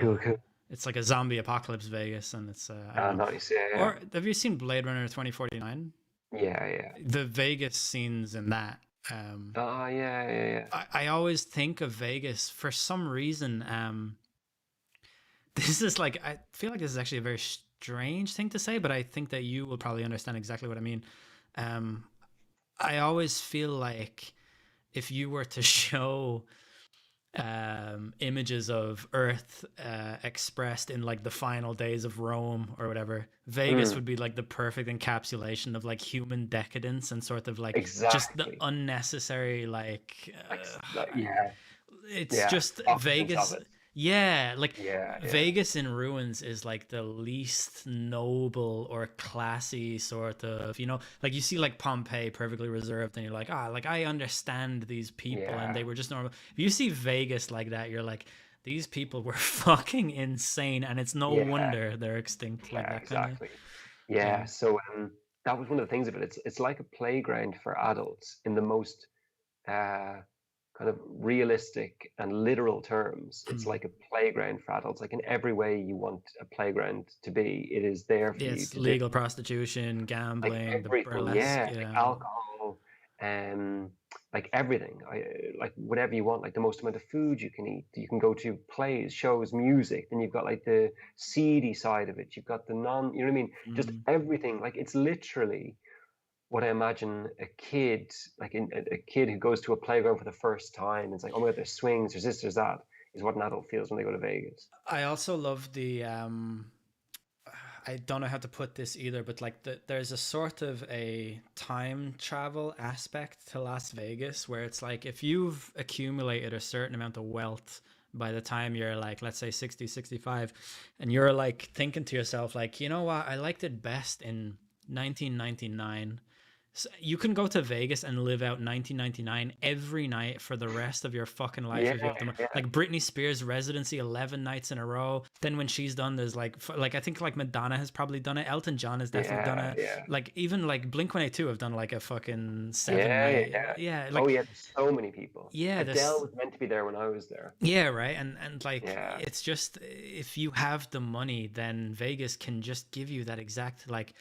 Cool, cool. it's like a zombie apocalypse Vegas, and it's I don't know. Nice. Yeah, yeah, Or have you seen Blade Runner 2049? yeah, yeah. The Vegas scenes in that. Yeah, yeah, yeah. I always think of Vegas for some reason. This is like, I feel like this is actually a very strange thing to say, but I think that you will probably understand exactly what I mean. Um, I always feel like if you were to show images of Earth expressed in like the final days of Rome or whatever, Vegas Mm, would be like the perfect encapsulation of like human decadence and sort of like just the exactly. unnecessary like Yeah, it's yeah. just Opulence of Vegas. it. Yeah, like Yeah, yeah, Vegas in ruins is like the least noble or classy sort of, you know, like you see like Pompeii perfectly reserved and you're like, ah, like I understand these people and yeah, they were just normal. If you see Vegas like that, you're like, these people were fucking insane and it's no yeah, wonder they're extinct, like yeah. that kind of, Exactly. yeah. Yeah. So that was one of the things of it. It's like a playground for adults in the most uh, kind of realistic and literal terms. It's like a playground for adults. Like in every way you want a playground to be, it is there for you It's to do. legal prostitution, Like gambling, the everything, burlesque, yeah, like yeah. alcohol, um, like everything. Like whatever you want, like the most amount of food you can eat. You can go to plays, shows, music. Then you've got like the seedy side of it. You've got the non, you know what I mean? Just Mm. everything. Like it's literally what I imagine a kid, like a kid who goes to a playground for the first time. It's like, oh my God, there's swings, there's this, there's that. Is what an adult feels when they go to Vegas. I also love the I don't know how to put this either, but like there's a sort of a time travel aspect to Las Vegas where it's like if you've accumulated a certain amount of wealth by the time you're like, let's say 60, 65, and you're like thinking to yourself like, you know what, I liked it best in 1999. So you can go to Vegas and live out 1999 every night for the rest of your fucking life Yeah, if you have the money. yeah, Like Britney Spears residency 11 nights in a row. Then when she's done, there's like I think like Madonna has probably done it. Elton John has definitely done yeah, it. yeah, Like even like Blink 182 have done like a fucking seven yeah, night. yeah. Yeah, Oh like yeah, there's so many people. yeah, Adele this was meant to be there when I was there. yeah, right. And like Yeah, it's just if you have the money, then Vegas can just give you that exact like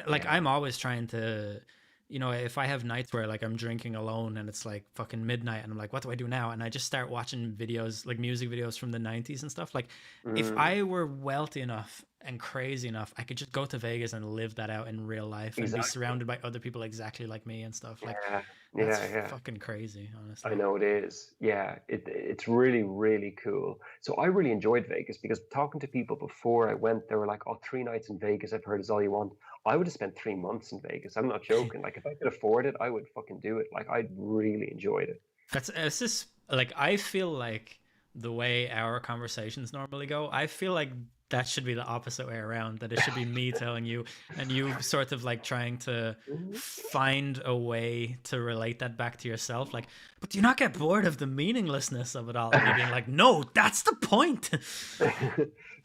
like yeah. I'm always trying to if I have nights where like I'm drinking alone and it's like fucking midnight and I'm like, what do I do now? And I just start watching videos, like music videos from the 90s and stuff. Like if Mm, I were wealthy enough and crazy enough, I could just go to Vegas and live that out in real life and be exactly. surrounded by other people exactly like me and stuff. Like Yeah, that's yeah, yeah. fucking crazy, I honestly. know it is. Yeah, it's really, really cool. So I really enjoyed Vegas because talking to people before I went, they were like, "Oh, 3 nights in Vegas, I've heard is all you want." I would have spent 3 months in Vegas. I'm not joking. Like if I could afford it, I would fucking do it. Like I really enjoyed it. That's it's just like I feel like the way our conversations normally go, I feel like that should be the opposite way around. That it should be me telling you and you sort of like trying to Mhm. find a way to relate that back to yourself. Like, but do you not get bored of the meaninglessness of it all? And me being like, no, that's the point.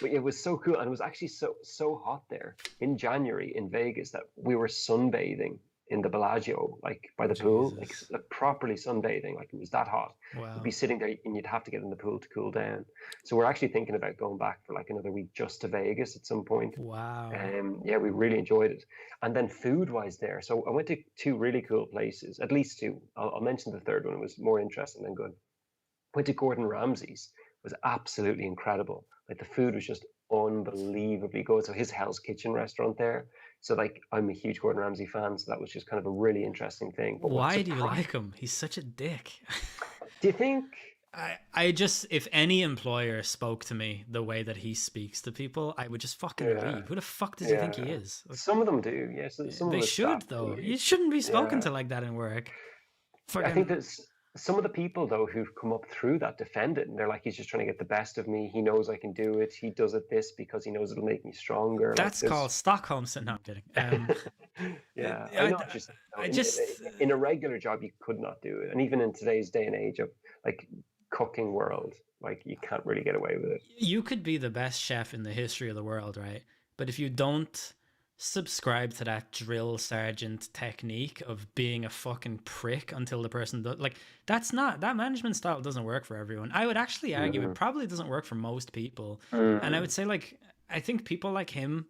But it was so cool, and it was actually so hot there in January in Vegas that we were sunbathing in the Bellagio, like by the pool, like Jesus. properly sunbathing. Like it was that hot. You'd Wow. be sitting there, and you'd have to get in the pool to cool down. So we're actually thinking about going back for like another week just to Vegas at some point. Wow. Yeah, we really enjoyed it. And then food-wise there, so I went to two really cool places, at least two. I'll mention the third one. It was more interesting than good. Went to Gordon Ramsay's. It was absolutely incredible. Like the food was just unbelievably good. So his Hell's Kitchen restaurant there. So like I'm a huge Gordon Ramsay fan, so that was just kind of a really interesting thing. But what Why do you surprised? like him? He's such a dick. Do you think? I just if any employer spoke to me the way that he speaks to people, I would just fucking Yeah, leave. Who the fuck does he think he yeah. is? Like, Some of them do. Yes, some of they the should staff though. do. You shouldn't be spoken Yeah. to like that in work. I think Fucking there's some of the people though who've come up through that defend it, and they're like, he's just trying to get the best of me. He knows I can do it. He does it this because he knows it'll make me stronger. Like that's called this. Stockholm syndrome. No, I'm kidding. Yeah, I I, know what you're saying. Though. I In, just in a regular job, you could not do it, and even in today's day and age of like cooking world, like you can't really get away with it. you could be the best chef in the history of the world, right? But if you don't subscribe to that drill sergeant technique of being a fucking prick until the person does, like that management style doesn't work for everyone. I would actually argue it Mm, probably doesn't work for most people. And I mm, would say like I think people like him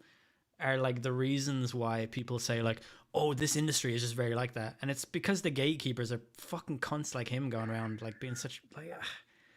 are like the reasons why people say like, oh, this industry is just very like that. And it's because the gatekeepers are fucking cunts like him going around like being such like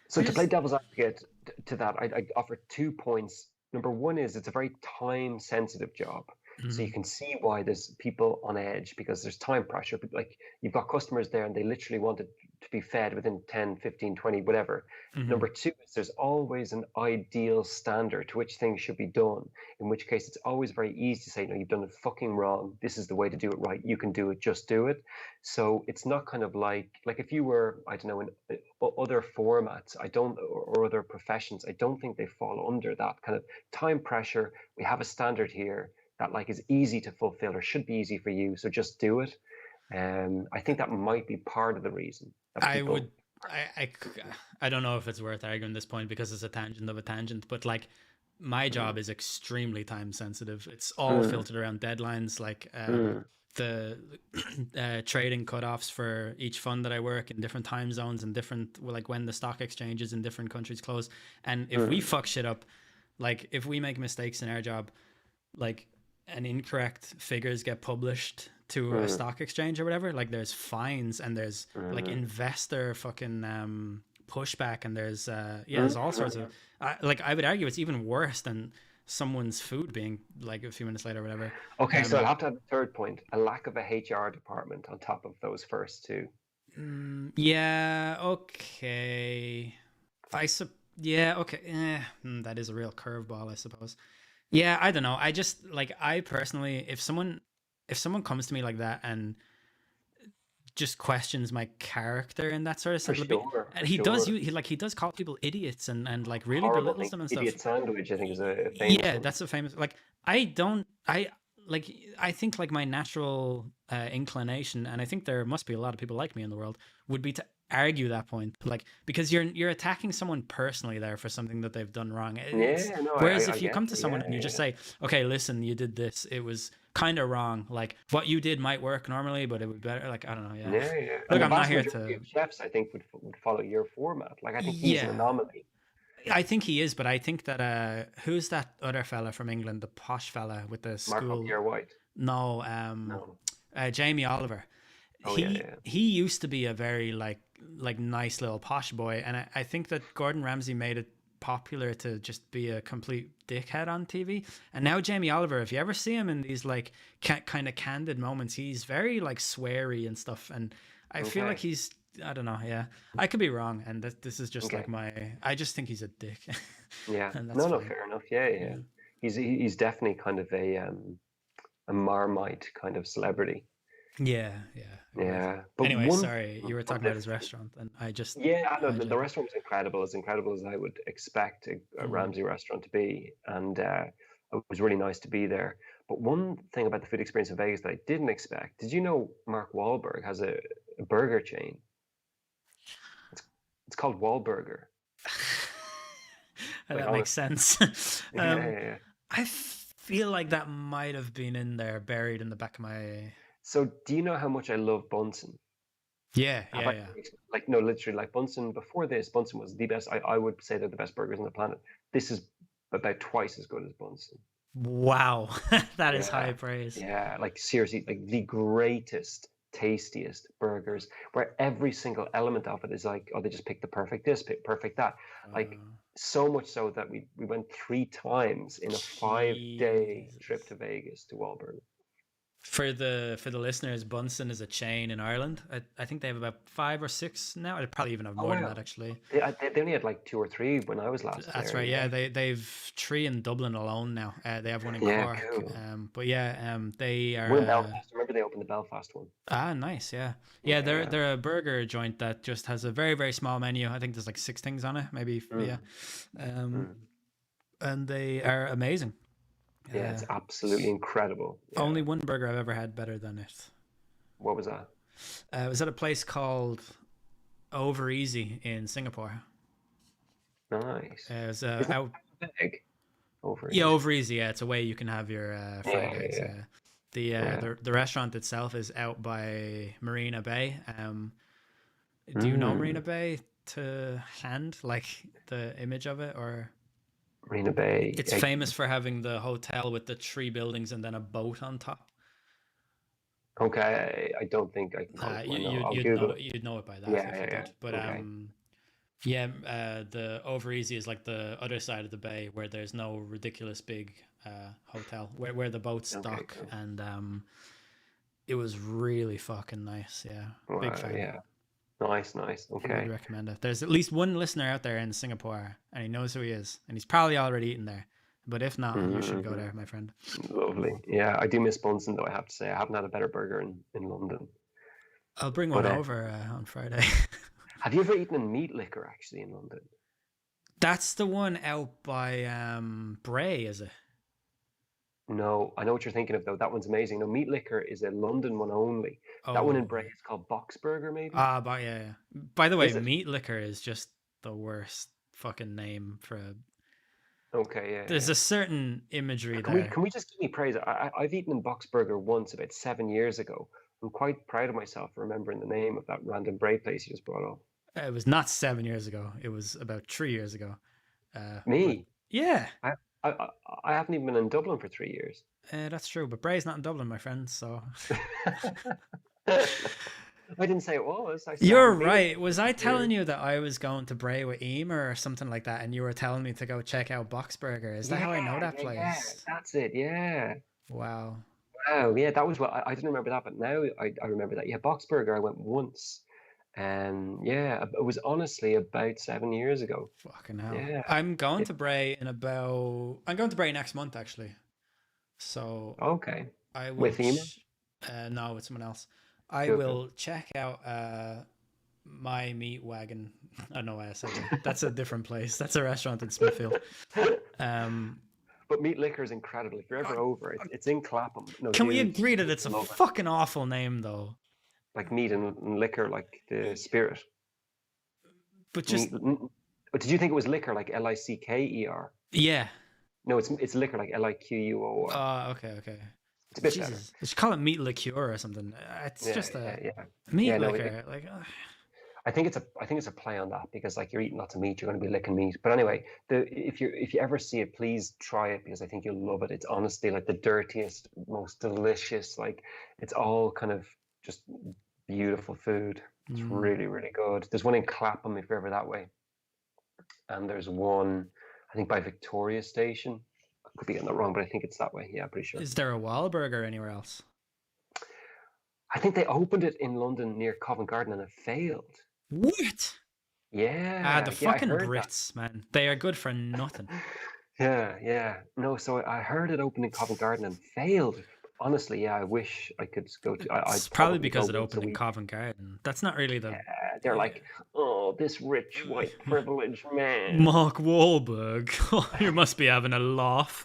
So I to play just devil's advocate to that, I'd offer 2 points. Number one is it's a very time sensitive job. So you mhm, can see why there's people on edge because there's time pressure. But like you've got customers there and they literally want it to be fed within 10, 15, 20, whatever. mhm. Number two is there's always an ideal standard to which things should be done, in which case it's always very easy to say, no, you've done it fucking wrong. This is the way to do it right. You can do it, just do it. So it's not kind of like if you were, I don't know, in other formats, I don't, or other professions, I don't think they fall under that kind of time pressure. We have a standard here that like is easy to fulfill or should be easy for you, so just do it. I think that might be part of the reason that I people. would I don't know if it's worth arguing this point because it's a tangent of a tangent, but like my Mm, job is extremely time sensitive. It's all mm, filtered around deadlines, like mm, the trading cutoffs for each fund that I work in different time zones and different like when the stock exchanges in different countries close. And if we mm, fuck shit up, like if we make mistakes in our job, like and incorrect figures get published to a mm, stock exchange or whatever, like there's fines and there's like mm, investor fucking pushback and there's yeah, mm, there's all sorts of mm. like I would argue it's even worse than someone's food being like a few minutes later or whatever. Okay, so I'll um have to add a third point: a lack of a HR department on top of those first two. yeah, okay. I sup Yeah, okay. That is a real curveball, I suppose. Yeah, I don't know. I just like I personally, if someone comes to me like that and just questions my character in that sort of For sense, sure, and for he does sure. you he like he does call people idiots and like really Horrible belittles thing. them and stuff. Idiot sandwich, I think, is a famous Yeah, one. that's a famous like I don't I like I think like my natural inclination, and I think there must be a lot of people like me in the world, would be to argue that point, like because you're attacking someone personally there for something that they've done wrong. It's Yeah, no, whereas I if you get come to you. someone Yeah, and you just yeah. say, okay, listen, you did this, it was kind of wrong. Like what you did might work normally, but it would be better. Like I don't know. Yeah. Yeah, yeah. And Look, the I'm not vast here majority to. of chefs, I think, would follow your format. Like, I think he's an Yeah, anomaly. I think he is, but I think that who's that other fella from England, the posh fella with the Marco school? Pierre White. No, No. Jamie Oliver. Oh yeah, He yeah. he used to be a very like nice little posh boy, and I think that Gordon Ramsay made it popular to just be a complete dickhead on TV. And now Jamie Oliver, if you ever see him in these like kind of candid moments, he's very like sweary and stuff. And I feel like Okay. he's I don't know, yeah. I could be wrong, and this is just like Okay. my I just think he's a dick, Yeah. and that's No, no, fine. fair enough. Yeah, yeah. Yeah. Yeah. He's definitely kind of a Marmite kind of celebrity. Yeah, yeah, agreed. Yeah. But Anyway, one sorry, you were of talking the about his restaurant, and I just yeah, I know the hijacked. restaurant was incredible as I would expect a Mm. Ramsay restaurant to be, and it was really nice to be there. But one thing about the food experience in Vegas that I didn't expect, did you know Mark Wahlberg has a burger chain? It's it's called Wahlburger. Like That makes honestly, sense. yeah, yeah, yeah. I feel like that might have been in there, buried in the back of my. So do you know how much I love Bunsen? Yeah, Have yeah, I yeah. like no, literally like Bunsen before this, Bunsen was the best. I would say they're the best burgers on the planet. This is about twice as good as Bunsen. Wow, that is Yeah, high praise. yeah, like seriously, like the greatest, tastiest burgers where every single element of it is like, oh, they just picked the perfect this, perfect that. Like Uh, so much so that we went 3 times in a 5 day trip Jesus. to Vegas to Wahlberg. For the listeners, Bunsen is a chain in Ireland. I think they have about 5 or 6 now. They probably even have Oh more than that wow. actually. They only had like 2 or 3 when I was last That's there. right. Yeah. Yeah, they've 3 in Dublin alone now. They have one in Yeah, Cork. cool. But yeah, they are. One in Belfast. Remember they opened the Belfast one? Nice. Yeah, yeah. They're Yeah. they're a burger joint that just has a very very small menu. I think there's like 6 things on it, maybe. Yeah. Mm, Um, mm. and they are amazing. Yeah, it's S- absolutely incredible. Yeah. Only one burger I've ever had better than it. What was that? It was at a place called Over Easy in Singapore. Nice. It was Isn't out. that big? Over Yeah, easy. Over Easy. Yeah, it's a way you can have your fried Yeah, eggs. yeah, Yeah. The, uh, yeah. the the restaurant itself is out by Marina Bay. Do you know Marina Mm. Bay to hand, like the image of it, or Marina Bay. it's famous for having the hotel with the 3 buildings and then a boat on top. Okay, I don't think I can call it. You, I know. I'll you'd know Google it, it. you'd know it by that Yeah, if yeah, you did. But yeah. Okay. yeah, the Over Easy is like the other side of the bay where there's no ridiculous big hotel where the boats Okay, dock, cool. and it was really fucking nice. Yeah, big Wow, fan. yeah. Nice, nice. Would Okay. recommend it. There's at least one listener out there in Singapore, and he knows who he is, and he's probably already eaten there. But if not, you should go Hmm. there, my friend. Lovely. Yeah, I do miss Bunsen though, I have to say. I haven't had a better burger in London. I'll bring But one over on Friday. have you ever eaten a meat liquor actually in London? That's the one out by Bray, is it? No, I know what you're thinking of though. That one's amazing. No, meat liquor is a London one only. That one in Oh, Bray is called Boxburger, maybe? but yeah, yeah. By the way, Is it? meat liquor is just the worst fucking name for a. Okay, yeah, There's yeah. a certain imagery there. Can we just give me praise? I've eaten in Boxburger once about 7 years ago. I'm quite proud of myself for remembering the name of that random Bray place you just brought up. It was not 7 years ago. It was about 3 years ago. But Me, yeah, I, I, I I haven't even been in Dublin for 3 years. that's true. But Bray's not in Dublin, my friend. So I didn't say it was. I said I you're haven't been in right. Was for I 3 years. telling you that I was going to Bray with Emer or something like that, and you were telling me to go check out Boxburger? Is that how I know Yeah, that yeah, yeah. place? That's it. Yeah. Wow. Wow. Yeah, that was what I didn't remember that, but now I remember that. Yeah, Boxburger. I went once, and yeah, it was honestly about 7 years ago. Fucking hell. Yeah. I'm going Yeah. to Bray in about. I'm going to Bray next month, actually. So Okay. I will. With Emer? No, it's someone else. I Cool, cool. will check out my meat wagon. I don't know why I said that. That's a different place. That's a restaurant in Smithfield. Um, But But Meat Liquor is incredible. If you're ever over, it's in Clapham. No, Can we dude, agree that it's a love it. fucking awful name though? Like meat and liquor, like the spirit. But just Meat. But did you think it was liquor, like Licker? yeah. No, it's liquor, like Liquor. Okay. It's a bit better. Jesus, they should call it meat liqueur or something. It's Yeah, just a yeah. meat Yeah, no, liquor. Like, I think it's a play on that because like you're eating lots of meat, you're going to be licking meat. But anyway, if you ever see it, please try it because I think you'll love it. It's honestly like the dirtiest, most delicious. Like it's all kind of just beautiful food. It's really, really good. There's one in Clapham if you're ever that way, and there's one I think by Victoria Station. I could be getting that wrong, but I think it's that way. Yeah, I'm pretty sure. is there a Wahlburger anywhere else? I think they opened it in London near Covent Garden and it failed. What? Yeah, The yeah, I fucking heard that. Brits, man. They are good for nothing. Yeah. No, so I heard it opened in Covent Garden and failed. Honestly, yeah, I wish I could go to. It's I'd probably probably because go it once a opened in week. Covent Garden. That's not really the They're like, oh, this rich white privileged man. Mark Wahlberg. You must be having a laugh.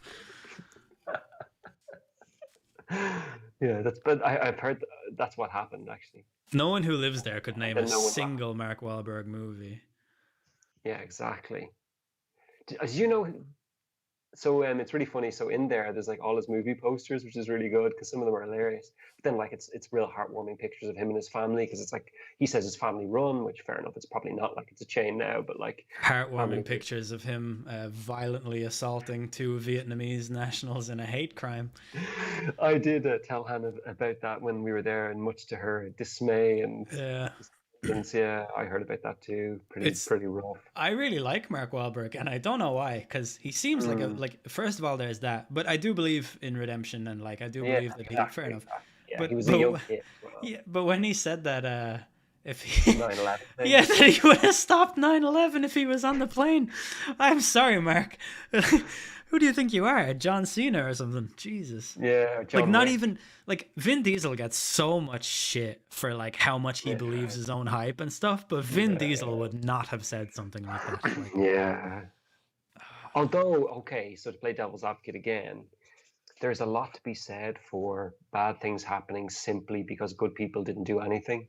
Yeah, but I've heard that's what happened actually. No one who lives there could name a Then no one single Mark Wahlberg movie. Yeah, exactly. As you know, so it's really funny. So in there's like all his movie posters, which is really good because some of them are hilarious. But then like it's real heartwarming pictures of him and his family because it's like he says his family run, which fair enough. It's probably not like it's a chain now, but like Heartwarming family- pictures of him violently assaulting two Vietnamese nationals in a hate crime. I did tell Hannah about that when we were there, and much to her dismay and Yeah. yeah, I heard about that too. Pretty rough. I really like Mark Wahlberg, and I don't know why, because he seems like first of all, there's that, but I do believe in redemption, and like I do believe that he fair enough. Yeah, But he was a young kid. Well, yeah, but when he said that if he 9/11 thing. yeah, that he would have stopped 9/11 if he was on the plane. I'm sorry, Mark. Who do you think you are, John Cena or something? Jesus. Yeah, John Like not Wick. even like Vin Diesel gets so much shit for like how much he believes his own hype and stuff, but Vin Diesel would not have said something like that. Like, Yeah. Although, okay, so to play devil's advocate again, there's a lot to be said for bad things happening simply because good people didn't do anything.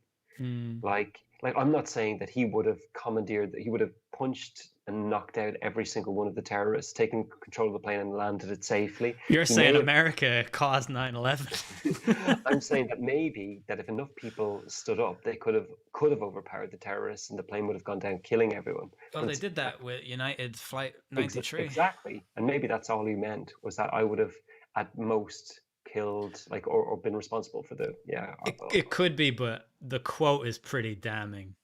Like I'm not saying that he would have commandeered, that he would have punched and knocked out every single one of the terrorists, taken control of the plane and landed it safely. You're He saying may have- America caused 9/11. I'm saying that maybe that if enough people stood up, they could have overpowered the terrorists and the plane would have gone down, killing everyone. Well, they did that with United Flight 93. Exactly, and maybe that's all he meant was that I would have at most killed, like, or been responsible for the It could be, but the quote is pretty damning.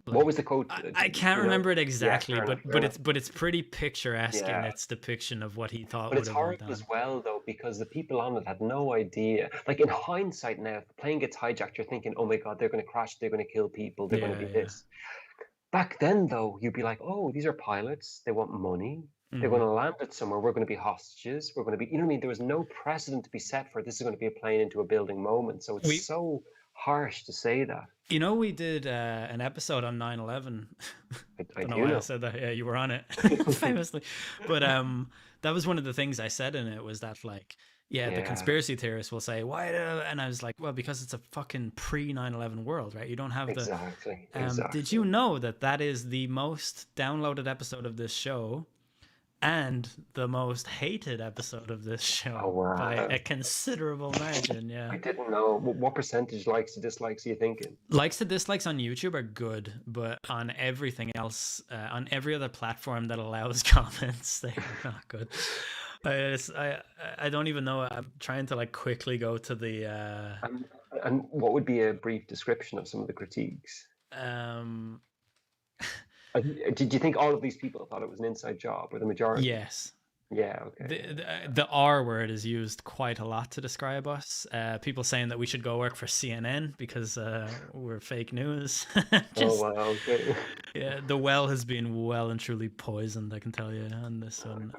What was the quote? I can't remember it exactly, fair but enough. it's pretty picturesque in Yeah. its depiction of what he thought But would it's have been horrible done. as well, though, because the people on it had no idea. Like in hindsight now, if the plane gets hijacked, you're thinking, oh my God, they're going to crash, they're going to kill people, they're going to be this. Back then, though, you'd be like, oh, these are pilots, they want money, they're going to land it somewhere, we're going to be hostages, we're going to be, you know what I mean? There was no precedent to be set for it. This is going to be a plane into a building moment. So it's so harsh to say that. You know, we did an episode on 9/11. I don't know do why know. I said that. Yeah, you were on it famously. But that was one of the things I said in it was that like, the conspiracy theorists will say why, and I was like, well, because it's a fucking pre 9/11 world, right? You don't have the Exactly. Did you know that is the most downloaded episode of this show? And the most hated episode of this show by a considerable margin. Yeah, I didn't know. What percentage likes and dislikes are you thinking? Likes and dislikes on YouTube are good, but on everything else, on every other platform that allows comments, they are not good. I don't even know. I'm trying to like quickly go to the. And what would be a brief description of some of the critiques? Did you think all of these people thought it was an inside job, or the majority? Yes. Yeah. Okay. The R word is used quite a lot to describe us. People saying that we should go work for CNN because we're fake news. Oh wow. Okay. Yeah, the well has been well and truly poisoned. I can tell you on this one.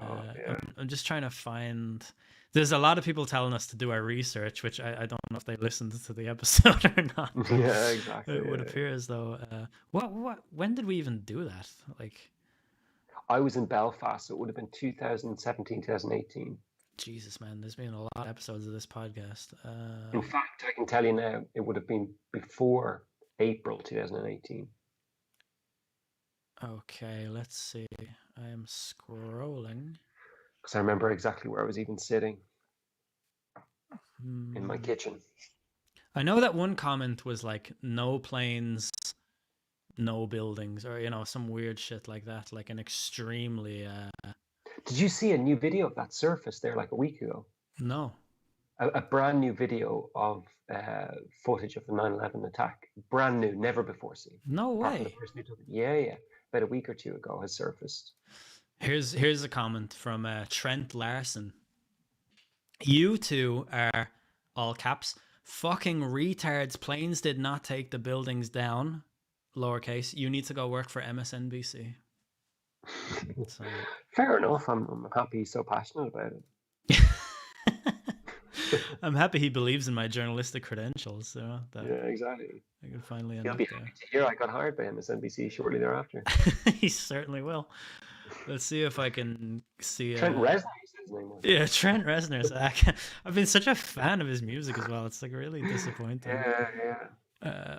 I'm just trying to find. There's a lot of people telling us to do our research, which I don't know if they listened to the episode or not. Yeah, exactly. It would appear as though. When did we even do that? Like, I was in Belfast, so it would have been 2017, 2018. Jesus, man, there's been a lot of episodes of this podcast. In fact, I can tell you now, it would have been before April 2018. Okay, let's see. I am scrolling. Because I remember exactly where I was even sitting in my kitchen. I know that one comment was like, no planes, no buildings, or, you know, some weird shit like that, like an extremely... Did you see a new video of that surface there like a week ago? No. A brand new video of footage of the 9/11 attack. Brand new, never before seen. No Apart from way. the person who took it. Yeah. About a week or two ago has surfaced. Here's a comment from Trent Larson. You two are, all caps, fucking retards. Planes did not take the buildings down. Lowercase. You need to go work for MSNBC. So. Fair enough. I'm happy he's so passionate about it. I'm happy he believes in my journalistic credentials. So that yeah, exactly. I can finally end He'll up be there. happy to hear I got hired by MSNBC shortly thereafter. He certainly will. Let's see if I can see. Trent Reznor says his name was. Yeah, Trent Reznor. I've been such a fan of his music as well. It's like really disappointing. Yeah.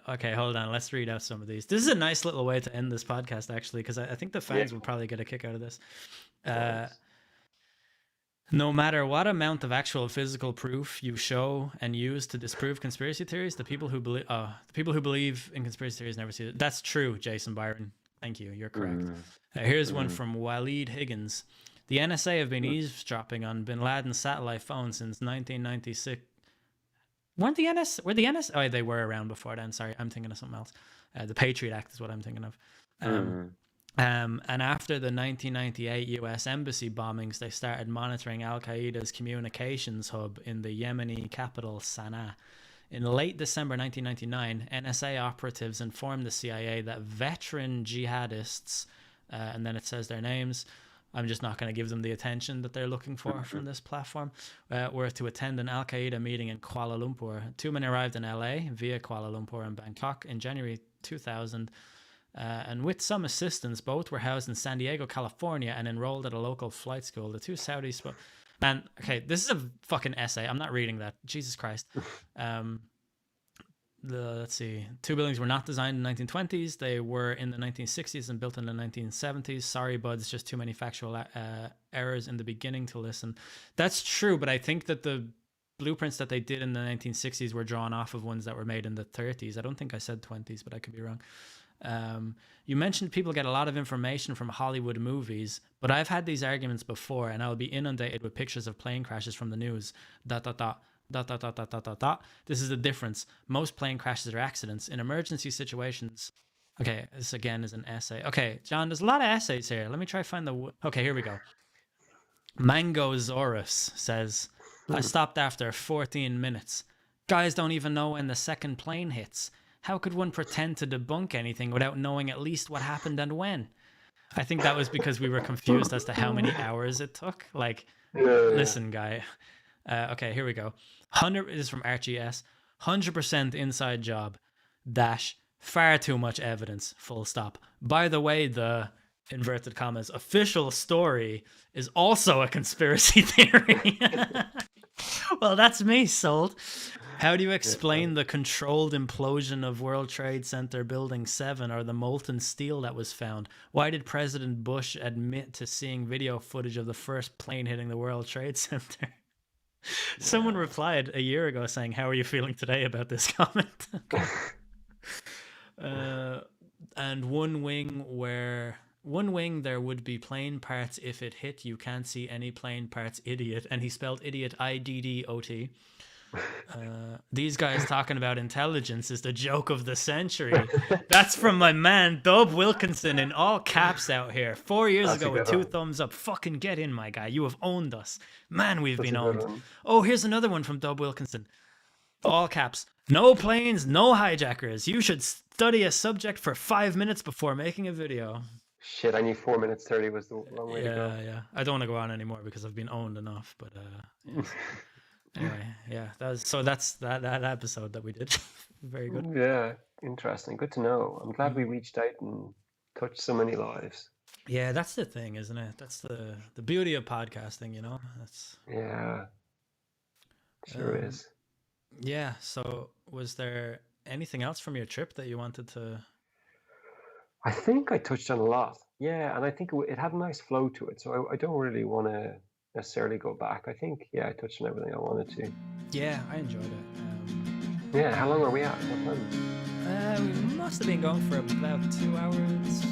Okay, hold on. Let's read out some of these. This is a nice little way to end this podcast, actually, because I think the fans will probably get a kick out of this. No matter what amount of actual physical proof you show and use to disprove conspiracy theories, the people who believe in conspiracy theories never see it. That's true, Jason Byron. Thank you. You're correct. Here's one from Waleed Higgins. The NSA have been eavesdropping on bin Laden's satellite phone since 1996. Were the NSA? Oh, they were around before then. Sorry, I'm thinking of something else. The Patriot Act is what I'm thinking of. And after the 1998 U.S. embassy bombings, they started monitoring Al-Qaeda's communications hub in the Yemeni capital, Sana'a. In late December 1999, NSA operatives informed the CIA that veteran jihadists, and then it says their names, I'm just not going to give them the attention that they're looking for from this platform, were to attend an Al-Qaeda meeting in Kuala Lumpur. Two men arrived in LA via Kuala Lumpur and Bangkok in January 2000. And with some assistance, both were housed in San Diego, California, and enrolled at a local flight school. The two Saudis Man, okay, this is a fucking essay. I'm not reading that. Jesus Christ. Let's see. Two buildings were not designed in the 1920s. They were in the 1960s and built in the 1970s. Sorry, buds, just too many factual errors in the beginning to listen. That's true, but I think that the blueprints that they did in the 1960s were drawn off of ones that were made in the 30s. I don't think I said 20s, but I could be wrong. You mentioned people get a lot of information from Hollywood movies, but I've had these arguments before, and I'll be inundated with pictures of plane crashes from the news. ... This is the difference. Most plane crashes are accidents. In emergency situations... Okay, this again is an essay. Okay, John, there's a lot of essays here. Let me try to find the... Okay, here we go. Mangosaurus says, I stopped after 14 minutes. Guys don't even know when the second plane hits. How could one pretend to debunk anything without knowing at least what happened and when? I think that was because we were confused as to how many hours it took. Like, listen, guy. Okay, here we go. 100 this is from Archie S. 100% inside job. Dash. Far too much evidence. Full stop. By the way, the inverted commas official story is also a conspiracy theory. Well, that's me sold. How do you explain the controlled implosion of World Trade Center Building 7 or the molten steel that was found? Why did President Bush admit to seeing video footage of the first plane hitting the World Trade Center? Someone replied a year ago saying, how are you feeling today about this comment? And one wing there would be plane parts. If it hit, you can't see any plane parts, idiot. And he spelled idiot IDDOT. These guys talking about intelligence is the joke of the century. That's from my man Dub Wilkinson in all caps out here 4 years ago with 2 thumbs up. Fucking get in, my guy. You have owned us, man. We've been owned. Oh, here's another one from Dub Wilkinson, all caps. No planes, no hijackers. You should study a subject for 5 minutes before making a video. Shit, I knew 4 minutes 30 was the long way to go. Yeah. I don't want to go on anymore because I've been owned enough, but yeah. Anyway, yeah, that's that episode that we did. Very good. Yeah, interesting. Good to know. I'm glad we reached out and touched so many lives. Yeah, that's the thing, isn't it? That's the beauty of podcasting, you know? That's Yeah, sure um is. yeah, so was there anything else from your trip that you wanted to? I think I touched on a lot. Yeah, and I think it had a nice flow to it. So I don't really want to necessarily go back. I think, yeah, I touched on everything I wanted to. Yeah, I enjoyed it. Yeah, how long are we at? What time? We must have been going for about 2 hours,